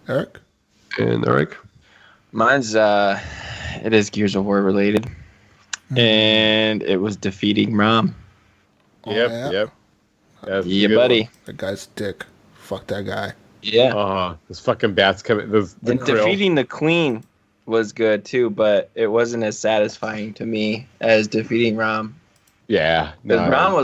Eric? And Eric? Mine's it is Gears of War related, and it was defeating Rom. Yep. Yeah, buddy. That guy's dick. Fuck that guy. Yeah. Those fucking bats coming. And defeating the Queen was good too, but it wasn't as satisfying to me as defeating Rom. Yeah. Because Rom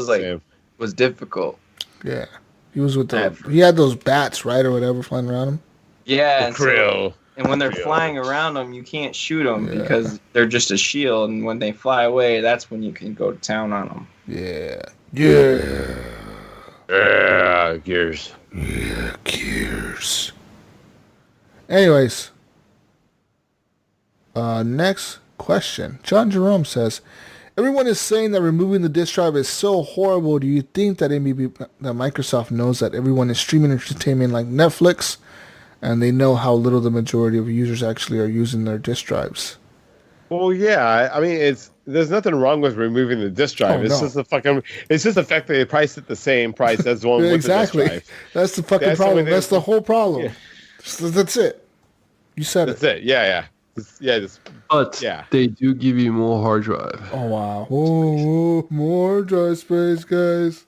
was difficult. Yeah. He was with he had those bats, right, or whatever, flying around him. Yeah. The Krill. And when they're flying around them, you can't shoot them because they're just a shield. And when they fly away, that's when you can go to town on them. Yeah. Gears. Yeah, Gears. Anyways. Next question. John Jerome says, everyone is saying that removing the disk drive is so horrible. Do you think that Microsoft knows that everyone is streaming entertainment like Netflix, and they know how little the majority of users actually are using their disk drives? Well, yeah. I mean, there's nothing wrong with removing the disk drive. It's just the fact that they priced it the same price as the one with exactly. the disk drive. That's the fucking problem. That's the whole problem. Yeah. That's it. You said That's it. Yeah. But they do give you more hard drive. Oh, wow. Oh, more drive space, guys.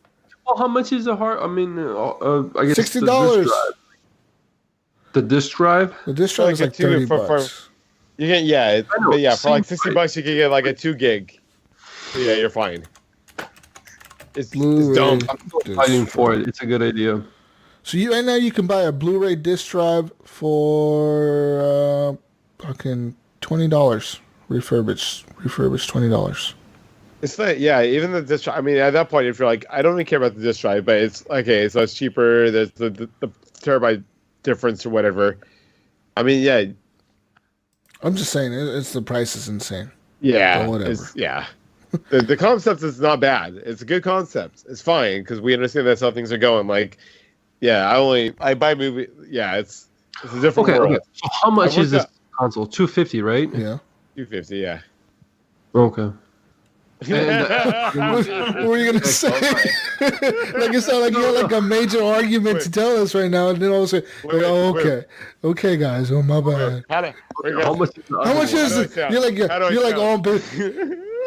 Well, how much is a hard? I mean, I guess $60. The disk drive? The disk drive is like $30. You can, for like $60 you can get like a 2 gig. So yeah, you're fine. It's dumb. I'm still fighting for it. It's a good idea. So right now you can buy a Blu-ray disc drive for fucking $20. Refurbished $20. It's like, even the disk drive. I mean, at that point, if you're like, I don't really care about the disk drive, but it's okay, so it's cheaper. There's the terabyte difference or whatever. I mean, I'm just saying, it's the price is insane. Yeah, But whatever. The concept is not bad. It's a good concept. It's fine because we understand that's how things are going. Like, yeah, I buy movie. Yeah, it's a different world. Okay. So how much is this console? $250, right? Yeah. $250, yeah. Okay. What were you gonna say? Like it sounded like you had like a major argument to tell us right now, and then all of a sudden, okay, guys, oh my bad. How much is it? You're like all big.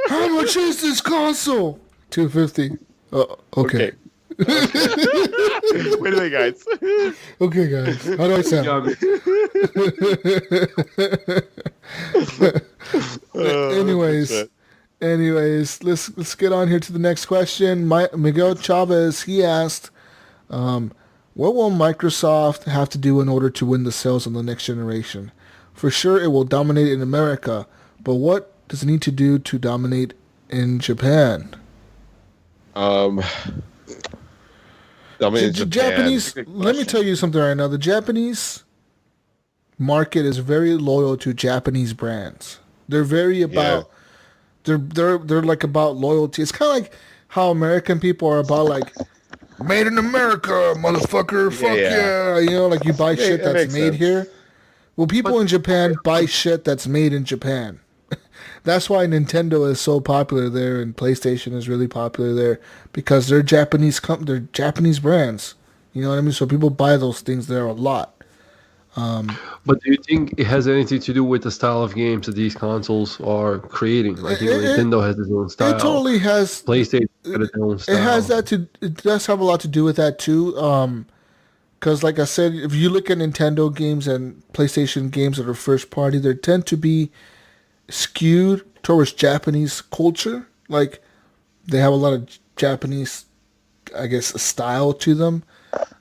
How much is this console? $250. Okay. Wait a minute, guys. Okay, guys. How do I sound? Anyways, let's get on here to the next question. Miguel Chavez, he asked, what will Microsoft have to do in order to win the sales on the next generation? For sure, it will dominate in America, but what does it need to do to dominate in Japan? Japanese. Let me tell you something right now. The Japanese market is very loyal to Japanese brands. They're very about. They're like about loyalty. It's kind of like how American people are about like made in America, motherfucker. Fuck yeah. You know, like you buy shit that's made here. Well, people in Japan buy shit that's made in Japan. That's why Nintendo is so popular there and PlayStation is really popular there because they're Japanese they're Japanese brands. You know what I mean? So people buy those things there a lot. But do you think it has anything to do with the style of games that these consoles are creating? Like Nintendo has its own style. It totally has. PlayStation has its own style. It has that it does have a lot to do with that too. Because like I said, if you look at Nintendo games and PlayStation games that are first party, they tend to be skewed towards Japanese culture. Like they have a lot of Japanese, I guess, style to them.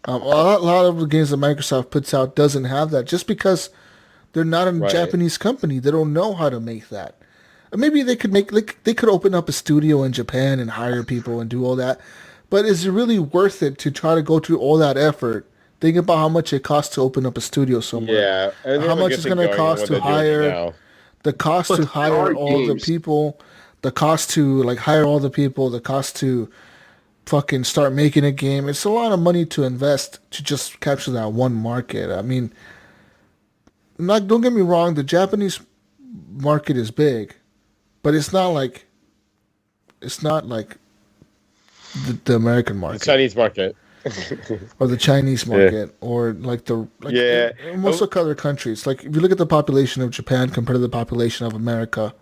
A lot of the games that Microsoft puts out doesn't have that just because they're not a Japanese company. They don't know how to make that. Maybe they could they could open up a studio in Japan and hire people and do all that. But is it really worth it to try to go through all that effort? Think about how much it costs to open up a studio somewhere. Yeah. How much it's going to cost to hire the cost to hire all the people, the cost to like hire all the people, the cost to fucking start making a game. It's a lot of money to invest to just capture that one market. I mean, don't get me wrong, the Japanese market is big, but it's not like the American market. The Chinese market. Or the Chinese market, or like most of other countries. Like if you look at the population of Japan compared to the population of America,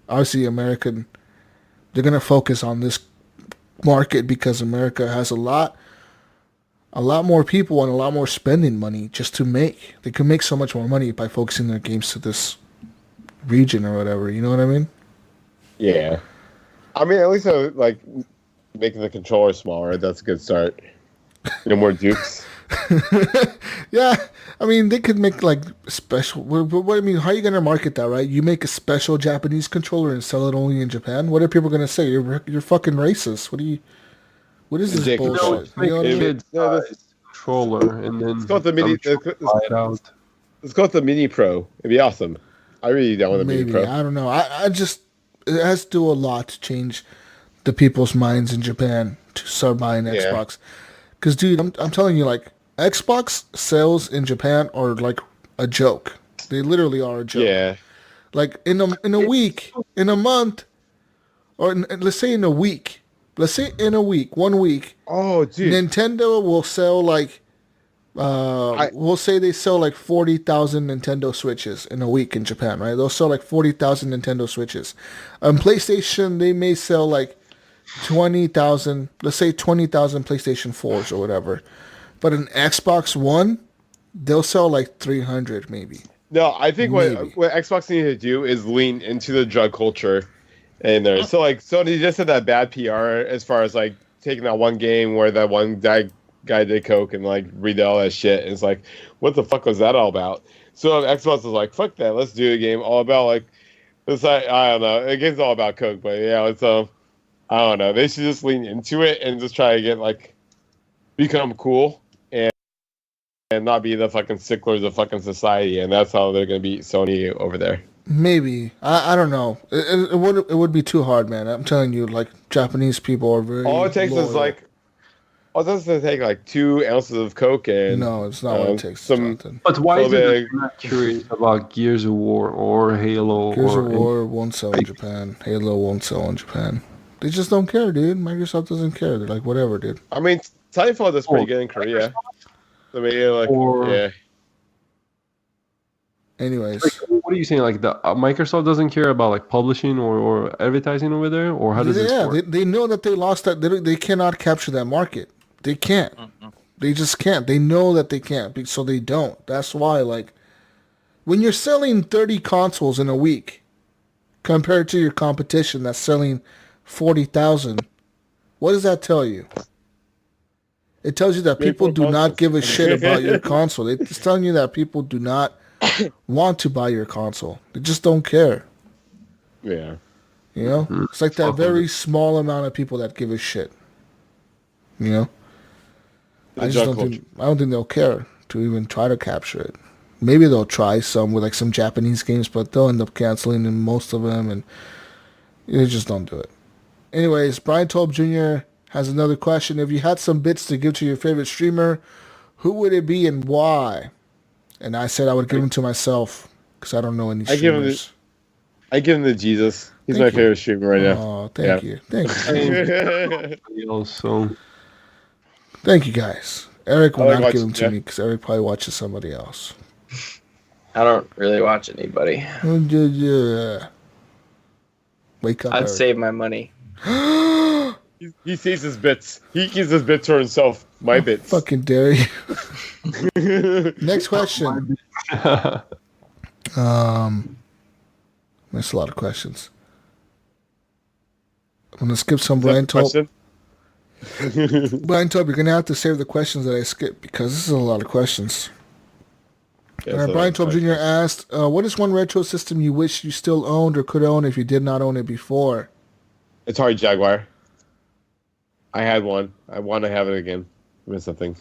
obviously they're gonna focus on this market because America has a lot more people and a lot more spending money just to make. They can make so much more money by focusing their games to this region or whatever. You know what I mean? Yeah. I mean, at least like making the controller smaller. That's a good start. No more dukes. Yeah, I mean they could make like special. What I mean, how are you gonna market that, right? You make a special Japanese controller and sell it only in Japan. What are people gonna say? You're fucking racist. What is this bullshit? You know kid-sized controller, and then it's called the mini. It's called the Mini Pro. It'd be awesome. I really don't want the Mini Pro. I don't know. I just it has to do a lot to change the people's minds in Japan to start buying Xbox. Because, dude, I'm telling you, like, Xbox sales in Japan are like a joke. They literally are a joke. Yeah. Like, in a week, in a month, or let's say in a week. Let's say in a week, 1 week. Oh, dude. Nintendo will sell, like, we'll say they sell, like, 40,000 Nintendo Switches in a week in Japan, right? They'll sell, like, 40,000 Nintendo Switches. PlayStation, they may sell, like, 20,000, let's say 20,000 PlayStation 4s or whatever. But an Xbox One, they'll sell like 300 maybe. No, I think what Xbox needs to do is lean into the drug culture in there. So like Sony just had that bad PR as far as like taking that one game where that one guy did coke and like read all that shit. And it's like, what the fuck was that all about? So Xbox was like, fuck that, let's do a game all about like, it's like, I don't know, the game's all about coke, but yeah, it's I don't know. They should just lean into it and just try to get like become cool and not be the fucking sticklers of fucking society. And that's how they're gonna beat Sony over there. Maybe. I don't know. It would be too hard, man. I'm telling you, like Japanese people are very All it takes loyal. is like, all it does is take like 2 ounces of Coke and No, it's not what it takes, some. Jonathan. But why is it that Phobic. you're not curious about Gears of War or Halo Gears or of War won't sell in Japan. Halo won't sell in Japan. They just don't care, dude. Microsoft doesn't care. They're like, whatever, dude. I mean, Titanfall does pretty good in Korea. I mean, like, Or- yeah. Anyways, Like, what are you saying? Like the Microsoft doesn't care about like publishing or advertising over there, or how does this yeah, work? they know that they lost that. They cannot capture that market. They can't. They just can't. They know that they can't, so they don't. That's why, like, when you're selling 30 consoles in a week, compared to your competition that's selling 40,000, what does that tell you? It tells you that Make people more do not consoles. give a shit about your console. It's telling you that people do not want to buy your console. They just don't care. Yeah. You know? It's like that very small amount of people that give a shit. You know? The I just junk don't culture. think I don't think they'll care to even try to capture it. Maybe they'll try some with like some Japanese games, but they'll end up canceling in most of them, and they just don't do it. Anyways, Brian Tolb Jr. has another question. If you had some bits to give to your favorite streamer, who would it be and why? And I said I would give them to myself because I don't know any I give him streamers. I give him to Jesus. He's Thank my you. favorite streamer right now. Oh, thank you. Thank you. So Thank you, guys. Eric will I like not give watching them to Jeff. me because Eric probably watches somebody else. I don't really watch anybody. Wake up, I'd Eric. save my money. He sees his bits. He keeps his bits for himself. My bits. Fucking dare you. Next question. There's a lot of questions. I'm gonna skip some. Brian Tolb. Question? Brian Tolb, you're gonna have to save the questions that I skipped because this is a lot of questions. Yeah, All right, so Brian that's Tolb Jr. asked, "What is one retro system you wish you still owned or could own if you did not own it before?" Atari Jaguar. I had one. I want to have it again. I missed something.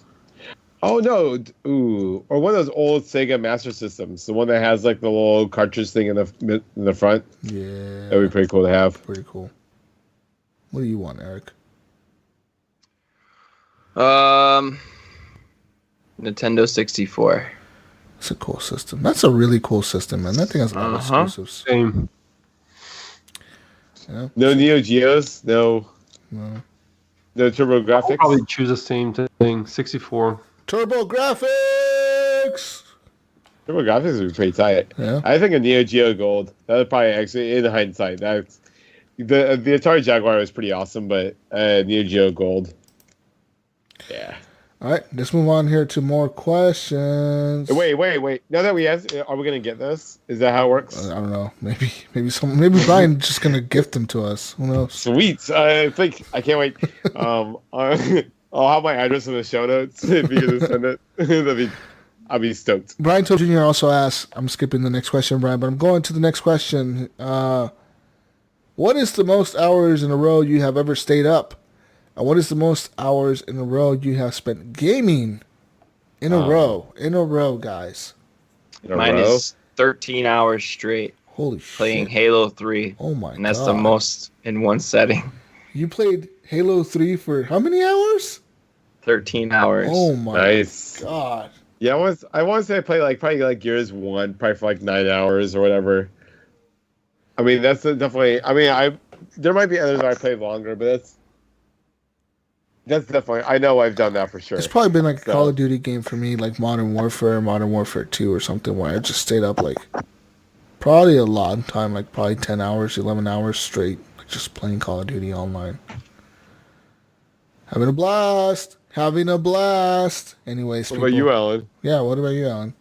Oh no! Ooh, or one of those old Sega Master Systems, the one that has like the little cartridge thing in the front. Yeah, That'd be pretty cool to have. pretty cool. What do you want, Eric? Nintendo 64. It's a cool system. That's a really cool system, man. That thing has a lot of exclusives. same. Yeah. No Neo Geos. No Turbo I'll Graphics. probably choose the same thing. 64. Turbo graphics. Turbo Graphics would be pretty tight. Yeah. I think a Neo Geo Gold. That would probably actually, in hindsight, that's the Atari Jaguar was pretty awesome, but Neo Geo Gold. Yeah. All right, let's move on here to more questions. Wait. Now that we asked, are we gonna get this? Is that how it works? I don't know. Maybe Brian's just gonna gift them to us. Who knows? Sweet. I can't wait. I'll have my address in the show notes if you can just send it. I'll be stoked. Brian Tolb Jr. also asked. I'm skipping the next question, Brian, but I'm going to the next question. What is the most hours in a row you have ever stayed up? And what is the most hours in a row you have spent gaming in a row? In a row, guys. In a Mine row? is 13 hours straight Holy playing shit. Halo 3. Oh my god. And that's the most in one setting. You played Halo 3 for how many hours? 13 hours. Oh my Nice. god. Yeah, I want to say I played probably Gears 1, probably for 9 hours or whatever. I mean, that's definitely. I mean, there might be others where I played longer, but that's definitely. I know I've done that for sure. It's probably been like a So- Call of Duty game for me, like Modern Warfare 2 or something, where I just stayed up like probably a long time, like probably 10 hours, 11 hours straight, like just playing Call of Duty online. Having a blast. Anyways, What about you, Alan? Yeah, what about you, Alan?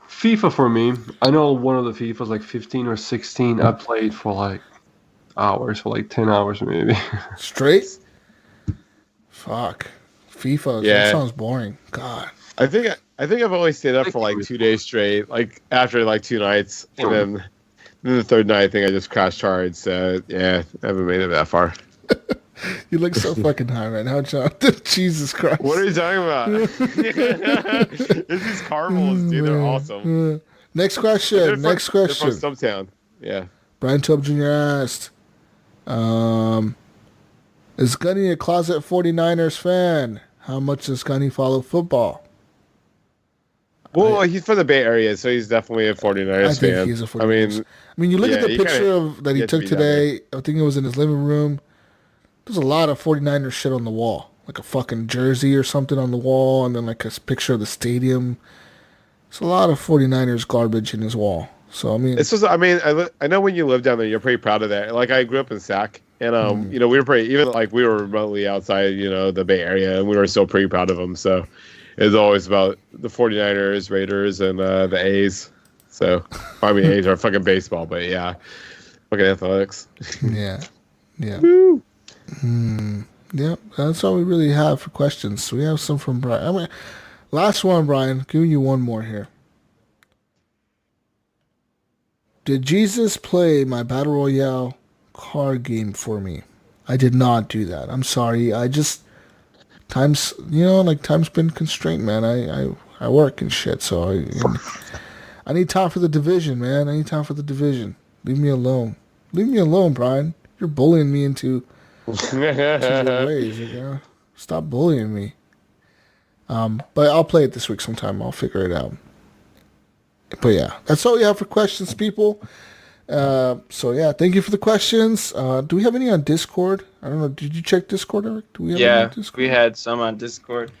FIFA for me. I know one of the FIFAs like 15 or 16. I played for like hours, for like 10 hours maybe. Straight? Fuck. FIFA, Yeah. that sounds boring. God. I think I've only stayed up for 2 days straight, like after 2 nights, and then the third night I think I just crashed hard. So yeah, I haven't made it that far. You look so fucking high right now, Jonathan. Jesus Christ. What are you talking about? It's these caramels, dude. They're awesome. Next question. They're Next from question. Stumptown. Yeah. Brian Tobe Jr. asked, is Gunny a closet 49ers fan? How much does Gunny follow football? Well, he's from the Bay Area, so he's definitely a 49ers I think fan. he's a 49ers. I mean, you look at the picture that he took today. I think it was in his living room. There's a lot of 49ers shit on the wall. Like a fucking jersey or something on the wall, and then like a picture of the stadium. There's a lot of 49ers garbage in his wall. So, I mean... I know when you live down there, you're pretty proud of that. Like, I grew up in Sac, and, we were pretty... Even, like, we were remotely outside, the Bay Area, and we were still pretty proud of them. So, it was always about the 49ers, Raiders, and the A's. So, I mean, A's are fucking baseball, but yeah. Fucking athletics. Yeah. Woo! Yeah, that's all we really have for questions. So we have some from Brian. Last one, Brian. Giving you one more here. Did Jesus play my Battle Royale card game for me? I did not do that. I'm sorry. I just... Time's been constrained, man. I work and shit, so I need time for the division, man. I need time for the division. Leave me alone. Leave me alone, Brian. You're bullying me into your ways, Stop bullying me. But I'll play it this week sometime. I'll figure it out. But yeah, that's all we have for questions, people. So yeah, thank you for the questions. Do we have any on Discord? I don't know. Did you check Discord, Eric? Do we have any on Discord? We had some on Discord.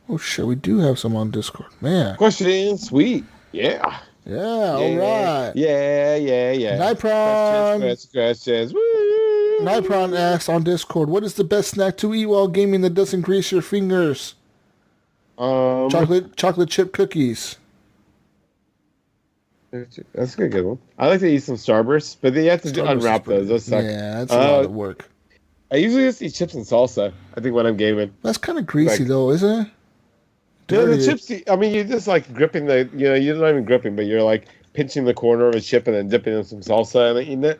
Oh shit, we do have some on Discord, man. Questions, sweet. Yeah. Yeah, all right. Yeah. Nipron. Questions. Woo. Nipron asks on Discord, what is the best snack to eat while gaming that doesn't grease your fingers? Chocolate chip cookies. That's a good one. I like to eat some Starbursts, but you have to unwrap those. Those suck. Yeah, that's a lot of work. I usually just eat chips and salsa, I think, when I'm gaming. That's kind of greasy, though, isn't it? Yeah, the chips, I mean, you're just like gripping you're not even gripping, but you're like pinching the corner of a chip and then dipping in some salsa and eating it.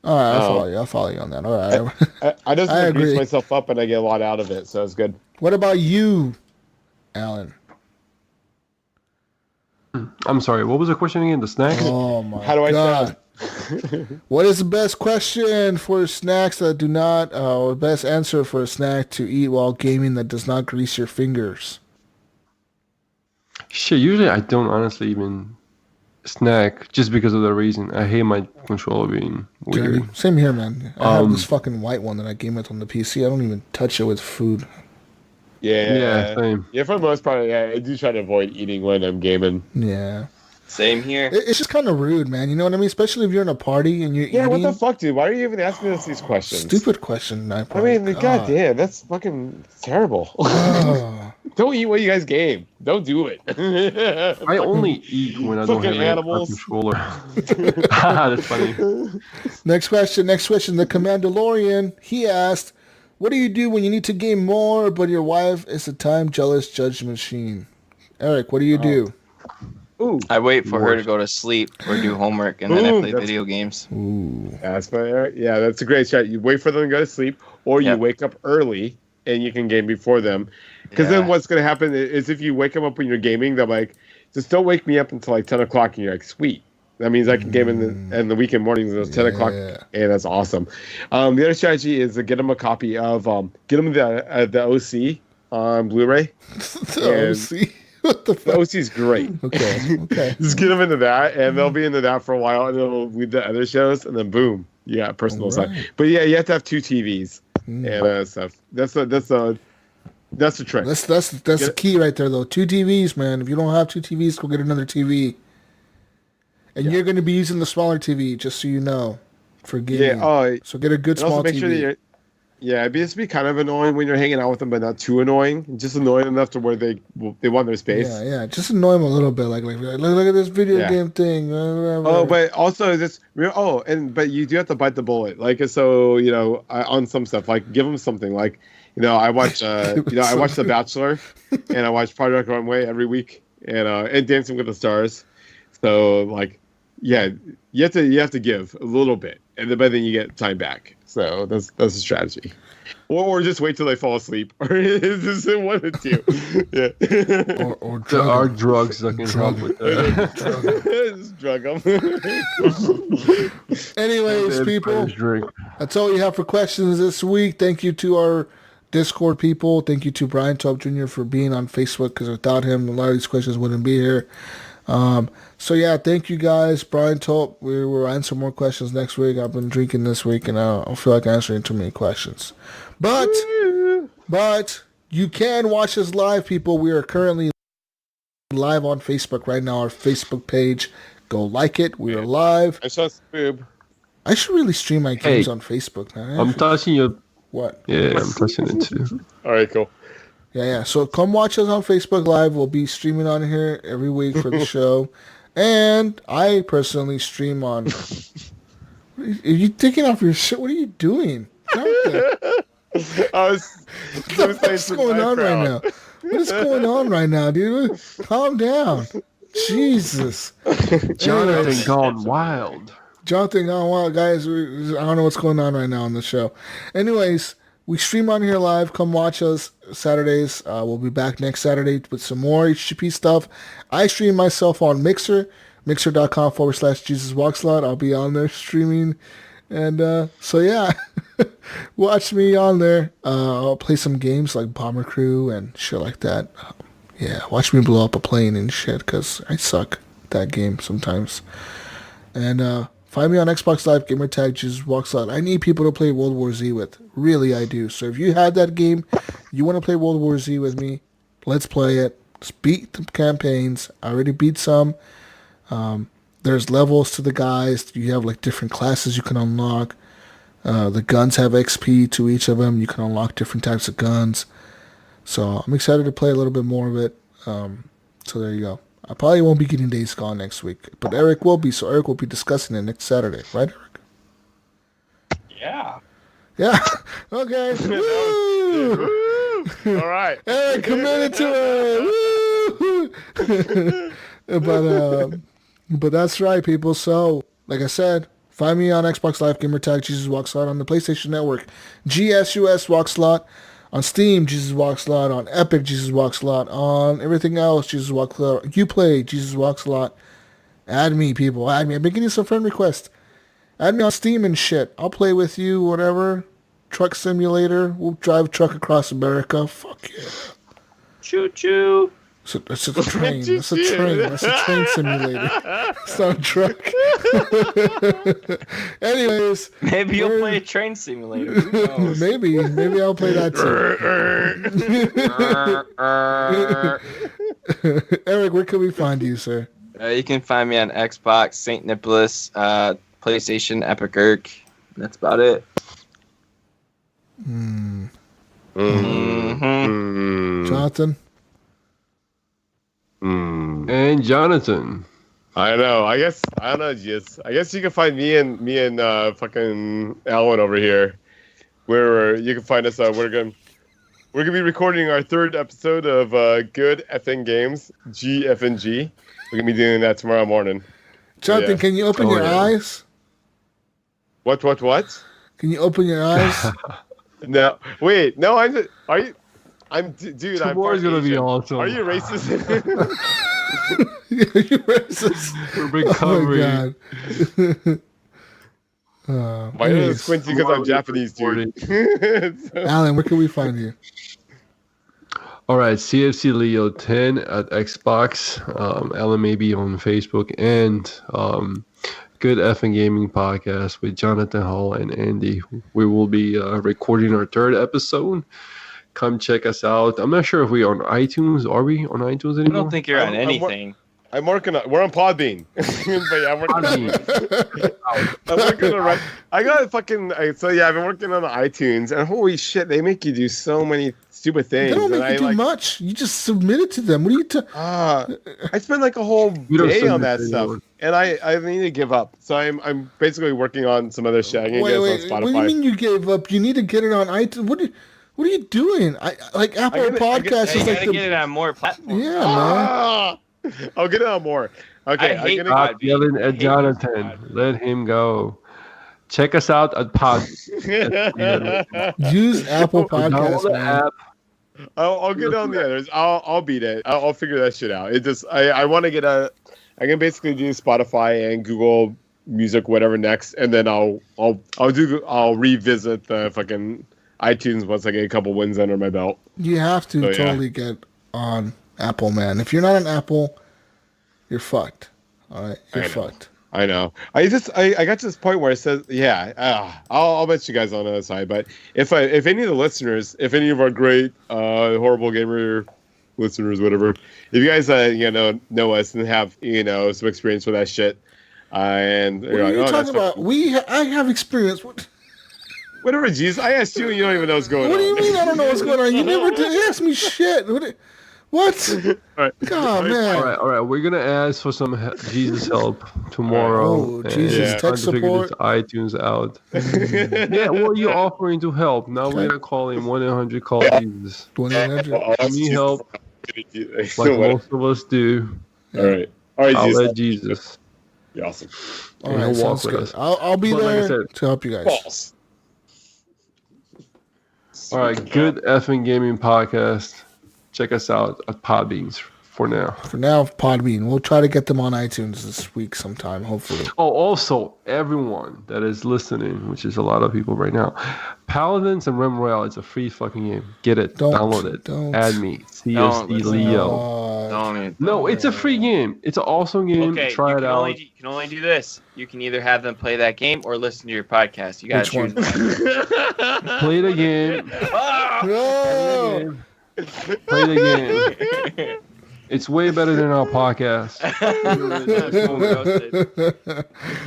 All right, I'll follow you on that. All right. I just grease myself up and I get a lot out of it, so it's good. What about you, Alan? I'm sorry, what was the question again? The snacks? Oh my How do I God. sound? What is the best question for snacks that do not, or best answer for a snack to eat while gaming that does not grease your fingers? Shit, usually I don't honestly even snack just because of the reason. I hate my controller being weird. Dirty. Same here, man. I have this fucking white one that I game with on the PC. I don't even touch it with food. Yeah, same. Yeah, for the most part, I do try to avoid eating when I'm gaming. Yeah. Same here. It's just kind of rude, man. You know what I mean? Especially if you're in a party and you're eating. What the fuck, dude? Why are you even asking us these questions? Stupid question, Nipron. I mean, God damn, that's fucking terrible. Don't eat what you guys game. Don't do it. I only eat when I don't have a controller. That's funny. Next question. The Commandalorian, he asked, what do you do when you need to game more, but your wife is a time-jealous judge machine? Eric, what do you do? Ooh. I wait for her to go to sleep or do homework, and then I play video games. Ooh. That's fine. Yeah, that's a great shot. You wait for them to go to sleep, or you wake up early and you can game before them. Because then what's going to happen is if you wake them up when you're gaming, they're like, just don't wake me up until like 10 o'clock. And you're like, sweet. That means I can game in the weekend mornings until 10 o'clock. And that's awesome. The other strategy is to get them a copy of, get them the OC on Blu-ray. The OC? What the fuck? The OC is great. Okay. Just get them into that, and they'll be into that for a while, and they'll read the other shows, and then boom, you got personal side. But yeah, you have to have 2 TVs and stuff. That's the trick. That's the key right there, though. 2 TVs, man. If you don't have 2 TVs, go get another TV. And you're going to be using the smaller TV, just so you know, for gaming. Yeah. So get a good small TV. Sure that it'd just be kind of annoying when you're hanging out with them, but not too annoying. Just annoying enough to where they want their space. Yeah. Just annoy them a little bit, like look at this video game thing. But also this. But you do have to bite the bullet, so on some stuff, like give them something, like I watch I watch The Bachelor, and I watch Project Runway every week, and Dancing with the Stars. So yeah, you have to give a little bit, and then you get time back. So that's the strategy. Or just wait till they fall asleep. Or is this one of two? Yeah. Or There are drug drugs that can help with that. Just drug them. Anyways, people, Drink. that's all we have for questions this week. Thank you to our Discord people. Thank you to Brian Top Jr. for being on Facebook, because without him, a lot of these questions wouldn't be here. So yeah, thank you guys. Brian Top, we will answer more questions next week. I've been drinking this week, and I don't feel like answering too many questions. But you can watch us live, people. We are currently live on Facebook right now. Our Facebook page. Go like it. We are live. I saw Spoob. I should really stream my games on Facebook, man. I'm touching your... What? Yeah, I'm touching it too. All right, cool. Yeah. So come watch us on Facebook Live. We'll be streaming on here every week for the show. And I personally stream on... Are you taking off your shit? What are you doing? What's going on right now? What is going on right now, dude? Calm down. Jesus. Jonathan gone wild. Jonathan gone wild, guys. I don't know what's going on right now on the show. Anyways, we stream on here live. Come watch us Saturdays. We'll be back next Saturday with some more HGP stuff. I stream myself on Mixer, mixer.com/JesusWalkslot. I'll be on there streaming. And so, yeah, watch me on there. I'll play some games like Bomber Crew and shit like that. Yeah, watch me blow up a plane and shit, because I suck at that game sometimes. And find me on Xbox Live, gamertag JesusWalkslot. I need people to play World War Z with. Really, I do. So if you had that game, you want to play World War Z with me, let's play it. Let's beat the campaigns. I already beat some. There's levels to the guys. You have like different classes you can unlock. The guns have XP to each of them. You can unlock different types of guns. So I'm excited to play a little bit more of it. So there you go. I probably won't be getting Days Gone next week, but Eric will be. So Eric will be discussing it next Saturday, right, Eric? Yeah. Yeah. Okay. Woo! All right. Eric committed to it. Woo! But that's right, people. So, like I said, find me on Xbox Live, gamertag JesusWalkslot, on the PlayStation Network, GSUS Walkslot, on Steam, JesusWalkslot, on Epic, JesusWalkslot, on everything else, JesusWalkslot. Uplay, JesusWalkslot. Add me, people. Add me. I've been getting some friend requests. Add me on Steam and shit. I'll play with you, whatever. Truck simulator. We'll drive a truck across America. Fuck yeah. Choo-choo. That's a train. That's a train. That's a train simulator. It's not a truck. Anyways. Maybe you'll play a train simulator. Who knows? Maybe I'll play that too. Eric, where can we find you, sir? You can find me on Xbox, St. Nicholas, PlayStation, Epic Irk. That's about it. Jonathan? And Jonathan. I know. I don't know. Just I guess you can find me and fucking Alan over here, where you can find us. We're gonna be recording our third episode of Good Effing Games, GFNG. We're gonna be doing that tomorrow morning. Jonathan, can you open your eyes? What? Can you open your eyes? No. Wait. No. Dude. Tomorrow's gonna be awesome. Are you racist? You're racist. We're recovering. Oh, God. My name is Quincy because I'm Japanese, dude. Alan, where can we find you? All right, CFC Leo 10 at Xbox. Alan maybe on Facebook, and Good Effing Gaming Podcast with Jonathan Hall and Andy. We will be recording our third episode. Come check us out. I'm not sure if we're on iTunes. Are we on iTunes anymore? I don't think you're on anything. I'm working on. We're on Podbean. But yeah, I'm working on. I got fucking. So yeah, I've been working on the iTunes, and holy shit, they make you do so many stupid things. They don't make and you do much. You just submit it to them. What are you? I spent like a whole day on that stuff, and I need to give up. So I'm basically working on some other shit. I can get it on Spotify. What do you mean you gave up? You need to get it on iTunes. What are you doing? Like Apple Podcasts is like get it on more platforms. Yeah, man. I'll get it on more. Okay, I hate I'm gonna. Stop yelling at Jonathan. Let him go. Check us out at Pod. Use Apple Download Podcasts, the man. app. I'll get on the others. I'll beat it. I'll figure that shit out. It just I want to get a. I can basically do Spotify and Google Music, whatever next, and then I'll revisit the fucking iTunes once I get a couple wins under my belt. You have to totally get on Apple, man. If you're not on Apple, you're fucked. All right, you're fucked. I know. I got to this point where it says, I'll bet you guys on the other side. But if any of the listeners, if any of our great horrible gamer listeners, whatever, if you guys know us and have some experience with that shit, and What are you talking about? I have experience. Whatever, Jesus. I asked you, and you don't even know what's going on. What do you mean I don't know what's going on? You never did ask me shit. What? All right. God, man. All right. We're gonna ask for some Jesus help tomorrow. Oh, Jesus, tech support. Trying to figure this iTunes out. Yeah, well, you're offering to help. Now we're gonna call him 1-800 call Jesus. 1-800. I need help, like most of us do. All right, I'll Jesus. let Jesus. Be awesome. All right, sounds good. I'll be there to help you guys. False. All right, good effing gaming podcast. Check us out at Podbeans for now. For now, Podbean. We'll try to get them on iTunes this week sometime, hopefully. Oh, also, everyone that is listening, which is a lot of people right now, Paladins and Realm Royale, it's a free fucking game. Get it. Download it. Add me. CSD Leo. No, it's a free game. It's an awesome game. Okay, try it out. You can only do this. You can either have them play that game or listen to your podcast. You gotta choose one. Play the game. No! Play the game. It's way better than our podcast.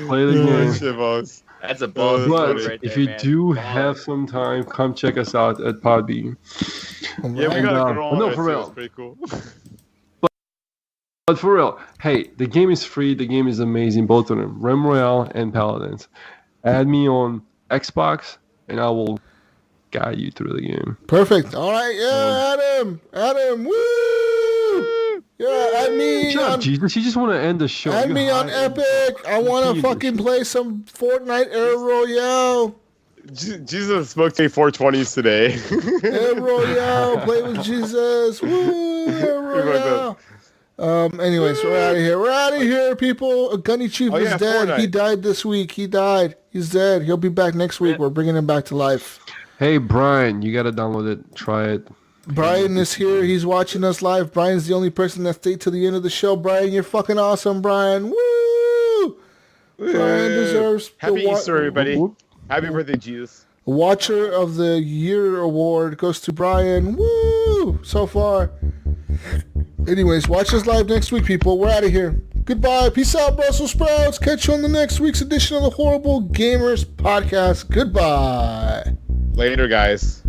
Play the game. That's a ball. But Right if there, you man. do have some time, come check us out at Podbean. Yeah, we got a girl. No, for real. It's pretty cool. But for real, hey, the game is free. The game is amazing. Both of them, Realm Royale and Paladins. Add me on Xbox, and I will guide you through the game. Perfect. All right. Yeah, Adam. Woo! Yeah, add me Shut on... up, Jesus. You just want to end the show. Add me on Epic. I want to fucking play some Fortnite Air Royale. Jesus smoked a 420s today. Air Royale. Play with Jesus. Woo! Air Royale. Anyways, we're out of here, people. Gunny Chief is dead. Fortnite. He died this week. He died. He's dead. He'll be back next week. We're bringing him back to life. Hey, Brian, you got to download it. Try it. Brian is here. He's watching us live. Brian's the only person that stayed to the end of the show. Brian, you're fucking awesome, Brian. Woo! Brian deserves Happy Easter, everybody. Happy birthday, Jesus. Watcher of the Year award goes to Brian. Woo! So far. Anyways, watch us live next week, people. We're out of here. Goodbye. Peace out, Brussels sprouts. Catch you on the next week's edition of the Horrible Gamers Podcast. Goodbye. Later, guys.